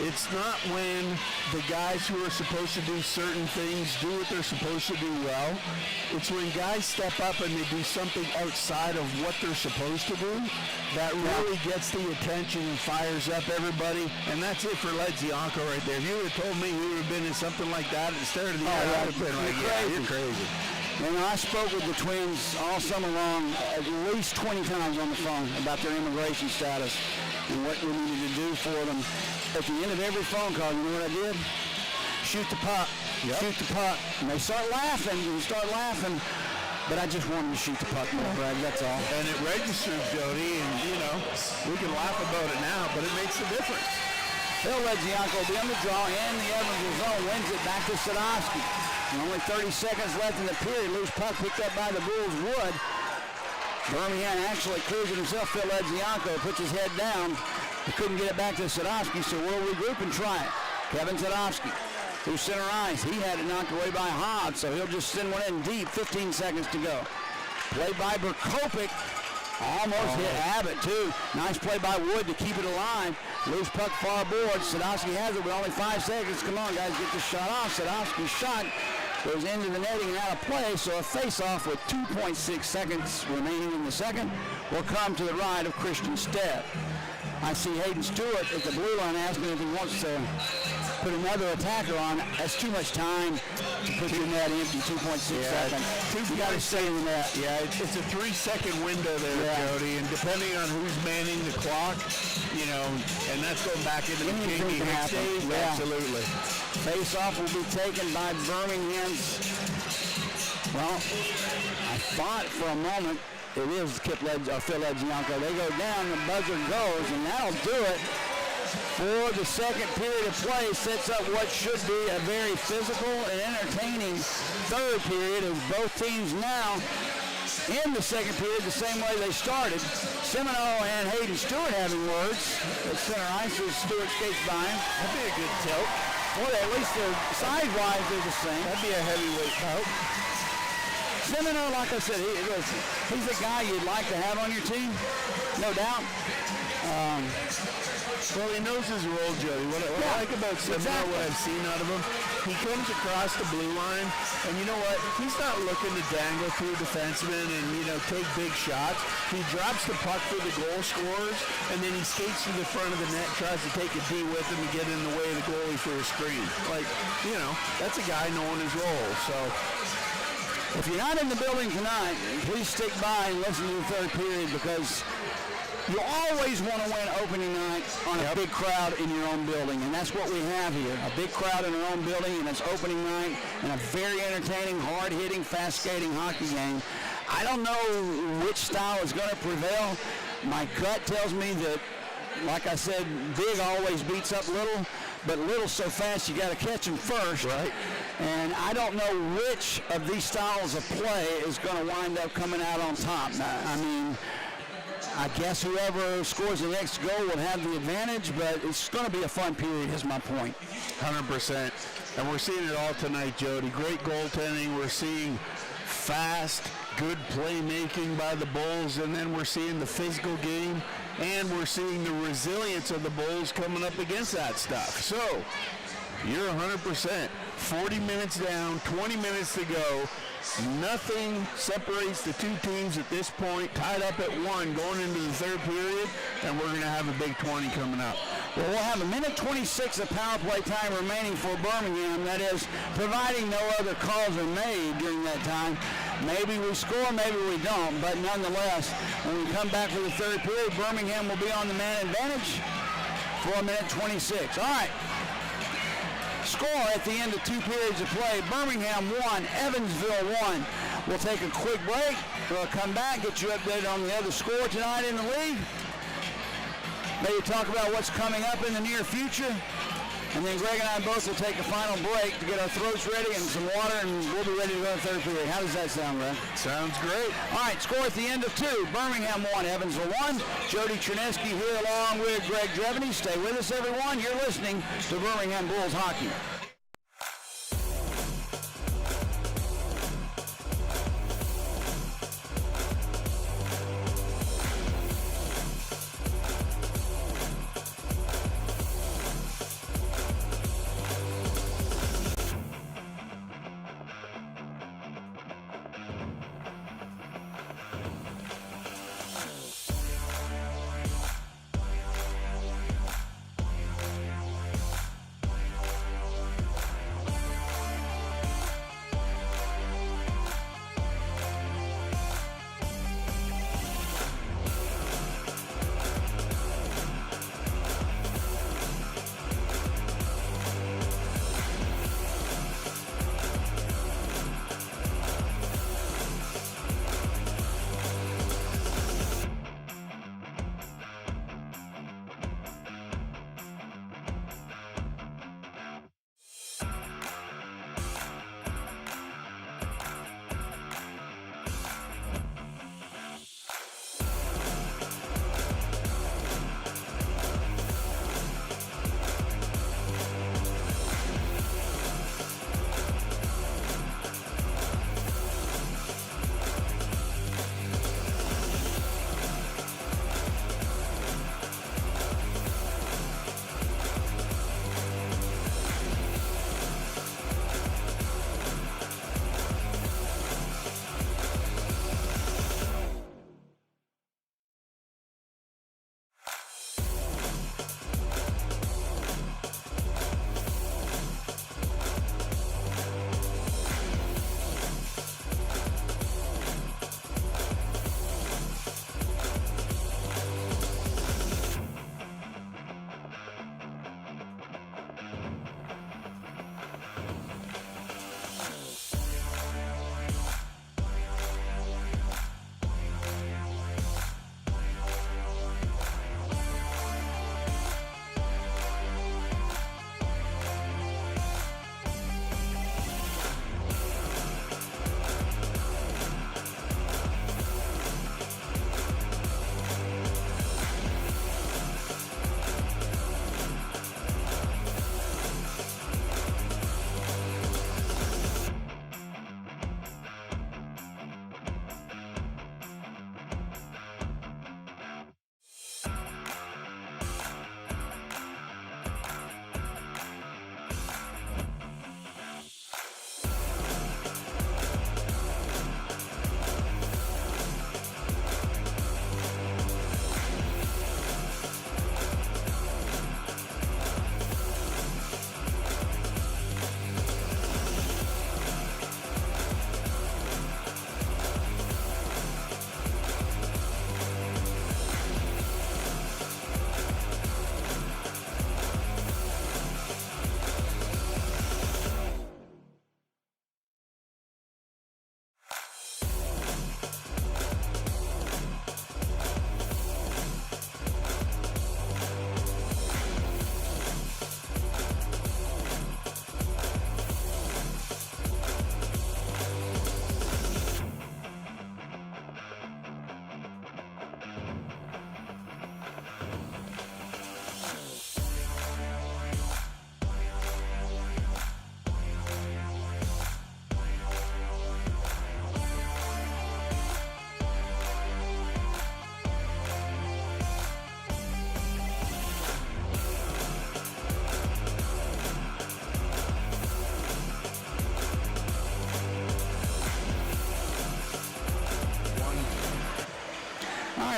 it's not when the guys who are supposed to do certain things do what they're supposed to do well. It's when guys step up and they do something outside of what they're supposed to do that really gets the attention and fires up everybody. And that's it for Ledzianko right there. If you would have told me he would have been in something like that at the start of the year, I would have been like, you're crazy. You know, I spoke with the Twins all summer long at least 20 times on the phone about their immigration status. and what we needed to do for them. At the end of every phone call, you know what I did? Shoot the puck. Yep. Shoot the puck. And they start laughing. But I just wanted to shoot the puck more, Greg, that's all. And it registers, Jody, and, we can laugh about it now, but it makes a difference. Phil Ledzianko will be on the draw in the Evansville zone, wins it back to Sadowski. Only 30 seconds left in the period. Loose puck picked up by the Bulls Wood. Birmingham actually clears it himself. Phil Ledzianko puts his head down. He couldn't get it back to Sadowski, so we'll regroup and try it. Kevin Sadowski through center ice. He had it knocked away by Hodge, so he'll just send one in deep. 15 seconds to go. Play by Berkovic. Almost hit Abbott, too. Nice play by Wood to keep it alive. Loose puck far board. Sadowski has it with only 5 seconds. Come on, guys, get this shot off. Sadowski's shot goes into the netting and out of play, so a face-off with 2.6 seconds remaining in the second will come to the right of Christian Stead. I see Hayden Stewart at the blue line asking if he wants to put another attacker on. That's too much time to put your net empty, 2.6 seconds. You got to stay in the net. Yeah, it's a 3-second window there, Jody, and depending on who's manning the clock, and that's going back into the Jamie Hicks days, absolutely. Face-off will be taken by Birmingham's. Well, I thought for a moment it is Phil Ledzianko. They go down, the buzzer goes, and that'll do it for the second period of play. Sets up what should be a very physical and entertaining third period as both teams now in the second period the same way they started. Semino and Hayden Stewart having words at center ice as Stewart skates by him. That'd be a good tilt. Well, at least size-wise they're the same. That'd be a heavyweight tilt. Semino, like I said, he's a guy you'd like to have on your team, no doubt. Well, he knows his role, Jody. What I like about Semino, what I've seen out of him, he comes across the blue line, and you know what? He's not looking to dangle through defensemen and, take big shots. He drops the puck for the goal scorers, and then he skates to the front of the net, tries to take a D with him and get in the way of the goalie for a screen. That's a guy knowing his role, so... If you're not in the building tonight, please stick by and listen to the third period because you always want to win opening night on a big crowd in your own building, and that's what we have here. A big crowd in our own building, and it's opening night, and a very entertaining, hard-hitting, fast-skating hockey game. I don't know which style is going to prevail. My gut tells me that, like I said, big always beats up little, but little so fast you got to catch them first. Right. And I don't know which of these styles of play is going to wind up coming out on top. I guess whoever scores the next goal will have the advantage, but it's going to be a fun period is my point. 100%. And we're seeing it all tonight, Jody. Great goaltending. We're seeing fast, good playmaking by the Bulls, and then we're seeing the physical game, and we're seeing the resilience of the Bulls coming up against that stuff. So, you're 100%. 40 minutes down, 20 minutes to go. Nothing separates the two teams at this point, tied up at 1 going into the third period, and we're going to have a big 20 coming up. Well, we'll have a minute 26 of power play time remaining for Birmingham. That is, providing no other calls are made during that time. Maybe we score, maybe we don't, but nonetheless, when we come back for the third period, Birmingham will be on the man advantage for a minute 26. All right. Score at the end of 2 periods of play. Birmingham 1, Evansville 1. We'll take a quick break. We'll come back, get you updated on the other score tonight in the league. Maybe talk about what's coming up in the near future. And then Greg and I both will take a final break to get our throats ready and some water, and we'll be ready to go to the third period. How does that sound, Greg? Sounds great. All right, score at the end of 2. Birmingham 1, Evansville 1. Jody Chernesky here along with Greg Dreveny. Stay with us, everyone. You're listening to Birmingham Bulls Hockey.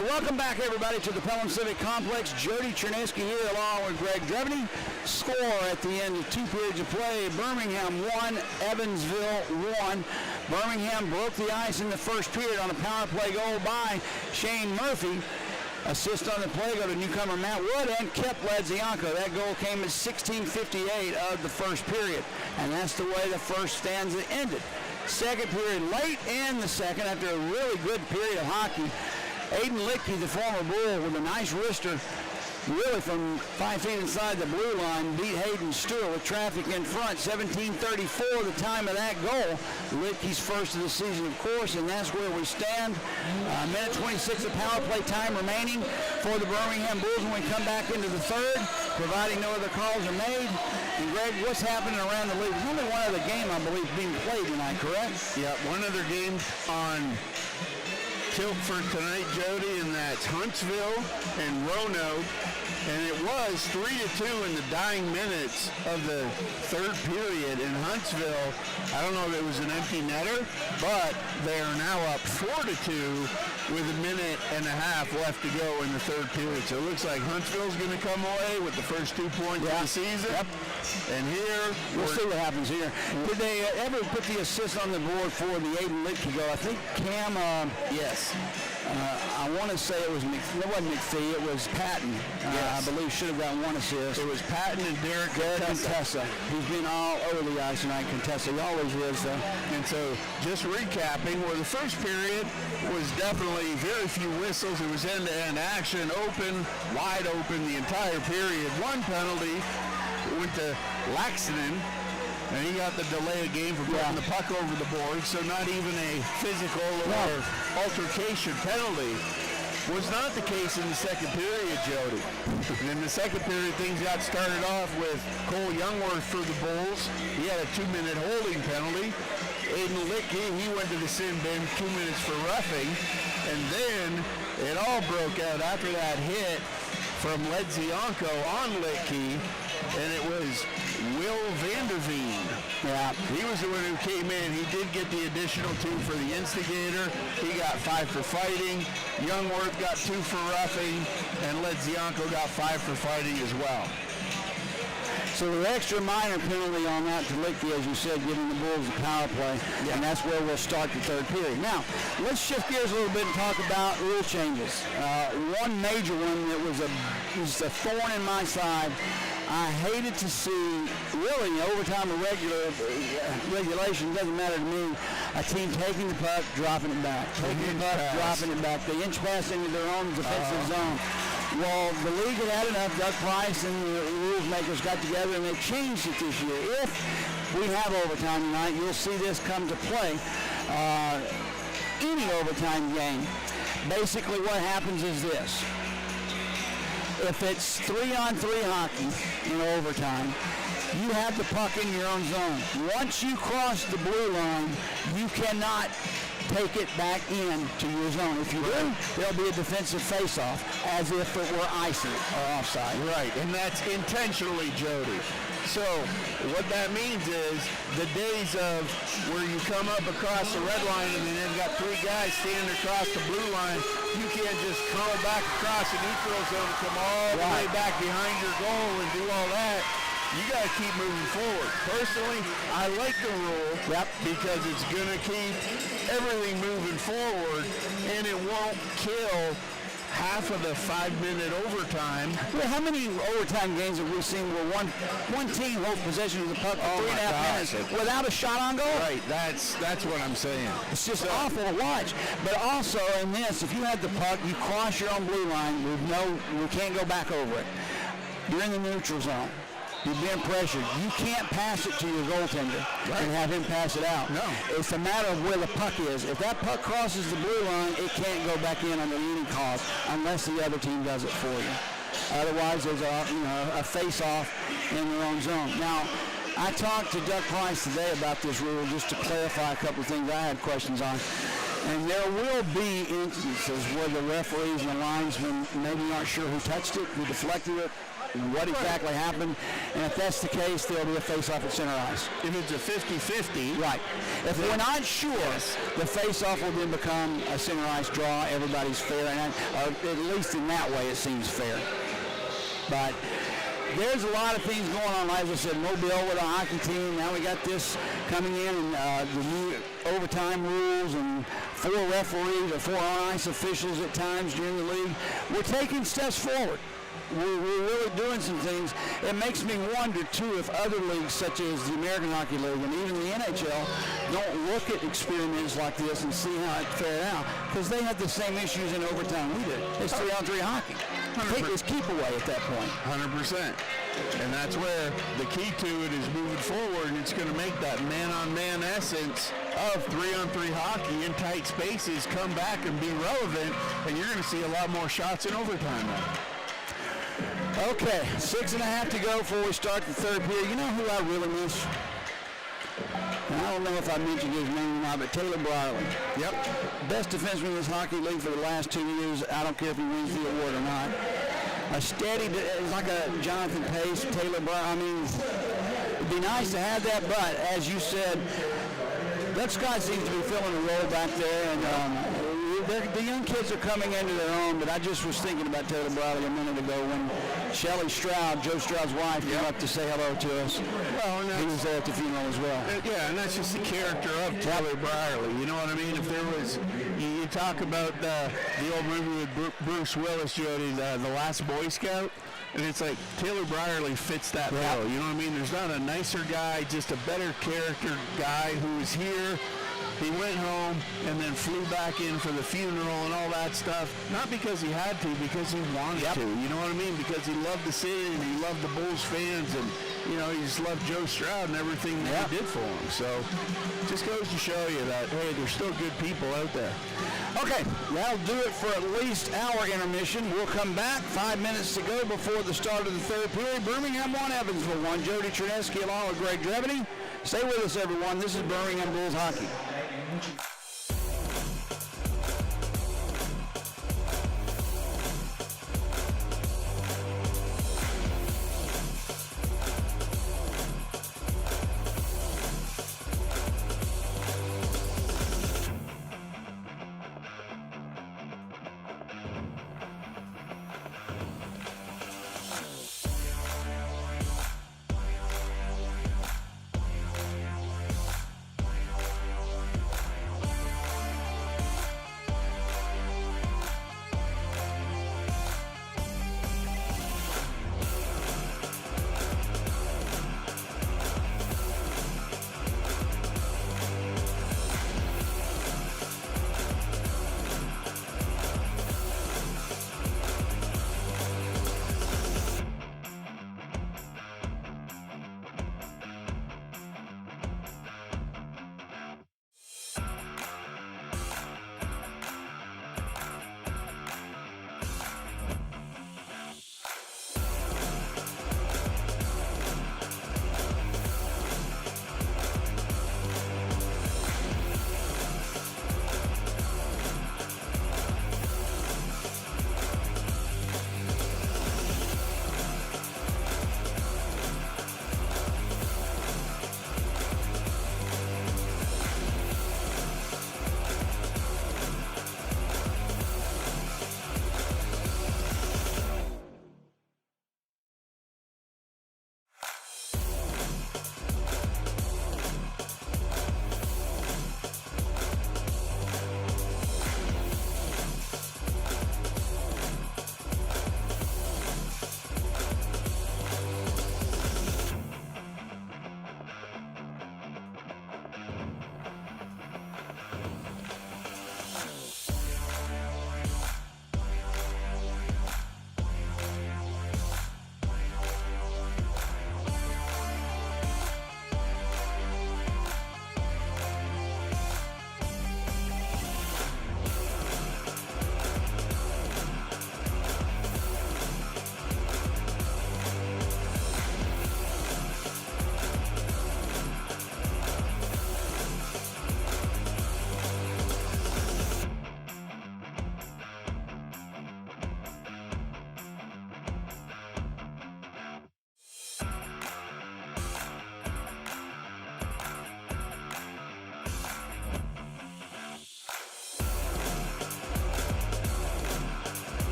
right, welcome back, everybody, to the Pelham Civic Complex. Jody Chernesky here along with Greg Dreveny. Score at the end of 2 periods of play, Birmingham 1, Evansville 1. Birmingham broke the ice in the first period on a power play goal by Shane Murphy. Assist on the play go to newcomer Matt Wood and kept Ledzianko. That goal came at 16:58 of the first period, and that's the way the first stanza ended. Second period, late in the second, after a really good period of hockey, Aiden Littke, the former Bull, with a nice wrister, really from 5 feet inside the blue line, beat Hayden Stewart with traffic in front. 17:34 the time of that goal. Littke's first of the season, of course, and that's where we stand. Minute 26 of power play time remaining for the Birmingham Bulls when we come back into the third, providing no other calls are made. And Greg, what's happening around the league? There's only one other game, I believe, being played tonight, correct? Yeah, one other game on tilt for tonight, Jody, and that's Huntsville and Roanoke. And it was 3-2 in the dying minutes of the third period in Huntsville. I don't know if it was an empty netter, but they are now up 4-2 with a minute and a half left to go in the third period. So it looks like Huntsville's going to come away with the first 2 points of the season. Yep. And here, we'll see what happens here. Did they ever put the assist on the board for the Aiden Littke goal? I think Cam, yes. I want to say it wasn't McPhee, it was Patton. I believe should have gotten one assist. It was Patton and Derek Contessa. He's been all over the ice tonight, Contessa. He always is, though. And so, just recapping, where the first period was definitely very few whistles. It was end-to-end action, open, wide open the entire period. One penalty went to Laxton, and he got the delay of game for putting the puck over the board, so not even a physical or altercation penalty. Was not the case in the second period, Jody. And in the second period, things got started off with Cole Youngworth for the Bulls. He had a 2-minute holding penalty. Aiden Littke, he went to the sin bin, 2 minutes for roughing. And then it all broke out after that hit from Ledzianko on Littke, and it was Will Vanderveen. Yeah, he was the one who came in. He did get the additional 2 for the instigator. He got 5 for fighting. Youngworth got 2 for roughing, and Ledzianko got 5 for fighting as well. So the extra minor penalty on that to Littke, as you said, giving the Bulls a power play, and that's where we'll start the third period. Now, let's shift gears a little bit and talk about rule changes. One major one that was a thorn in my side. I hated to see, really, overtime or regulation, doesn't matter to me, a team taking the puck, dropping it back. Taking the puck, dropping it back. They inch pass into their own defensive zone. Well, the league had enough. Doug Price and the rules makers got together and they changed it this year. If we have overtime tonight, you'll see this come to play. Any overtime game, basically what happens is this. If it's 3-on-3 hockey in overtime, you have the puck in your own zone. Once you cross the blue line, you cannot take it back in to your zone. If you do, there'll be a defensive face-off as if it were icing or offside. Right, and that's intentionally, Jody. So what that means is the days of where you come up across the red line and then you've got 3 guys standing across the blue line, you can't just curl back across the neutral zone and come all the way back behind your goal and do all that. You got to keep moving forward. Personally, I like the rule because it's going to keep everything moving forward and it won't kill half of the 5-minute overtime. Well, how many overtime games have we seen where one team holds possession of the puck for 3.5 minutes without a shot on goal? Right, that's what I'm saying. It's just awful to watch. But also in this, if you had the puck, you cross your own blue line, we can't go back over it. You're in the neutral zone. You're being pressured. You can't pass it to your goaltender and have him pass it out. No. It's a matter of where the puck is. If that puck crosses the blue line, it can't go back in under any cause unless the other team does it for you. Otherwise, there's a face-off in their own zone. Now, I talked to Doug Price today about this rule just to clarify a couple of things I had questions on. And there will be instances where the referees and the linesmen maybe aren't sure who touched it, who deflected it, what exactly happened. And if that's the case, there'll be a face-off at center ice. If it's a 50-50. Right. If we're not sure, Yes. the face-off will then become a center ice draw. Everybody's fair, and at least in that way it seems fair. But there's a lot of things going on. As I said, Mobile with a hockey team. Now we got this coming in, and the new overtime rules, and 4 referees or 4 on-ice officials at times during the league. We're taking steps forward. We're really doing some things. It makes me wonder, too, if other leagues, such as the American Hockey League and even the NHL, don't look at experiments like this and see how it fared out, because they have the same issues in overtime we did. It's 3-on-3 hockey. It's keep away at that point. 100%. And that's where the key to it is moving forward, and it's going to make that man-on-man essence of 3-on-3 hockey in tight spaces come back and be relevant, and you're going to see a lot more shots in overtime now. Okay, 6.5 to go before we start the third period. You know who I really miss? And I don't know if I mentioned his name or not, but Taylor Brierly. Yep. Best defenseman in this hockey league for the last 2 years. I don't care if he wins the award or not. A steady, it's like a Jonathan Pace, Taylor Brierly. I mean, it'd be nice to have that, but as you said, Dutch Scott seems to be filling a role back there, and the young kids are coming into their own, but I just was thinking about Taylor Brierly a minute ago when Shelley Stroud, Joe Stroud's wife, came up to say hello to us. Well, and he was there at the funeral as well. Yeah, and that's just the character of Taylor Brierly. You know what I mean? If there was, you talk about the old movie with Bruce Willis, Jody, the Last Boy Scout, and it's like Taylor Brierly fits that bill. You know what I mean? There's not a nicer guy, just a better character guy who is here. He went home and then flew back in for the funeral and all that stuff. Not because he had to, because he wanted to. You know what I mean? Because he loved the city and he loved the Bulls fans, and you know, he just loved Joe Stroud and everything that he did for him. So just goes to show you that, hey, there's still good people out there. Okay, that'll do it for at least our intermission. We'll come back. 5 minutes to go before the start of the third period. Birmingham 1, Evansville 1. Jody Chernesky along with Greg Dreveny. Stay with us, everyone. This is Birmingham Bulls Hockey.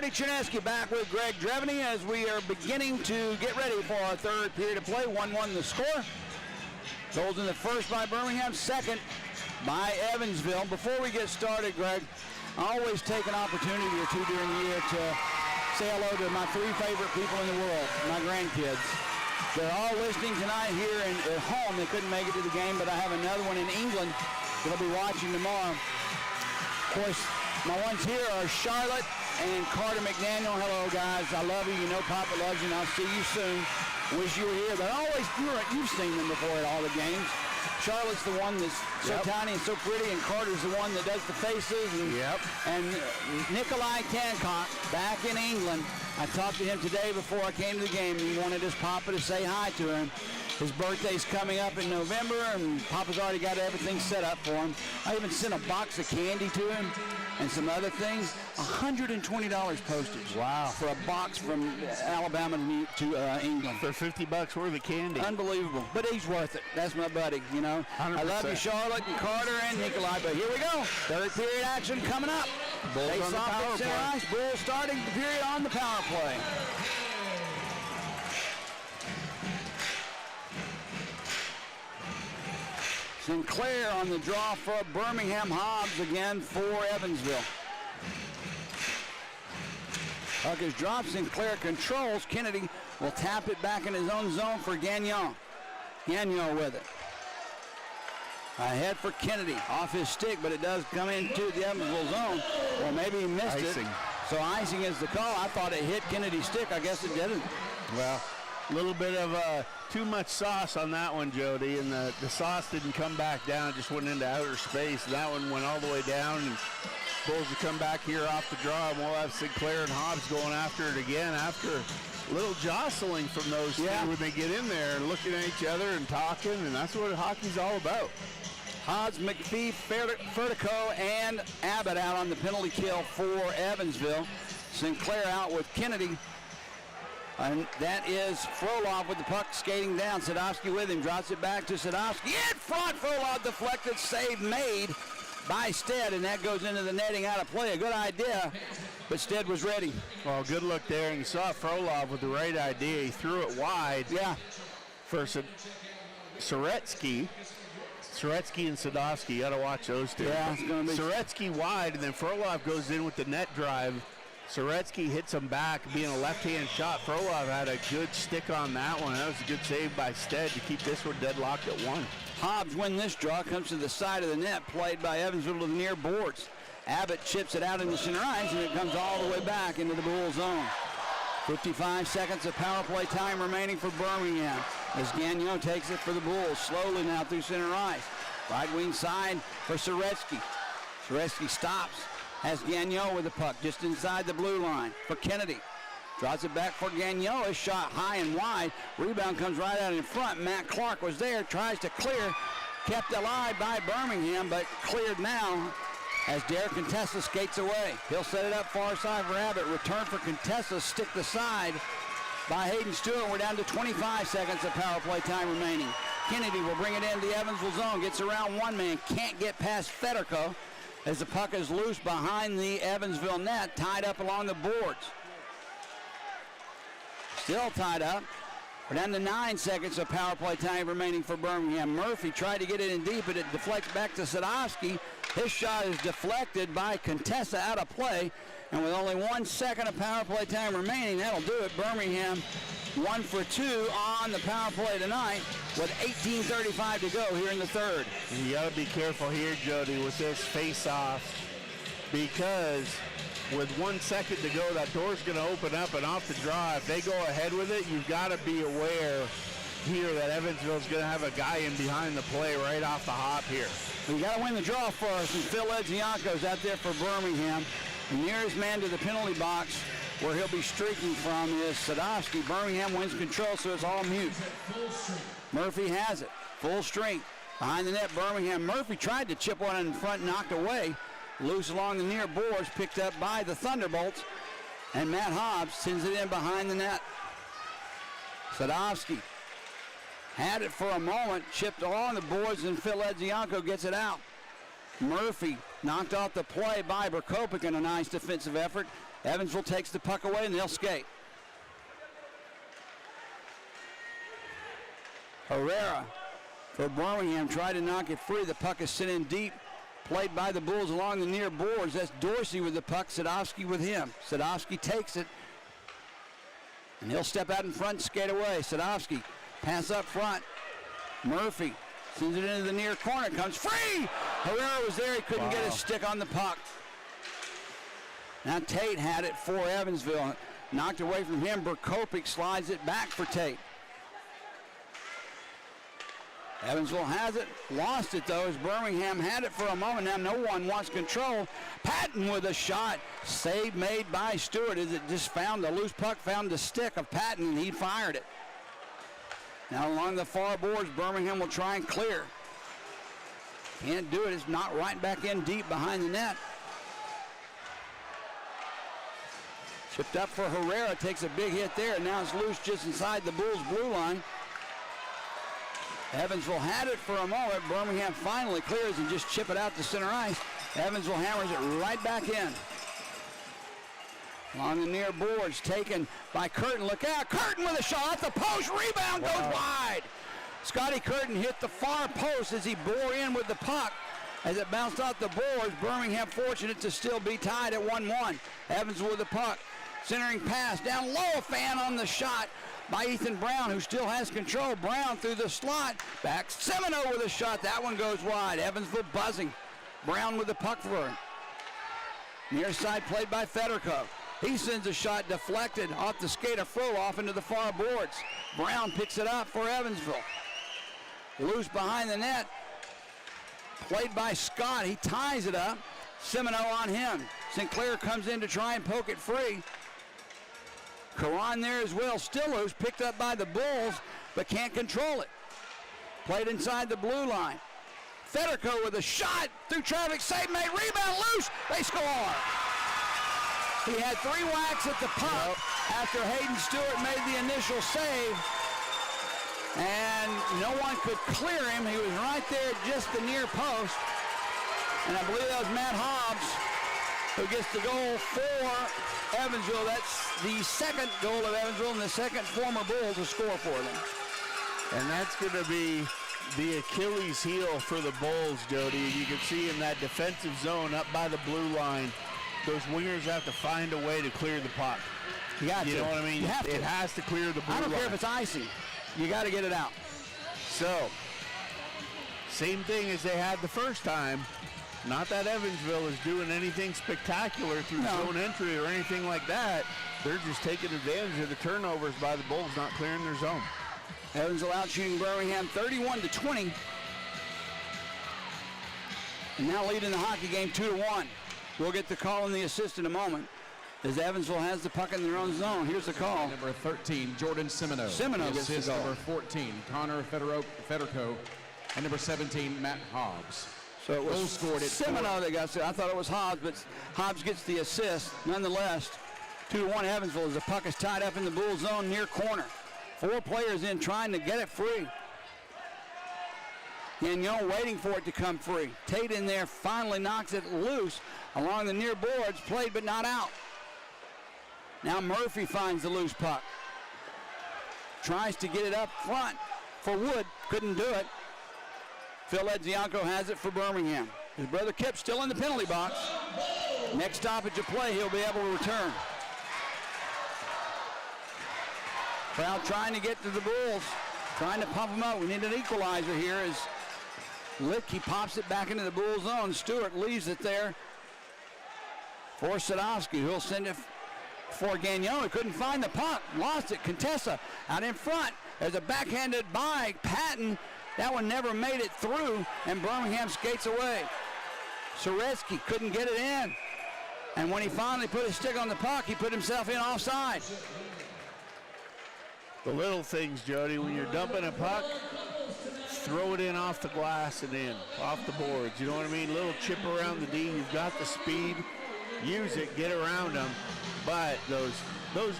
Jody Chernesky back with Greg Dreveny as we are beginning to get ready for our third period of play. 1-1 the score. Goals in the first by Birmingham, second by Evansville. Before we get started, Greg, I always take an opportunity or two during the year to say hello to my three favorite people in the world, my grandkids. They're all listening tonight here at home. They couldn't make it to the game, but I have another one in England that'll be watching tomorrow. Of course, my ones here are Charlotte and Carter McDaniel. Hello, guys. I love you. You know Papa loves you, and I'll see you soon. Wish you were here. They're always, you've seen them before at all the games. Charlotte's the one that's so tiny and so pretty, and Carter's the one that does the faces. And Nikolai Tancock, back in England. I talked to him today before I came to the game. He wanted his Papa to say hi to him. His birthday's coming up in November, and Papa's already got everything set up for him. I even sent a box of candy to him and some other things. $120 postage. Wow. For a box from Alabama to England. For $50 worth of candy. Unbelievable. But he's worth it. That's my buddy, you know. 100%. I love you, Charlotte and Carter and Nikolai. But here we go. Third period action coming up. Bulls on the power play. Bulls starting the period on the power play. Sinclair on the draw for Birmingham. Hobbs again for Evansville. Puck is dropped. Sinclair controls. Kennedy will tap it back in his own zone for Gagnon. Gagnon with it. Ahead for Kennedy. Off his stick, but it does come into the Evansville zone. Or maybe he missed it. So icing is the call. I thought it hit Kennedy's stick. I guess it didn't. Well, a little bit of too much sauce on that one, Jody, and the sauce didn't come back down. It just went into outer space. That one went all the way down, and Bulls will come back here off the draw, and we'll have Sinclair and Hobbs going after it again after a little jostling from those two when they get in there and looking at each other and talking, and that's what hockey's all about. Hobbs, McPhee, Fertico, and Abbott out on the penalty kill for Evansville. Sinclair out with Kennedy. And that is Frolov with the puck skating down. Sadowski with him, drops it back to Sadowski. In front, Frolov deflected, save made by Stead, and that goes into the netting out of play. A good idea, but Stead was ready. Well, good look there, and you saw Frolov with the right idea. He threw it wide. For Soretsky. Soretsky and Sadowski, you got to watch those two. Yeah, it's going to be Soretsky wide, and then Frolov goes in with the net drive. Soretsky hits him back, being a left-hand shot. Frolov had a good stick on that one. That was a good save by Stead to keep this one deadlocked at 1. Hobbs win this draw, comes to the side of the net, played by Evansville to the near boards. Abbott chips it out in the center ice, and it comes all the way back into the Bull zone. 55 seconds of power play time remaining for Birmingham as Gagnon takes it for the Bulls. Slowly now through center ice. Right wing side for Soretsky. Soretsky stops. Has Gagnon with the puck just inside the blue line for Kennedy. Draws it back for Gagnon. His shot high and wide. Rebound comes right out in front. Matt Clark was there. Tries to clear. Kept alive by Birmingham, but cleared now as Derek Contessa skates away. He'll set it up far side for Abbott. Return for Contessa. Stick the side by Hayden Stewart. We're down to 25 seconds of power play time remaining. Kennedy will bring it into the Evansville zone. Gets around one man. Can't get past Federico as the puck is loose behind the Evansville net, tied up along the boards. Still tied up. We're down to 9 seconds of power play time remaining for Birmingham. Murphy tried to get it in deep, but it deflects back to Sadowski. His shot is deflected by Contessa out of play. And with only 1 second of power play time remaining, that'll do it. Birmingham 1 for 2 on the power play tonight with 18:35 to go here in the third. You got to be careful here, Jody, with this face-off, because with 1 second to go, that door's going to open up, and off the draw, if they go ahead with it, you've got to be aware here that Evansville's going to have a guy in behind the play right off the hop here. You got to win the draw first, and Phil Edzianko's out there for Birmingham. The nearest man to the penalty box where he'll be streaking from is Sadowski. Birmingham wins control, so it's all mute. Murphy has it. Full strength. Behind the net, Birmingham. Murphy tried to chip one in front, knocked away. Loose along the near boards, picked up by the Thunderbolts. And Matt Hobbs sends it in behind the net. Sadowski had it for a moment, chipped along the boards, and Phil Edzianko gets it out. Murphy knocked off the play by Berkopik in a nice defensive effort. Evansville takes the puck away and they'll skate. Herrera for Birmingham tried to knock it free. The puck is sent in deep. Played by the Bulls along the near boards. That's Dorsey with the puck. Sadowski with him. Sadowski takes it. And he'll step out in front and skate away. Sadowski pass up front. Murphy sends it into the near corner. Comes free. Herrera was there. He couldn't get his stick on the puck. Now Tate had it for Evansville. Knocked away from him. Berkopik slides it back for Tate. Evansville has it, lost it though as Birmingham had it for a moment. Now no one wants control. Patton with a shot. Save made by Stewart as it just found the loose puck, found the stick of Patton, and he fired it. Now along the far boards, Birmingham will try and clear. Can't do it. It's not right back in deep behind the net. Chipped up for Herrera, takes a big hit there. Now it's loose just inside the Bulls' blue line. Evansville had it for a moment. Birmingham finally clears and just chip it out to center ice. Evansville hammers it right back in. Along the near boards, taken by Curtin. Look out, Curtin with a shot off the post. Rebound goes wide. Scotty Curtin hit the far post as he bore in with the puck. As it bounced off the boards, Birmingham fortunate to still be tied at 1-1. Evansville with the puck. Centering pass down low, a fan on the shot by Ethan Brown, who still has control. Brown through the slot. Back Semino with a shot. That one goes wide. Evansville buzzing. Brown with the puck for him. Near side played by Fedorkov. He sends a shot deflected off the skate of Frolov into the far boards. Brown picks it up for Evansville. Loose behind the net. Played by Scott. He ties it up. Semino on him. Sinclair comes in to try and poke it free. Caron there as well, still loose, picked up by the Bulls, but can't control it. Played inside the blue line. Fedorkov with a shot through traffic, save made, rebound loose, they score. He had 3 whacks at the puck after Hayden Stewart made the initial save, and no one could clear him. He was right there at just the near post, and I believe that was Matt Hobbs who gets the goal for Evansville. That's the second goal of Evansville and the second former Bull to score for them. And that's going to be the Achilles heel for the Bulls, Jody. You can see in that defensive zone up by the blue line, those wingers have to find a way to clear the puck. You got to. You know what I mean? You have to. It has to clear the blue line. I don't care if it's icing. You got to get it out. So, same thing as they had the first time. Not that Evansville is doing anything spectacular through zone entry or anything like that. They're just taking advantage of the turnovers by the Bulls not clearing their zone. Evansville out shooting Birmingham 31-20. And now leading the hockey game 2-1. We'll get the call and the assist in a moment as Evansville has the puck in their own zone. Here's the call. Number 13, Jordan Semino. Semino gets the goal. Number 14, Connor Fedorkov. And number 17, Matt Hobbs. So it was Semino that got it. I thought it was Hobbs, but Hobbs gets the assist. Nonetheless, 2-1 Evansville as the puck is tied up in the Bull zone near corner. 4 players in trying to get it free. Gagnon waiting for it to come free. Tate in there finally knocks it loose along the near boards. Played but not out. Now Murphy finds the loose puck. Tries to get it up front for Wood. Couldn't do it. Phil Edzianko has it for Birmingham. His brother Kip still in the penalty box. Next stoppage of play, he'll be able to return. Crowd trying to get to the Bulls, trying to pump them up. We need an equalizer here as Litke pops it back into the Bull zone. Stewart leaves it there for Sadowski, who'll send it for Gagnon. He couldn't find the puck, lost it. Contessa out in front. There's a backhanded by Patton. That one never made it through, and Birmingham skates away. Soretsky couldn't get it in. And when he finally put his stick on the puck, he put himself in offside. The little things, Jody, when you're dumping a puck, throw it in off the glass and in, off the boards. You know what I mean? Little chip around the D. You've got the speed. Use it, get around them. But those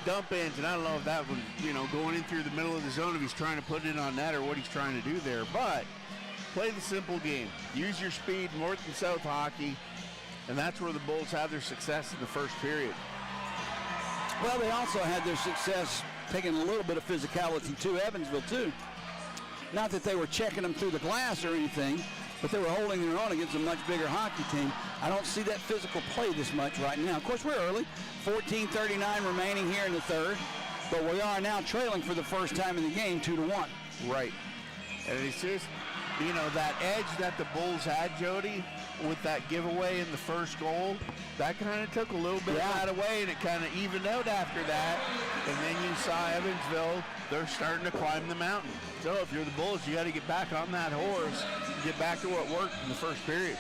dump ins, and I don't know if that was, going in through the middle of the zone, if he's trying to put it on net or what he's trying to do there. But play the simple game. Use your speed, north and south hockey, and that's where the Bulls have their success in the first period. Well, they also had their success taking a little bit of physicality to Evansville, too. Not that they were checking them through the glass or anything, but they were holding their own against a much bigger hockey team. I don't see that physical play this much right now. Of course, we're early. 14:39 remaining here in the third, but we are now trailing for the first time in the game 2-1. Right. And it's just, you know, that edge that the Bulls had, Jody, with that giveaway in the first goal, that kind of took a little bit of that away, and it kind of evened out after that. And then you saw Evansville, they're starting to climb the mountain. So if you're the Bulls, you got to get back on that horse and get back to what worked in the first period.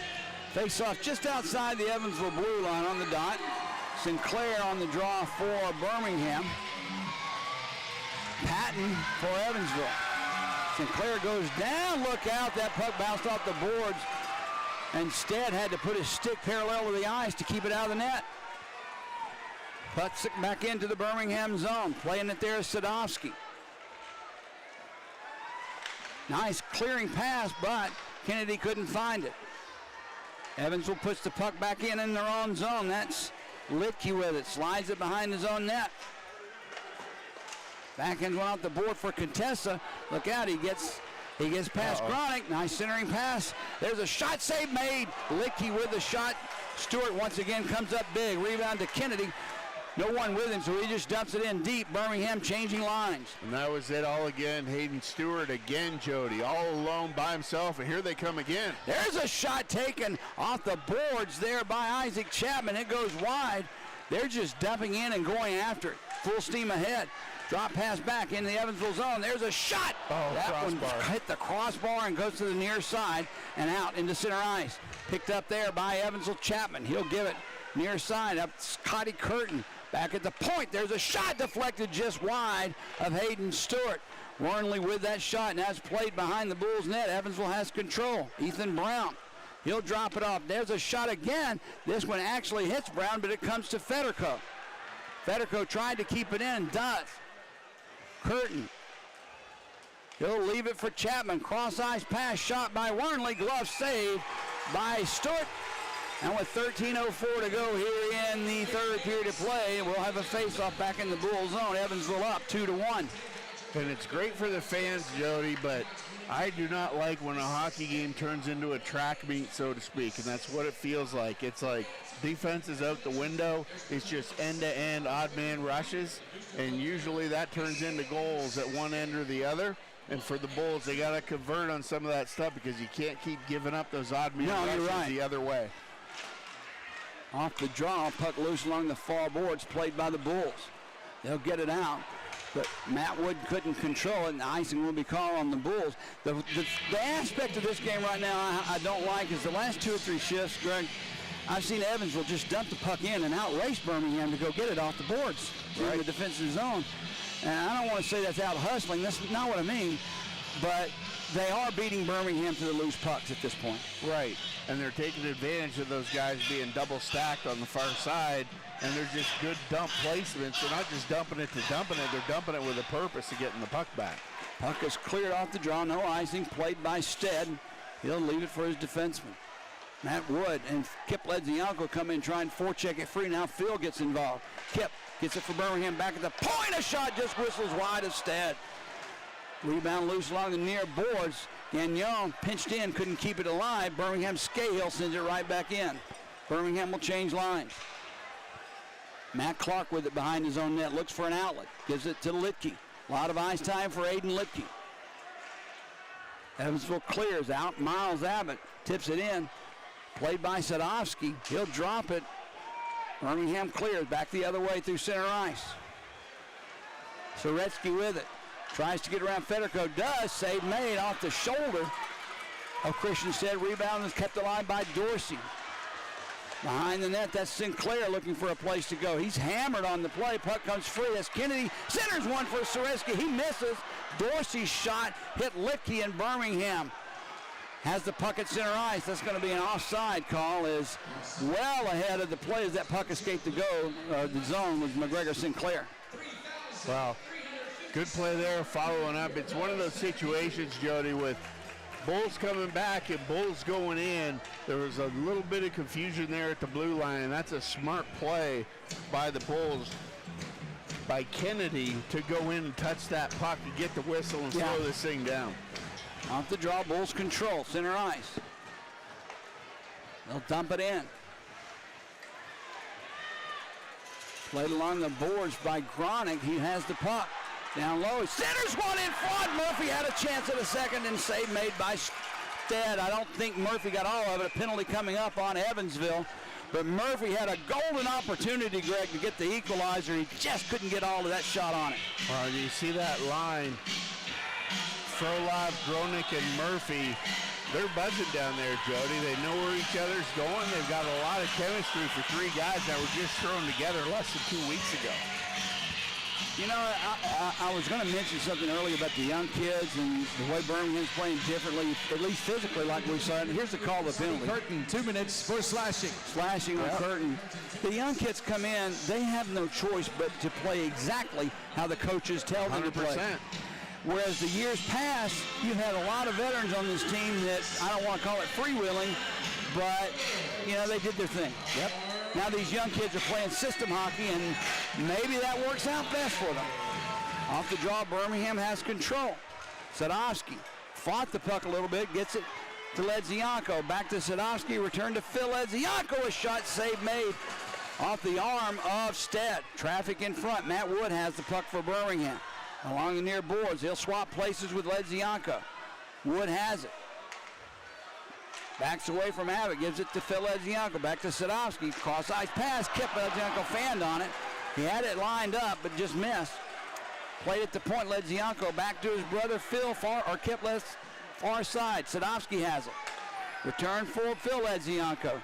Face off just outside the Evansville blue line on the dot. Sinclair on the draw for Birmingham. Patton for Evansville. Sinclair goes down, look out, that puck bounced off the boards. Instead had to put his stick parallel to the ice to keep it out of the net. Puck back into the Birmingham zone. Playing it there is Sadowski. Nice clearing pass, but Kennedy couldn't find it. Evansville puts the puck back in their own zone. That's Litke with it. Slides it behind his own net. Backhand went off the board for Contessa. Look out, he gets past Gronick. Nice centering pass. There's a shot save made. Litke with the shot. Stewart once again comes up big. Rebound to Kennedy. No one with him, so he just dumps it in deep. Birmingham changing lines. And that was it all again. Hayden Stewart again, Jody, all alone by himself, and here they come again. There's a shot taken off the boards there by Isaac Chapman. It goes wide. They're just dumping in and going after it. Full steam ahead. Drop pass back in the Evansville zone. There's a shot. That crossbar. one hit the crossbar and goes to the near side and out into center ice. Picked up there by Evansville Chapman. He'll give it near side up Scotty Curtin. Back at the point, there's a shot deflected just wide of Hayden Stewart. Warnley with that shot, and that's played behind the Bulls net. Evansville has control. Ethan Brown, he'll drop it off. There's a shot again. This one actually hits Brown, but it comes to Federico. Federico tried to keep it in, does. Curtin, he'll leave it for Chapman. Cross-ice pass, shot by Warnley. Glove save by Stewart. And with 13:04 to go here in the third period of play, we'll have a face-off back in the Bulls zone. Evansville up 2-1. And it's great for the fans, Jody, but I do not like when a hockey game turns into a track meet, so to speak, and that's what it feels like. It's like defense is out the window. It's just end-to-end odd man rushes, and usually that turns into goals at one end or the other. And for the Bulls, they got to convert on some of that stuff because you can't keep giving up those odd man rushes the other way. Off the draw, puck loose along the far boards, played by the Bulls. They'll get it out, but Matt Wood couldn't control it, and the icing will be called on the Bulls. The aspect of this game right now I don't like is the last 2 or 3 shifts, Greg, I've seen Evansville just dump the puck in and outrace Birmingham to go get it off the boards in the defensive zone. And I don't want to say that's out hustling. That's not what I mean, but they are beating Birmingham to the loose pucks at this point. Right, and they're taking advantage of those guys being double stacked on the far side, and they're just good dump placements. They're not just dumping it to dumping it, they're dumping it with a purpose of getting the puck back. Puck is cleared off the draw, no icing, played by Stead. He'll leave it for his defenseman. Matt Wood and Kip Ledzianko come in trying to forecheck it free. Now Phil gets involved. Kip gets it for Birmingham back at the point. A shot just whistles wide of Stead. Rebound loose along the near boards. Gagnon pinched in, couldn't keep it alive. Birmingham Scahill sends it right back in. Birmingham will change lines. Matt Clark with it behind his own net. Looks for an outlet. Gives it to Litke. A lot of ice time for Aiden Litke. Evansville clears out. Miles Abbott tips it in. Played by Sadowski. He'll drop it. Birmingham clears back the other way through center ice. Soretsky with it. Tries to get around Federico. Does. Save made off the shoulder of Christian Stead. Rebound is kept alive by Dorsey. Behind the net, that's Sinclair looking for a place to go. He's hammered on the play. Puck comes free. That's Kennedy. Centers one for Soretsky. He misses. Dorsey's shot hit Litke in Birmingham. Has the puck at center ice. That's going to be an offside call. Is well ahead of the play as that puck escaped the zone with McGregor Sinclair. Wow. Good play there, following up. It's one of those situations, Jody, with Bulls coming back and Bulls going in. There was a little bit of confusion there at the blue line, and that's a smart play by the Bulls. by Kennedy to go in and touch that puck and get the whistle and slow this thing down. Off the draw, Bulls control, center ice. They'll dump it in. Played along the boards by Gronick. He has the puck. Down low, he centers one in front. Murphy had a chance at a second and save made by Stead. I don't think Murphy got all of it. A penalty coming up on Evansville. But Murphy had a golden opportunity, Greg, to get the equalizer. He just couldn't get all of that shot on it. Well, you see that line. Frolov, Gronick, and Murphy, they're buzzing down there, Jody. They know where each other's going. They've got a lot of chemistry for three guys that were just thrown together less than 2 weeks ago. You know, I was going to mention something earlier about the young kids and the way Birmingham's playing differently, at least physically, like we saw. Here's the call, the penalty. Curtin, 2 minutes for slashing. Slashing on Curtin. The young kids come in, they have no choice but to play exactly how the coaches tell them to play. 100%. Whereas the years past, you had a lot of veterans on this team that, I don't want to call it freewheeling, but, you know, they did their thing. Yep. Now these young kids are playing system hockey, and maybe that works out best for them. Off the draw, Birmingham has control. Sadowski fought the puck a little bit, gets it to Ledzianko. Back to Sadowski, return to Phil Ledzianko. A shot save made off the arm of Stead. Traffic in front. Matt Wood has the puck for Birmingham. Along the near boards, he'll swap places with Ledzianko. Wood has it. Backs away from Abbott, gives it to Phil Ledzianko. Back to Sadowski, cross-ice pass. Kip Ledzianko fanned on it. He had it lined up, but just missed. Played at the point, Ledzianko back to his brother Phil, Kip far side. Sadowski has it. Return for Phil Ledzianko.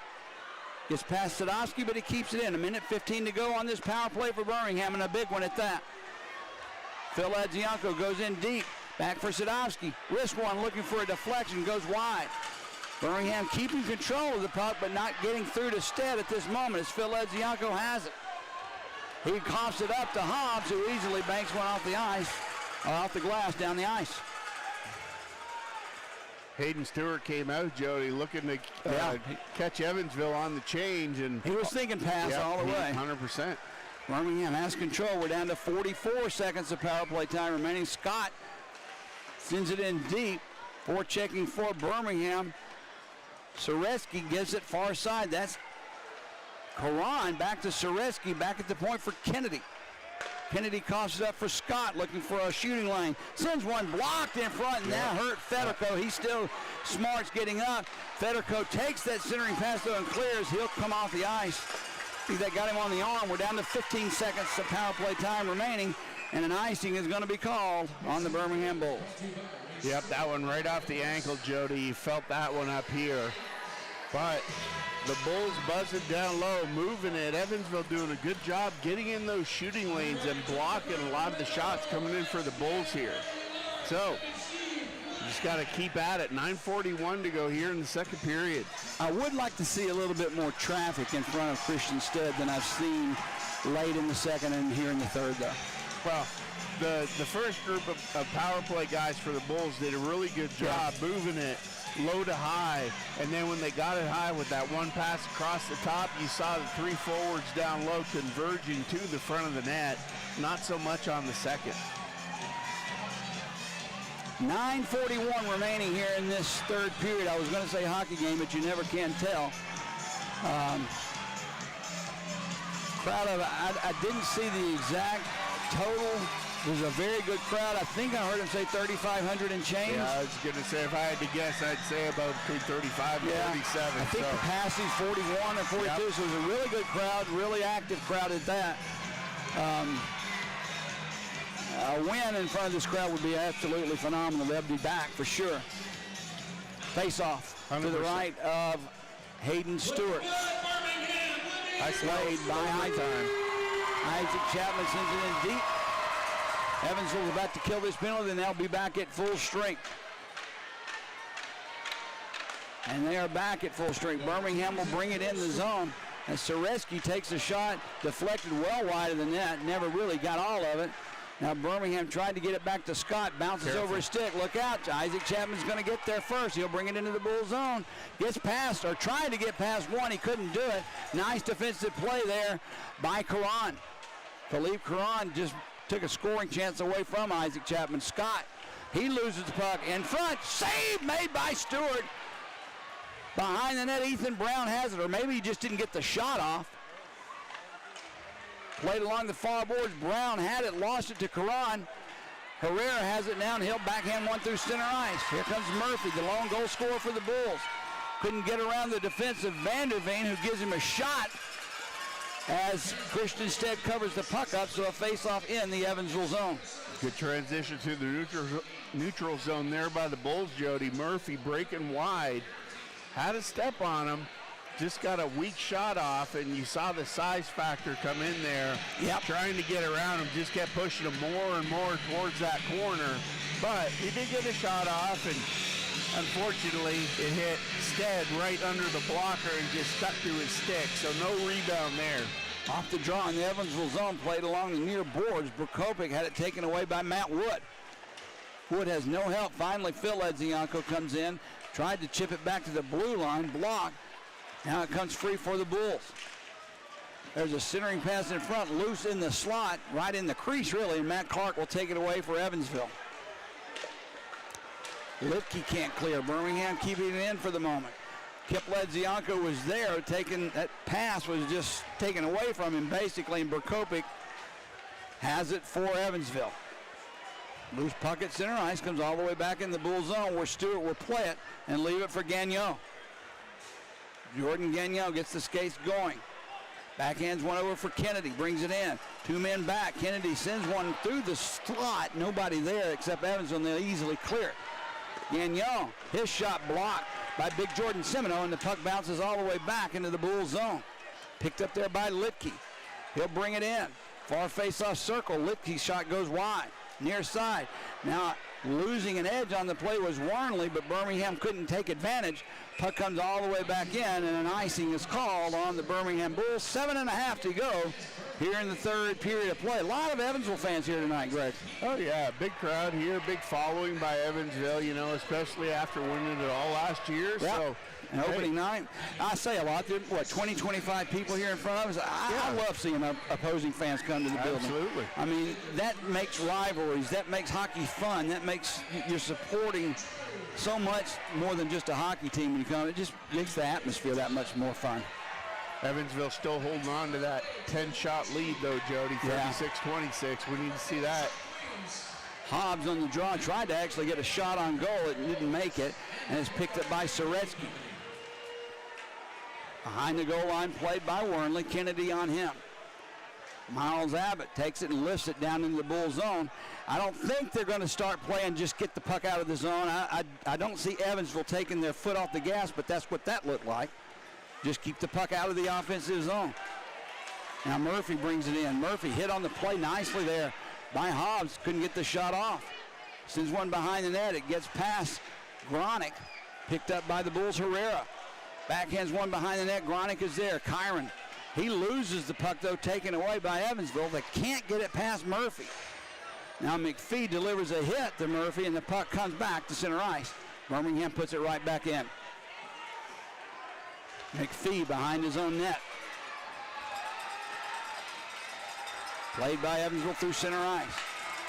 Gets past Sadowski, but he keeps it in. 1:15 to go on this power play for Birmingham, and a big one at that. Phil Ledzianko goes in deep. Back for Sadowski. Wrist one, looking for a deflection, goes wide. Birmingham keeping control of the puck, but not getting through to Stead at this moment as Phil Ledzianko has it. He coughs it up to Hobbs, who easily banks one off the ice, or off the glass down the ice. Hayden Stewart came out, Jody, looking to catch Evansville on the change. And he was thinking pass all the way. 100%. Birmingham has control. We're down to 44 seconds of power play time remaining. Scott sends it in deep. Forechecking for Birmingham. Soreski gives it far side. That's Karan back to Soreski, back at the point for Kennedy. Kennedy coughs it up for Scott, looking for a shooting lane. Sends one blocked in front, and that hurt Federico. He's still smart's getting up. Federico takes that centering pass though and clears. He'll come off the ice. I think that got him on the arm. We're down to 15 seconds of power play time remaining, and an icing is going to be called on the Birmingham Bulls. Yep, that one right off the ankle, Jody. He felt that one up here. But the Bulls buzzing down low, moving it. Evansville doing a good job getting in those shooting lanes and blocking a lot of the shots coming in for the Bulls here. So, just got to keep at it. 9:41 to go here in the second period. I would like to see a little bit more traffic in front of Christian Stead than I've seen late in the second and here in the third, though. Well, the first group of power play guys for the Bulls did a really good job moving it low to high, and then when they got it high with that one pass across the top, you saw the three forwards down low converging to the front of the net. Not so much on the second. 9:41 remaining here in this third period. I was going to say hockey game, but you never can tell. Crowd of, I didn't see the exact total. It was a very good crowd. I think I heard him say 3,500 and change. Yeah, I was going to say, if I had to guess, I'd say about between 35 and 37. I think capacity's 41 or 42, so it was a really good crowd, really active crowd at that. A win in front of this crowd would be absolutely phenomenal. They'll be back for sure. Face off 100%. To the right of Hayden Stewart. Played by Isaac Chapman sends it in deep. Evansville's about to kill this penalty, and they'll be back at full strength. And they are back at full strength. Birmingham will bring it in the zone as Soreski takes a shot, deflected well wide of the net, never really got all of it. Now Birmingham tried to get it back to Scott, bounces over his stick. Look out, Isaac Chapman's going to get there first. He'll bring it into the Bull zone. Gets past, or tried to get past one. He couldn't do it. Nice defensive play there by Karan. Philippe Caron just took a scoring chance away from Isaac Chapman. Scott, he loses the puck in front. Save made by Stewart. Behind the net, Ethan Brown has it, or maybe he just didn't get the shot off. Played along the far boards. Brown had it, lost it to Caron. Herrera has it now, and he'll backhand one through center ice. Here comes Murphy, the lone goal scorer for the Bulls. Couldn't get around the defense of Vanderveen, who gives him a shot as Christian Stead covers the puck up, so a face-off in the Evansville zone. Good transition to the neutral zone there by the Bulls, Jody. Murphy breaking wide. Had a step on him. Just got a weak shot off, and you saw the size factor come in there. Yep. Trying to get around him, just kept pushing him more and more towards that corner. But he did get a shot off, and unfortunately it hit Stead right under the blocker and just stuck to his stick, so no rebound there. Off the draw in the Evansville zone, played along the near boards. Brokopik had it taken away by Matt Wood. Wood has no help. Finally, Phil Edzianko comes in, tried to chip it back to the blue line, blocked. Now it comes free for the Bulls. There's a centering pass in front, loose in the slot, right in the crease really, and Matt Clark will take it away for Evansville. Lipke can't clear. Birmingham keeping it in for the moment. Kip Ledzianko was there, that pass was just taken away from him basically, and Brokopik has it for Evansville. Loose puck at center ice, comes all the way back in the Bull zone where Stewart will play it and leave it for Gagnon. Jordan Gagnon gets the skates going. Backhands one over for Kennedy, brings it in. Two men back. Kennedy sends one through the slot. Nobody there except Evansville, and they'll easily clear it. Gagnon, his shot blocked by Big Jordan Semino, and the puck bounces all the way back into the Bulls zone. Picked up there by Litke. He'll bring it in. Far face-off circle. Litke's shot goes wide. Near side. Now losing an edge on the play was Warnley, but Birmingham couldn't take advantage. Puck comes all the way back in, and an icing is called on the Birmingham Bulls. 7.5 to go here in the third period of play. A lot of Evansville fans here tonight, Greg. Oh, yeah, big crowd here, big following by Evansville, you know, especially after winning it all last year. Yep. So, and opening night, I say a lot. There, 20, 25 people here in front of us. I love seeing opposing fans come to the building. Absolutely. I mean, that makes rivalries. That makes hockey fun. That makes you're supporting so much more than just a hockey team when you come. It just makes the atmosphere that much more fun. Evansville still holding on to that 10-shot lead, though, Jody, 36-26. We need to see that. Hobbs on the draw, tried to actually get a shot on goal. It didn't make it, and it's picked up by Soretsky. Behind the goal line, played by Warnley. Kennedy on him. Miles Abbott takes it and lifts it down into the Bull zone. I don't think they're going to start playing just get the puck out of the zone. I don't see Evansville taking their foot off the gas, but that's what that looked like. Just keep the puck out of the offensive zone. Now Murphy brings it in. Murphy hit on the play nicely there by Hobbs. Couldn't get the shot off. Sends one behind the net. It gets past Gronick. Picked up by the Bulls, Herrera. Backhands one behind the net. Gronick is there. Kyron. He loses the puck, though, taken away by Evansville. They can't get it past Murphy. Now McPhee delivers a hit to Murphy, and the puck comes back to center ice. Birmingham puts it right back in. McPhee behind his own net. Played by Evansville through center ice.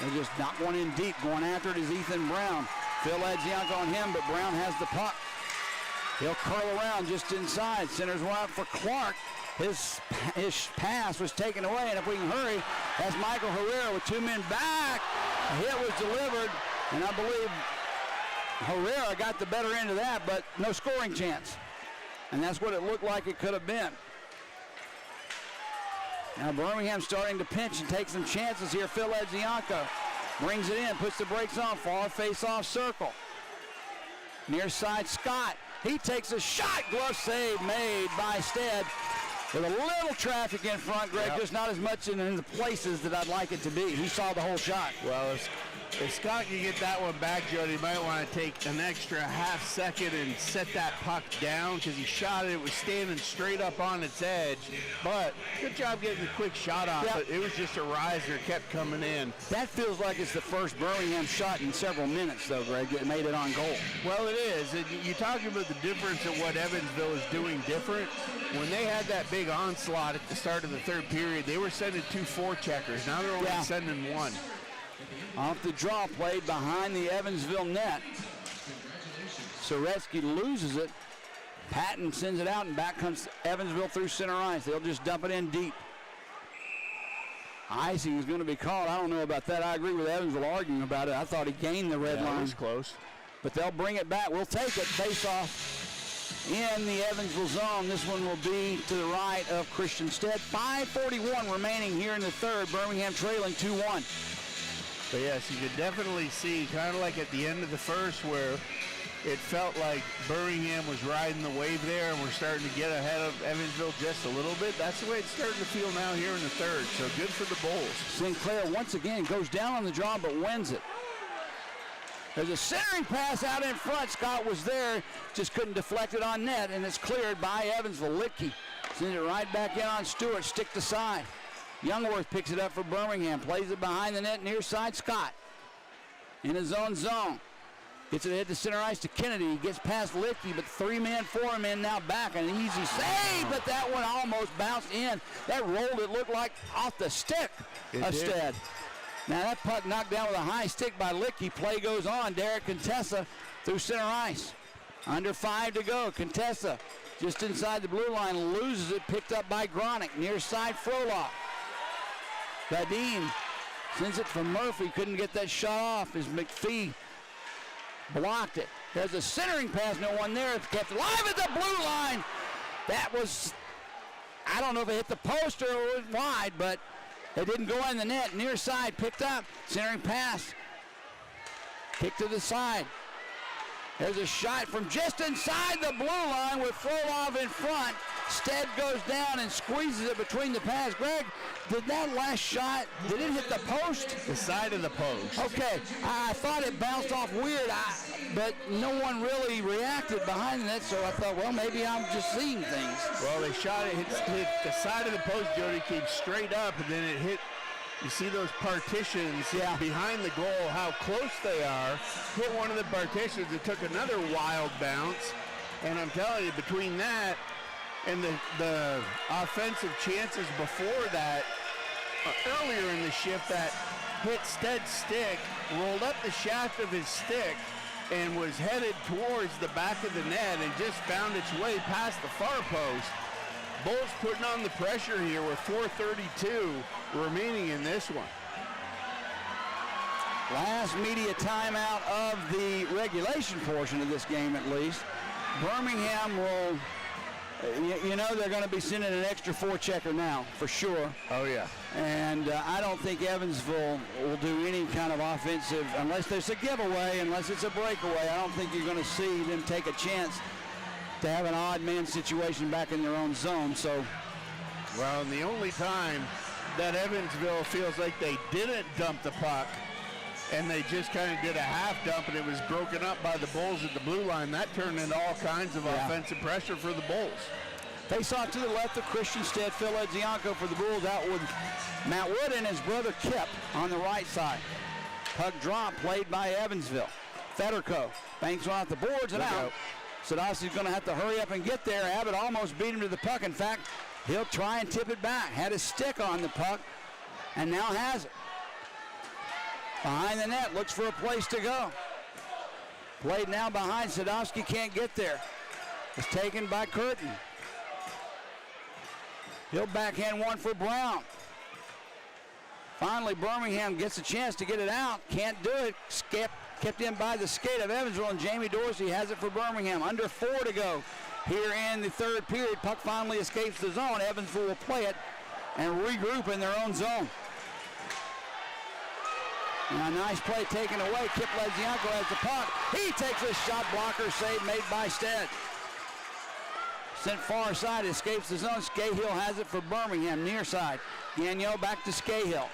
They just knock one in deep. Going after it is Ethan Brown. Phil Edzianko on him, but Brown has the puck. He'll curl around just inside. Centers one out for Clark. His pass was taken away, and if we can hurry, that's Michael Herrera with two men back. A hit was delivered, and I believe Herrera got the better end of that, but no scoring chance. And that's what it looked like it could have been. Now Birmingham starting to pinch and take some chances here. Phil Edzianko brings it in, puts the brakes on, far face-off circle. Near side, Scott. He takes a shot. Glove save made by Stead. With a little traffic in front, Greg, just not as much in the places that I'd like it to be. He saw the whole shot. Well, it's If Scott can get that one back, Jody, he might want to take an extra half second and set that puck down because he shot it. It was standing straight up on its edge. But good job getting the quick shot off. Yep. But it was just a riser, kept coming in. That feels like it's the first Birmingham shot in several minutes, though, Greg, that made it on goal. Well, it is. And you're talking about the difference of what Evansville is doing different. When they had that big onslaught at the start of the third period, they were sending 2 forecheckers. Now they're only sending 1. Off the draw, played behind the Evansville net. Soretsky loses it. Patton sends it out, and back comes Evansville through center ice. They'll just dump it in deep. Icing is going to be called. I don't know about that. I agree with Evansville arguing about it. I thought he gained the red line. It was close. But they'll bring it back. We'll take it. Face off in the Evansville zone. This one will be to the right of Christian Stead. 5:41 remaining here in the third. Birmingham trailing 2-1. But yes, you could definitely see, kind of like at the end of the first, where it felt like Birmingham was riding the wave there and we're starting to get ahead of Evansville just a little bit. That's the way it's starting to feel now here in the third. So good for the Bulls. Sinclair once again goes down on the draw but wins it. There's a centering pass out in front. Scott was there, just couldn't deflect it on net, and it's cleared by Evansville. Litke sends it right back in on Stewart, stick to side. Youngworth picks it up for Birmingham, plays it behind the net near side. Scott in his own zone. Gets it ahead to center ice to Kennedy. He gets past Litke, but 3-man, 4-man now back. An easy save, but that one almost bounced in. That rolled, it looked like off the stick of Stead. Now that puck knocked down with a high stick by Litke. Play goes on. Derek Contessa through center ice. Under 5 to go. Contessa just inside the blue line, loses it, picked up by Gronick. Near side, Froloff. Badine sends it from Murphy. Couldn't get that shot off as McPhee blocked it. There's a centering pass, no one there. It's kept alive at the blue line. That was, I don't know if it hit the post or it was wide, but it didn't go in the net. Near side, picked up. Centering pass. Kick to the side. There's a shot from just inside the blue line with Frolov in front. Stead goes down and squeezes it between the pads. Greg, did that last shot, did it hit the post? The side of the post. Okay, I thought it bounced off weird, but no one really reacted behind the net, so I thought, well, maybe I'm just seeing things. Well, they shot it, hit the side of the post, Jody, came straight up, and then it hit. You see those partitions behind the goal, how close they are. Hit one of the partitions. It took another wild bounce. And I'm telling you, between that and the offensive chances before that, earlier in the shift, that hit Stead's stick, rolled up the shaft of his stick, and was headed towards the back of the net and just found its way past the far post. Bulls putting on the pressure here with 4:32 remaining in this one. Last media timeout of the regulation portion of this game, at least. Birmingham will, you know, they're going to be sending an extra forechecker now, for sure. Oh, yeah. And I don't think Evansville will do any kind of offensive, unless there's a giveaway, unless it's a breakaway. I don't think you're going to see them take a chance to have an odd man situation back in their own zone. So, well, and the only time that Evansville feels like they didn't dump the puck and they just kind of did a half dump and it was broken up by the Bulls at the blue line, that turned into all kinds of offensive pressure for the Bulls. Face off to the left of Christian Stead. Phil Edzianko for the Bulls, out with Matt Wood and his brother Kip on the right side. Puck drop played by Evansville. Federico banks one off the boards and out. Sadowski's going to have to hurry up and get there. Abbott almost beat him to the puck. In fact, he'll try and tip it back. Had his stick on the puck and now has it. Behind the net, looks for a place to go. Played now behind. Sadowski can't get there. It's taken by Curtin. He'll backhand one for Brown. Finally, Birmingham gets a chance to get it out. Can't do it. Kept in by the skate of Evansville, and Jamie Dorsey has it for Birmingham. Under 4 to go here in the third period. Puck finally escapes the zone. Evansville will play it and regroup in their own zone. Now, nice play taken away. Kip Ledzianko has the puck. He takes a shot blocker save made by Stead. Sent far side, escapes the zone. Scahill has it for Birmingham, near side. Gagnon back to Scahill.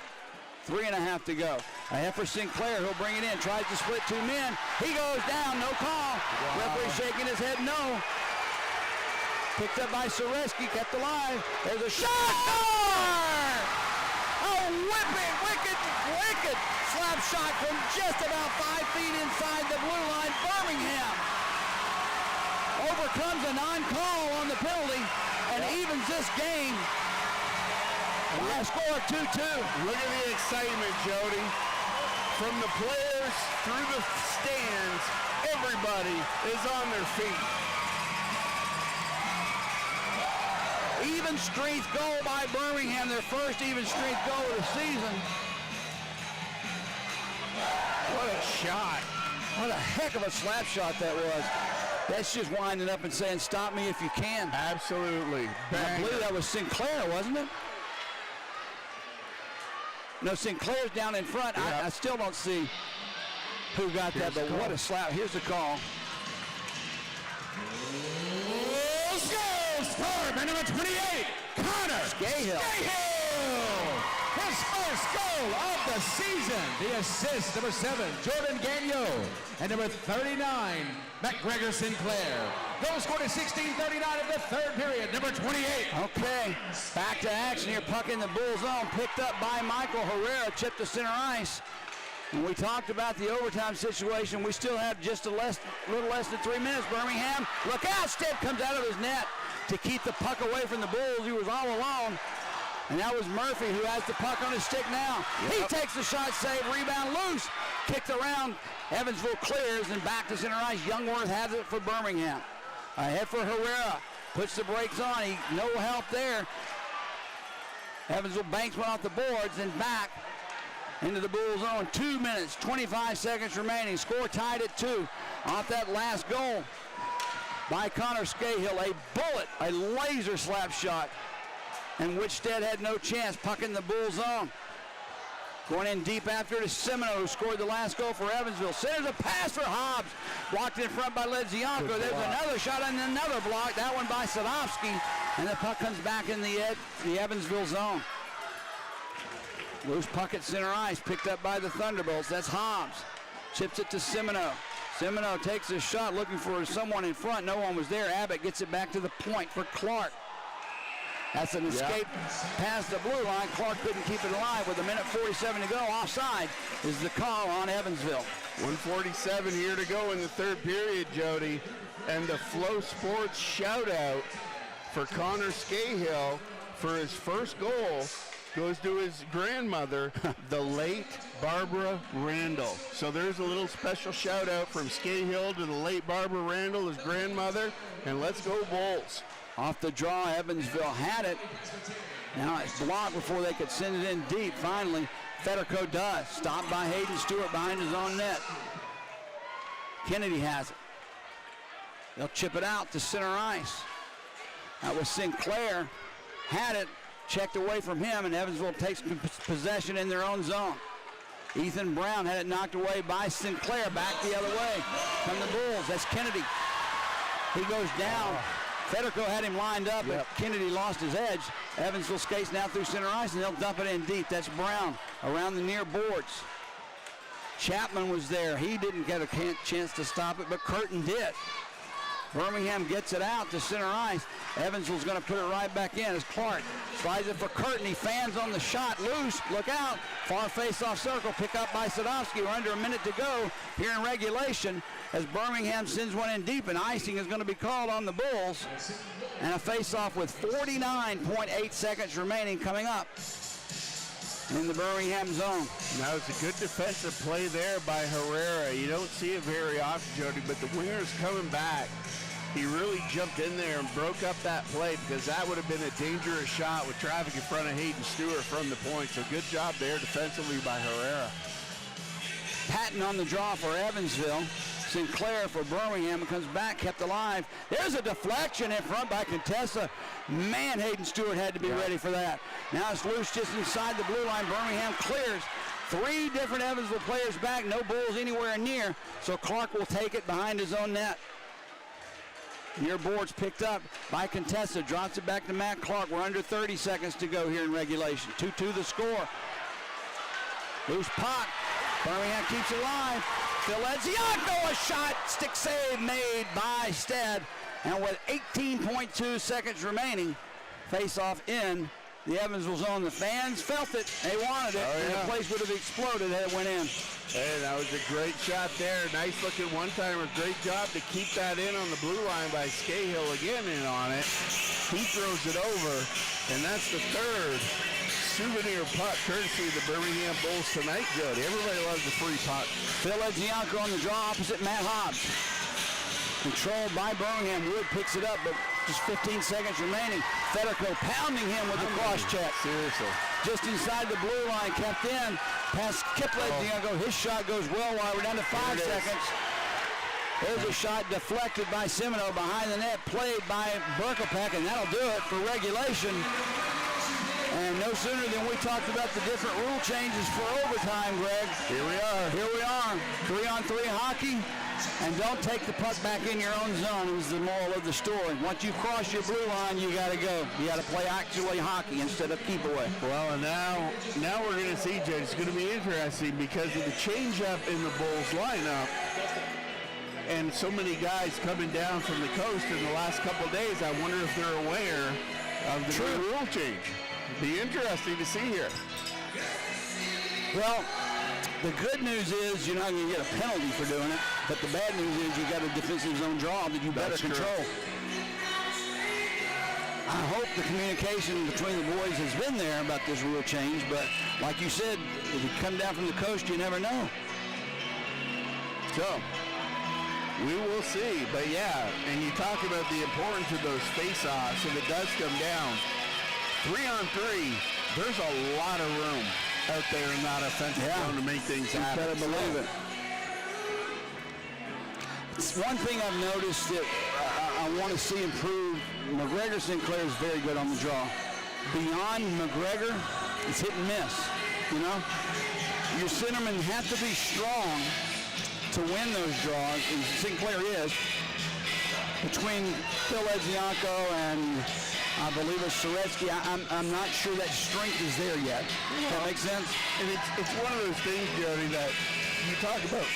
3.5 to go. Ahead for Sinclair, he'll bring it in, tries to split 2 men. He goes down, no call. Wow. Referee shaking his head, no. Picked up by Soreski, kept alive. There's a shot! A whipping, wicked slap shot from just about 5 feet inside the blue line. Birmingham overcomes a non-call on the penalty and evens this game. Last score of 2-2. Look at the excitement, Jody. From the players through the stands, everybody is on their feet. Even strength goal by Birmingham, their first even strength goal of the season. What a shot. What a heck of a slap shot that was. That's just winding up and saying, stop me if you can. Absolutely. I believe that was Sinclair, wasn't it? No, Sinclair's down in front. Yep. I still don't see who got that, but what a slap. Here's the call. Scores for number 28, Connor Scahill. His first goal of the season. The assist, number 7, Jordan Gagnon. And number 39, McGregor Sinclair. Goal scored at 16:39 of the third period, number 28. Okay, back to action here. Puck in the Bull zone, picked up by Michael Herrera, chipped to center ice. When we talked about the overtime situation, we still have just a little less than 3 minutes. Birmingham, look out, Stead comes out of his net to keep the puck away from the Bulls. He was all alone. And that was Murphy who has the puck on his stick now. Yep. He takes the shot, save, rebound, loose. Kicked around, Evansville clears, and back to center ice. Youngworth has it for Birmingham. Ahead for Herrera, puts the brakes on. No help there. Evansville banks one off the boards and back into the Bull zone. 2 minutes, 25 seconds remaining. Score tied at 2 off that last goal by Connor Scahill. A bullet, a laser slap shot, and Whitstead had no chance. Puck in the Bull zone. Going in deep after it is Semino, who scored the last goal for Evansville. Centers a pass for Hobbs. Blocked in front by Ledzianko. There's another shot and another block. That one by Sadovsky. And the puck comes back in the Evansville zone. Loose puck at center ice. Picked up by the Thunderbolts. That's Hobbs. Chips it to Semino. Semino takes a shot looking for someone in front. No one was there. Abbott gets it back to the point for Clark. That's an escape past the blue line. Clark couldn't keep it alive with 1:47 to go. Offside is the call on Evansville. 1:47 here to go in the third period, Jody. And the Flow Sports shout out for Connor Scahill for his first goal goes to his grandmother, the late Barbara Randall. So there's a little special shout out from Scahill to the late Barbara Randall, his grandmother. And let's go Bulls. Off the draw, Evansville had it. Now it's blocked before they could send it in deep. Finally, Federico does. Stopped by Hayden Stewart behind his own net. Kennedy has it. They'll chip it out to center ice. That was Sinclair. Had it, checked away from him, and Evansville takes possession in their own zone. Ethan Brown had it knocked away by Sinclair. Back the other way from the Bulls. That's Kennedy. He goes down. Federico had him lined up, but Kennedy lost his edge. Evansville skates now through center ice, and they'll dump it in deep. That's Brown around the near boards. Chapman was there. He didn't get a chance to stop it, but Curtin did. Birmingham gets it out to center ice. Evansville's going to put it right back in as Clark slides it for Curtin. He fans on the shot. Loose. Look out. Far face-off circle. Pick up by Sadovsky. We're under a minute to go here in regulation as Birmingham sends one in deep, and icing is going to be called on the Bulls. And a face-off with 49.8 seconds remaining coming up in the Birmingham zone. Now it's a good defensive play there by Herrera. You don't see it very often, Jody, but the winger's coming back. He really jumped in there and broke up that play because that would have been a dangerous shot with traffic in front of Hayden Stewart from the point. So good job there defensively by Herrera. Patton on the draw for Evansville. Sinclair for Birmingham comes back, kept alive. There's a deflection in front by Contessa. Man, Hayden Stewart had to be ready for that. Now it's loose just inside the blue line. Birmingham clears. 3 different Evansville players back. No Bulls anywhere near. So Clark will take it behind his own net. Near boards picked up by Contessa. Drops it back to Matt Clark. We're under 30 seconds to go here in regulation. 2-2 the score. Loose puck. Birmingham keeps it alive. Phil Edzianko, a shot. Stick save made by Stead. And with 18.2 seconds remaining, face-off in the Evansville zone. The fans felt it. They wanted it. And the place would have exploded had it went in. Hey, that was a great shot there. Nice looking one-timer. Great job to keep that in on the blue line by Scahill again in on it. He throws it over, and that's the third souvenir puck courtesy of the Birmingham Bulls tonight, Jody. Everybody loves the free puck. Phil Edzianko on the draw opposite Matt Hobbs. Controlled by Birmingham. Wood picks it up, but just 15 seconds remaining. Federico pounding him with the cross check. Seriously. Just inside the blue line, kept in. Past Kip Edzianko. His shot goes well wide. We're down to 5 seconds. There's a shot deflected by Semino behind the net, played by Berkelpack, and that'll do it for regulation. And no sooner than we talked about the different rule changes for overtime, Greg. Here we are. Here we are. 3-on-3 hockey. And don't take the puck back in your own zone is the moral of the story. Once you cross your blue line, you got to go. You got to play actually hockey instead of keep away. Well, and now we're going to see, Jay, it's going to be interesting because of the change-up in the Bulls lineup and so many guys coming down from the coast in the last couple of days. I wonder if they're aware of the new rule change. Be interesting to see here. Well, the good news is you're not going to get a penalty for doing it, but the bad news is you got a defensive zone draw that you better control. I hope the communication between the boys has been there about this rule change, but like you said, if you come down from the coast, you never know. So, we will see, but yeah, and you talk about the importance of those face-offs, if it does come down, 3-on-3, there's a lot of room out there in that offensive zone to make things happen. You better believe it. It's one thing I've noticed that I want to see improve. McGregor Sinclair is very good on the draw. Beyond McGregor, it's hit and miss, you know? Your centermen have to be strong to win those draws, and Sinclair is. Between Phil Edzianko and I believe it's Soretsky, I'm not sure that strength is there yet. Does that make sense? And it's one of those things, Jody, that you talk about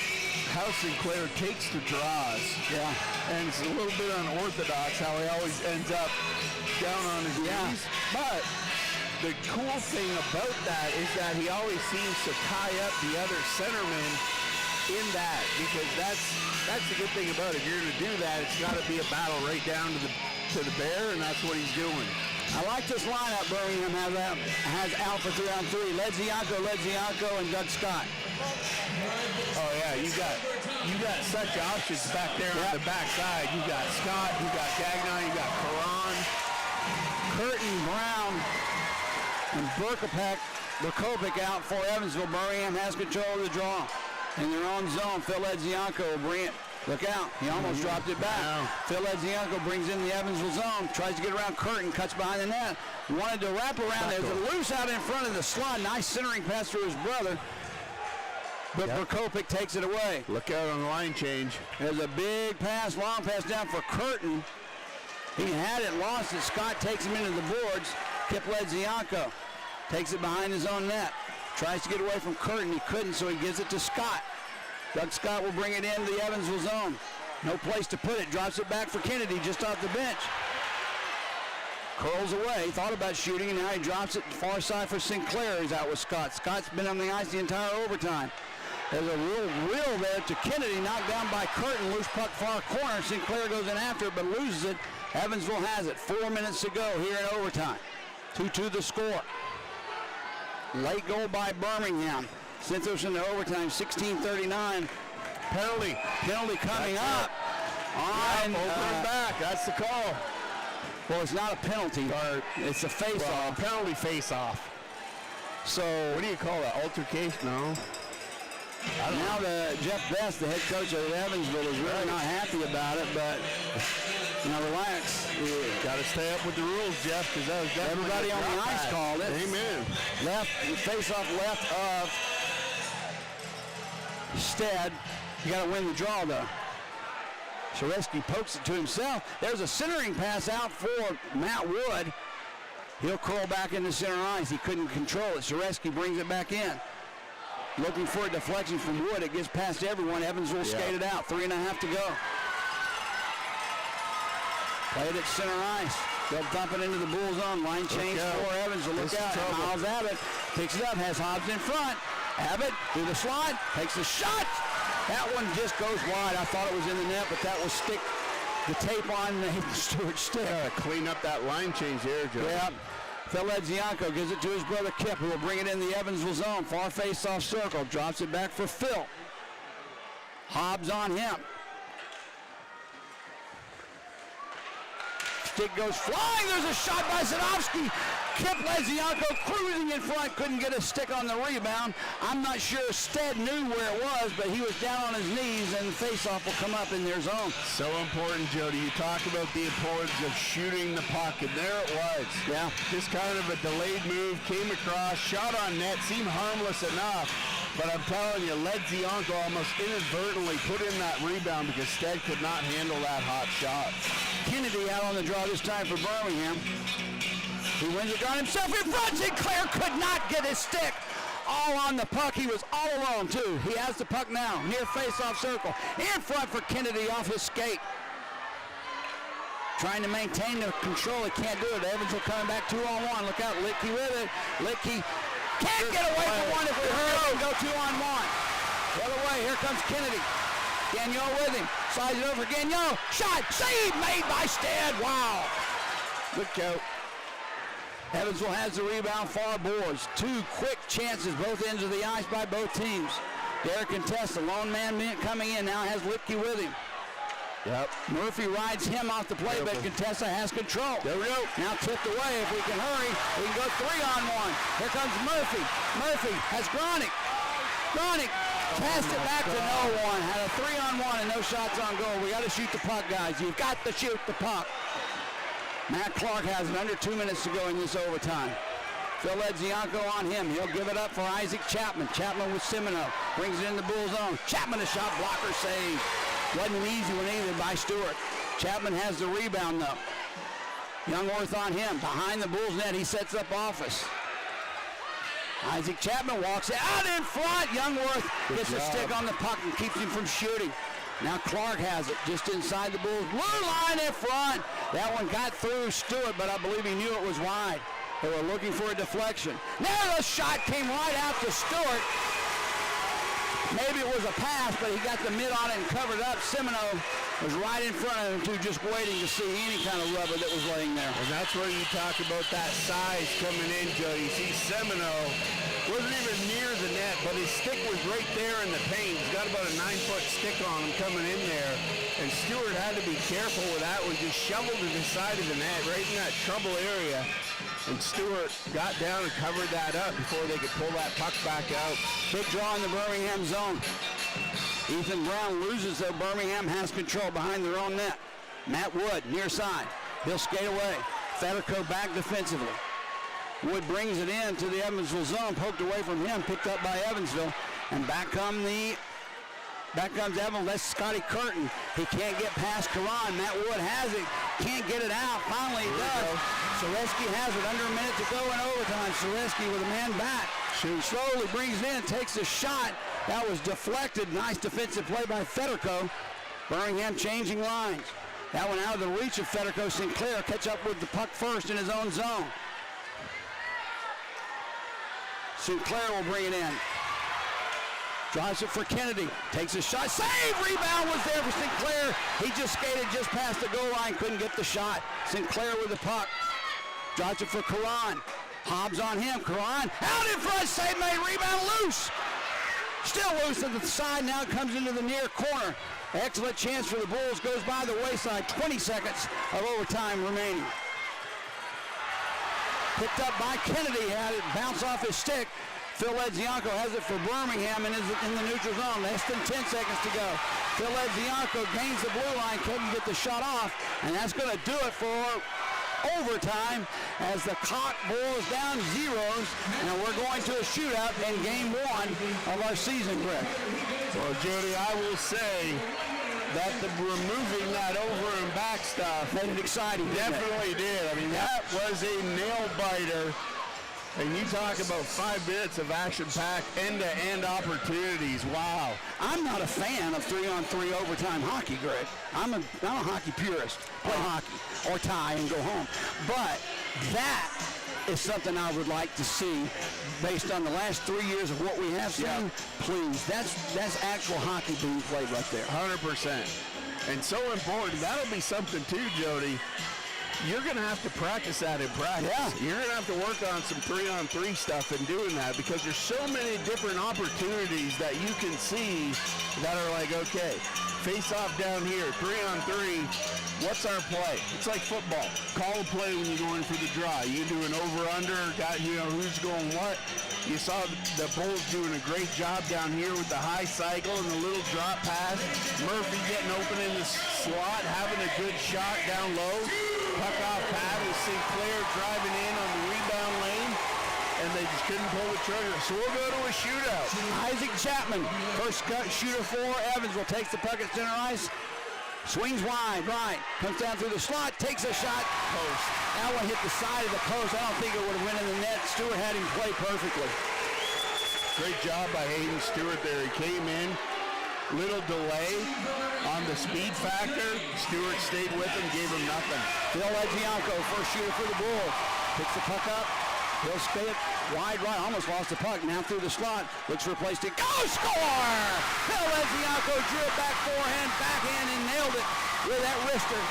how Sinclair takes the draws. Yeah. And it's a little bit unorthodox how he always ends up down on his knees. But the cool thing about that is that he always seems to tie up the other centerman in that, because that's the good thing about it. If you're going to do that, it's got to be a battle right down to the bear, and that's what he's doing. I like this lineup Birmingham has out for 3-on-3. Ledzianko, and Doug Scott. Oh yeah, you got such options back there on the backside. You got Scott, you got Gagnon, you got Karan, Curtin, Brown, and Berkelpack out for Evansville. Birmingham has control of the draw. In their own zone, Phil Edzianko will bring it. Look out, he almost dropped it back. Wow. Phil Edzianko brings in the Evansville zone, tries to get around Curtin, cuts behind the net. Wanted to wrap around. There's a loose out in front of the slot. Nice centering pass through his brother. But Berkelpack takes it away. Look out on the line change. There's a big pass, long pass down for Curtin. He had it, lost it. Scott takes him into the boards. Kip Edzianko takes it behind his own net. Tries to get away from Curtin. He couldn't, so he gives it to Scott. Doug Scott will bring it into the Evansville zone. No place to put it. Drops it back for Kennedy just off the bench. Curls away. Thought about shooting, and now he drops it far side for Sinclair. He's out with Scott. Scott's been on the ice the entire overtime. There's a real reel there to Kennedy, knocked down by Curtin. Loose puck far corner. Sinclair goes in after it, but loses it. Evansville has it. 4 minutes to go here in overtime. 2-2 the score. Late goal by Birmingham. Sent us into overtime, 16:39. Penalty coming up. Over and back. That's the call. Well, it's not a penalty. It's a face-off. Penalty face-off. So what do you call that? Altercation? No. Now Jeff Best, the head coach of Evansville, is really not happy about it, but relax. Got to stay up with the rules, Jeff, because that was definitely everybody on the ice called it. Amen. Face-off left of Stead. You got to win the draw, though. Soretsky pokes it to himself. There's a centering pass out for Matt Wood. He'll curl back into center ice. He couldn't control it. Soretsky brings it back in. Looking for a deflection from Wood. It gets past everyone. Evansville skated out. 3.5 to go. Played at center ice. They'll dump it into the Bull zone. Line change for Evansville. Look out. Miles Abbott picks it up. Has Hobbs in front. Abbott through the slot. Takes the shot. That one just goes wide. I thought it was in the net, but that was the tape on Stewart's stick. Clean up that line change there, Joe. Yeah. Phil Ledzianko gives it to his brother Kip, who will bring it in the Evansville zone. Far face-off circle. Drops it back for Phil. Hobbs on him. Stick goes flying. There's a shot by Sadowski. Kip Ledzianko cruising in front. Couldn't get a stick on the rebound. I'm not sure Stead knew where it was, but he was down on his knees, and the face-off will come up in their zone. So important, Jody. You talk about the importance of shooting the puck, and there it was. Yeah. Just kind of a delayed move, came across, shot on net, seemed harmless enough. But I'm telling you, Ledzianko almost inadvertently put in that rebound because Stead could not handle that hot shot. Kennedy out on the draw this time for Birmingham. He wins it on himself in front. Sinclair could not get his stick. All on the puck. He was all alone, too. He has the puck now. Near face-off circle. In front for Kennedy off his skate. Trying to maintain the control. He can't do it. Evansville coming back 2-on-1. Look out. Litke with it. Litke can't get away from one if we hurry and go 2-on-1. The other way. Here comes Kennedy. Gagnon with him. Slides it over. Gagnon. Shot. Save made by Stead. Wow. Look out. Evansville has the rebound, far boards. Two quick chances, both ends of the ice by both teams. Derek Contessa, lone man coming in, now has Lipke with him. Yep. Murphy rides him off the play, but Contessa has control. There we go. Now tipped away. If we can hurry, we can go 3-on-1. Here comes Murphy. Murphy has Gronick. Gronick cast it back to no one. Had a 3-on-1 and no shots on goal. We got to shoot the puck, guys. You've got to shoot the puck. Matt Clark has it under 2 minutes to go in this overtime. Phil Ledzianko on him. He'll give it up for Isaac Chapman. Chapman with Semino. Brings it in the Bull zone. Chapman a shot blocker save. Wasn't an easy one either by Stewart. Chapman has the rebound though. Youngworth on him. Behind the Bulls net, he sets up office. Isaac Chapman walks it out in front. Youngworth gets a stick on the puck and keeps him from shooting. Now Clark has it just inside the Bulls blue line in front. That one got through Stewart, but I believe he knew it was wide. They were looking for a deflection. Now the shot came right out to Stewart. Maybe it was a pass, but he got the mid on it and covered up. Semino was right in front of him, too, just waiting to see any kind of rubber that was laying there. And that's where you talk about that size coming in, Joe. You see Semino wasn't even near the net, but his stick was right there in the paint. He's got about a 9-foot stick on him coming in there. And Stewart had to be careful with that one. Just shoveled to the side of the net, right in that trouble area. And Stewart got down and covered that up before they could pull that puck back out. Big draw in the Birmingham zone. Ethan Brown loses, though. Birmingham has control behind their own net. Matt Wood, near side. He'll skate away. Federico back defensively. Wood brings it in to the Evansville zone, poked away from him, picked up by Evansville. And back comes Evansville. That's Scotty Curtin. He can't get past Karan. Matt Wood has it. Can't get it out. Finally he does. Soreski has it. Under a minute to go in overtime. Soreski with a man back. Slowly brings it in. Takes a shot. That was deflected. Nice defensive play by Federico. Birmingham changing lines. That one out of the reach of Federico. Sinclair catch up with the puck first in his own zone. Sinclair will bring it in. Drives it for Kennedy. Takes a shot. Save! Rebound was there for Sinclair. He just skated just past the goal line. Couldn't get the shot. Sinclair with the puck. Drives it for Karan. Hobbs on him. Karan out in front. Save made. Rebound loose. Still loose at the side. Now comes into the near corner. Excellent chance for the Bulls. Goes by the wayside. 20 seconds of overtime remaining. Picked up by Kennedy. Had it bounce off his stick. Phil Ledzianko has it for Birmingham and is in the neutral zone. Less than 10 seconds to go. Phil Ledzianko gains the blue line, couldn't get the shot off, and that's going to do it for overtime as the clock boils down zeros, and we're going to a shootout in game one of our season, Greg. Well, Jody, I will say that the removing that over and back stuff made it exciting. Definitely did. I mean, that was a nail biter. And you talk about 5 minutes of action-packed, end-to-end opportunities. Wow. I'm not a fan of 3-on-3 overtime hockey, Greg. I'm a hockey purist. Play hockey or tie and go home. But that is something I would like to see based on the last 3 years of what we have seen. Please, that's actual hockey being played right there. 100%. And so important. That'll be something too, Jody. You're going to have to practice that in practice. Yeah. You're going to have to work on some 3-on-3 stuff and doing that because there's so many different opportunities that you can see that are like, okay, face off down here, 3-on-3, what's our play? It's like football. Call a play when you go in for the draw. You do an over-under, who's going what. You saw the Bulls doing a great job down here with the high cycle and the little drop pass. Murphy getting open in the slot, having a good shot down low. Puck off pad with Sinclair driving in on the rebound lane, and they just couldn't pull the trigger. So we'll go to a shootout. Isaac Chapman, first shooter for Evansville, takes the puck at center ice, swings wide, right, comes down through the slot, takes a shot, post. That one hit the side of the post. I don't think it would have went in the net. Stewart had him play perfectly. Great job by Hayden Stewart there. He came in. Little delay on the speed factor. Stewart stayed with him, gave him nothing. Phil Legianco, first shooter for the Bulls. Picks the puck up. He'll stay it wide right. Almost lost the puck. Now through the slot. Looks for a place to go. Score! Phil Legianco drew it back forehand, backhand, and nailed it with that wrister.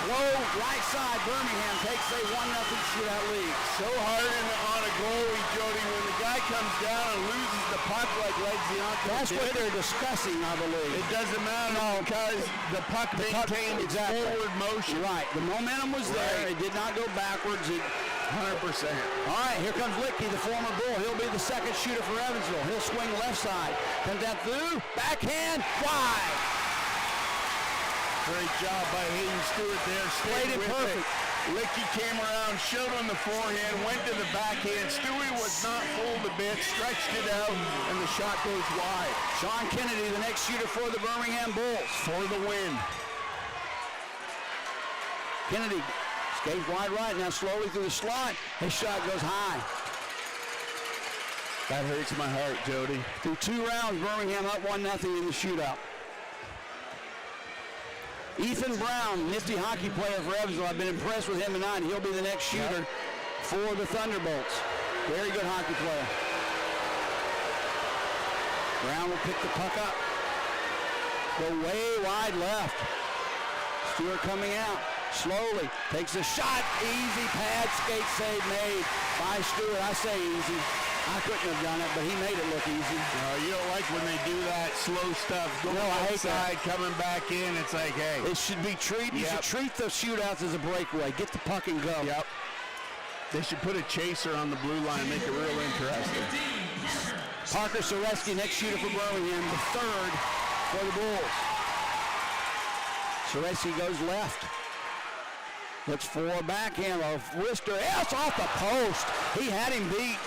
Low right side. Birmingham takes a 1-0 shootout lead. So hard on a goalie, Jody, when the guy comes down and loses the puck like Legianco. That's what they're discussing, I believe. It doesn't matter because the puck maintained its forward motion. Right. The momentum was there. It did not go backwards. 100%. All right, here comes Licky, the former Bull. He'll be the second shooter for Evansville. He'll swing left side. Comes down through. Backhand. Wide. Great job by Hayden Stewart there. Played it perfect. Licky came around, showed on the forehand, went to the backhand. Stewie was not fooled a bit, stretched it out, and the shot goes wide. Sean Kennedy, the next shooter for the Birmingham Bulls. For the win. Kennedy skates wide right, now slowly through the slot. His shot goes high. That hurts my heart, Jody. Through 2 rounds, Birmingham up 1-0 in the shootout. Ethan Brown, nifty hockey player for Evansville. I've been impressed with him tonight. He'll be the next shooter for the Thunderbolts. Very good hockey player. Brown will pick the puck up. Go way wide left. Stewart coming out. Slowly. Takes a shot. Easy pad skate save made by Stewart. I say easy. I couldn't have done it, but he made it look easy. No, you don't like when they do that slow stuff. Going outside, coming back in. It's like, hey. It should be treated. You should treat the shootouts as a breakaway. Get the puck and go. Yep. They should put a chaser on the blue line and make it real interesting. Parker Soreski, next shooter for Birmingham, the third for the Bulls. Soreski goes left. Looks for a backhand of Wister. Yes, off the post. He had him beat.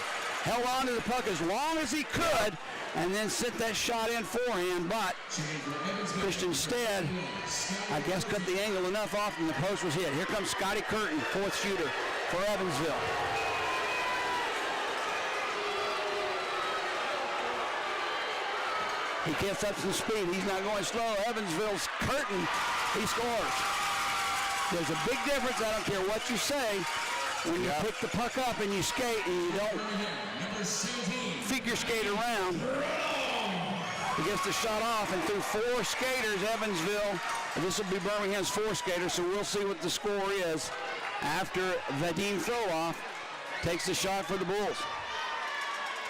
Held on to the puck as long as he could and then sent that shot in forehand, but Christian Stead, I guess, cut the angle enough off and the post was hit. Here comes Scotty Curtin, fourth shooter for Evansville. He gets up some speed. He's not going slow. Evansville's Curtin, he scores. There's a big difference, I don't care what you say, when you pick the puck up and you skate and you don't figure skate around. He gets the shot off, and through 4 skaters, Evansville, this will be Birmingham's 4th skater, so we'll see what the score is after Vadim Throwoff takes the shot for the Bulls.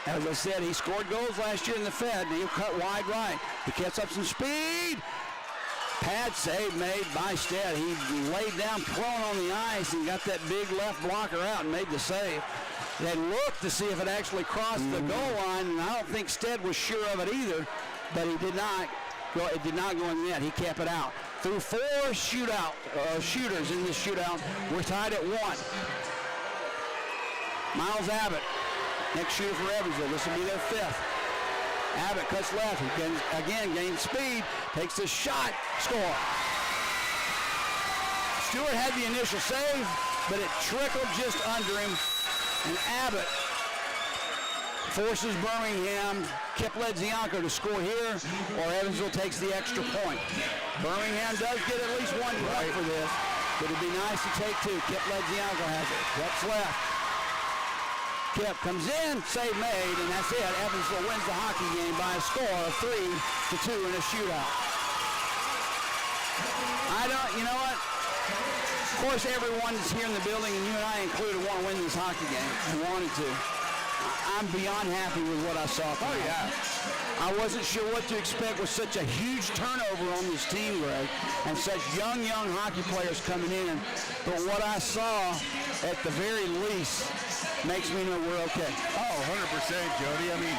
As I said, he scored goals last year in the Fed, and he'll cut wide right. He gets up some speed. Pad save made by Stead. He laid down prone on the ice and got that big left blocker out and made the save. They looked to see if it actually crossed the goal line, and I don't think Stead was sure of it either, but he did not. It did not go in the net. He kept it out. Through 4 shooters in this shootout, we're tied at 1. Miles Abbott, next shooter for Evansville. This will be their 5th. Abbott cuts left. He again gains speed, takes a shot, score. Stewart had the initial save, but it trickled just under him. And Abbott forces Birmingham, Kip Ledzianko to score here, or Evansville takes the extra point. Birmingham does get at least 1 point for this, but it'd be nice to take 2. Kip Ledzianko has it. What's left? Kip comes in, save made, and that's it. Evansville wins the hockey game by a score of 3-2 in a shootout. You know what? Of course, everyone that's here in the building, and you and I included, want to win this hockey game. I wanted to. I'm beyond happy with what I saw tonight. Oh, yeah. I wasn't sure what to expect with such a huge turnover on this team, Greg, and such young hockey players coming in. But what I saw, at the very least, makes me know we're okay. Oh, 100%, Jody. I mean,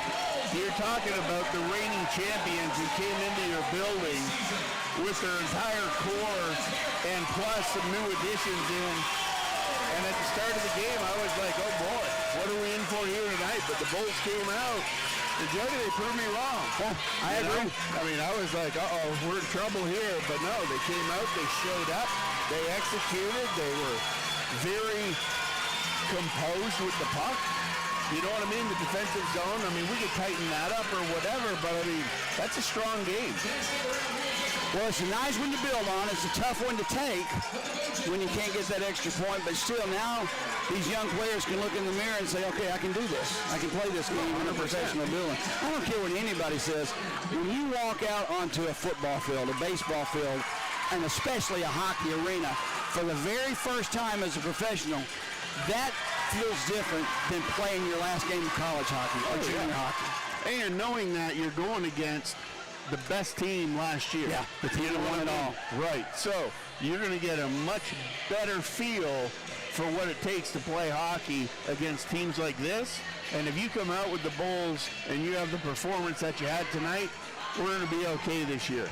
you're talking about the reigning champions who came into your building with their entire core and plus some new additions in. And at the start of the game, I was like, oh boy, what are we in for here tonight? But the Bulls came out, and Jody, they proved me wrong. Yeah, I agree. I mean, I was like, uh-oh, we're in trouble here. But no, they came out, they showed up, they executed, they were very composed with the puck. You know what I mean? The defensive zone, I mean, we could tighten that up or whatever, but I mean, that's a strong game. Well, it's a nice one to build on. It's a tough one to take when you can't get that extra point. But still, now these young players can look in the mirror and say, okay, I can do this. I can play this game in a professional building. I don't care what anybody says. When you walk out onto a football field, a baseball field, and especially a hockey arena, for the very first time as a professional, that feels different than playing your last game of college hockey or junior hockey. And knowing that you're going against the best team last year. Yeah, the team that won it all. Right. So you're going to get a much better feel for what it takes to play hockey against teams like this. And if you come out with the Bulls and you have the performance that you had tonight, we're going to be okay this year.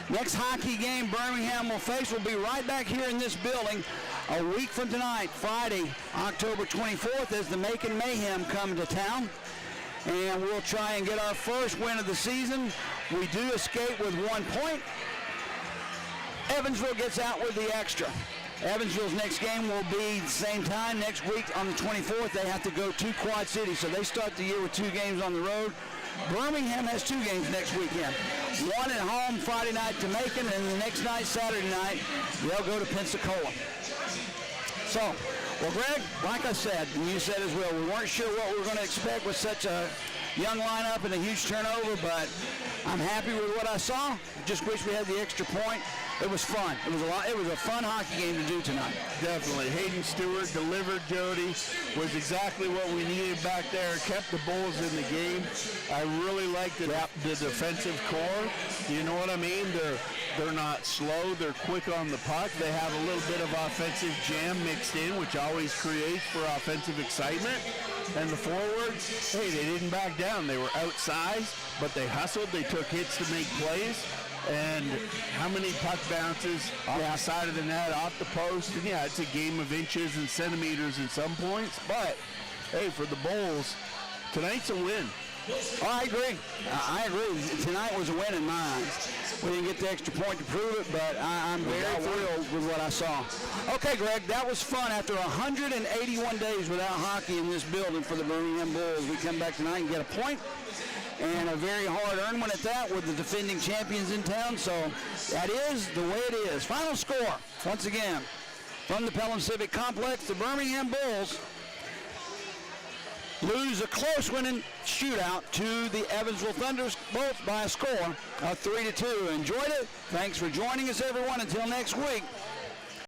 Next hockey game Birmingham will face will be right back here in this building a week from tonight, Friday, October 24th, as the Macon Mayhem come to town. And we'll try and get our first win of the season. We do escape with 1 point. Evansville gets out with the extra. Evansville's next game will be the same time next week on the 24th. They have to go to Quad City, so they start the year with 2 games on the road. Birmingham has 2 games next weekend. One at home Friday night to Macon, and the next night, Saturday night, they'll go to Pensacola. So, well, Greg, like I said, and you said as well, we weren't sure what we were going to expect with such a young lineup and a huge turnover, but I'm happy with what I saw. Just wish we had the extra point. It was fun. It was a fun hockey game to do tonight. Definitely. Hayden Stewart delivered, Jody. Was exactly what we needed back there. Kept the Bulls in the game. I really liked the defensive core. You know what I mean? They're not slow. They're quick on the puck. They have a little bit of offensive jam mixed in, which always creates for offensive excitement. And the forwards, hey, they didn't back down. They were outsized, but they hustled. They took hits to make plays. And how many puck bounces off the side of the net, off the post? And yeah, it's a game of inches and centimeters at some points. But, hey, for the Bulls, tonight's a win. Oh, I agree. I agree. Tonight was a win in my eyes. We didn't get the extra point to prove it, but I'm very thrilled with what I saw. Okay, Greg, that was fun. After 181 days without hockey in this building for the Birmingham Bulls, we come back tonight and get a point. And a very hard-earned one at that with the defending champions in town. So that is the way it is. Final score, once again, from the Pelham Civic Complex, the Birmingham Bulls lose a close winning shootout to the Evansville ThunderBolts by a score of 3-2. Enjoyed it. Thanks for joining us, everyone. Until next week,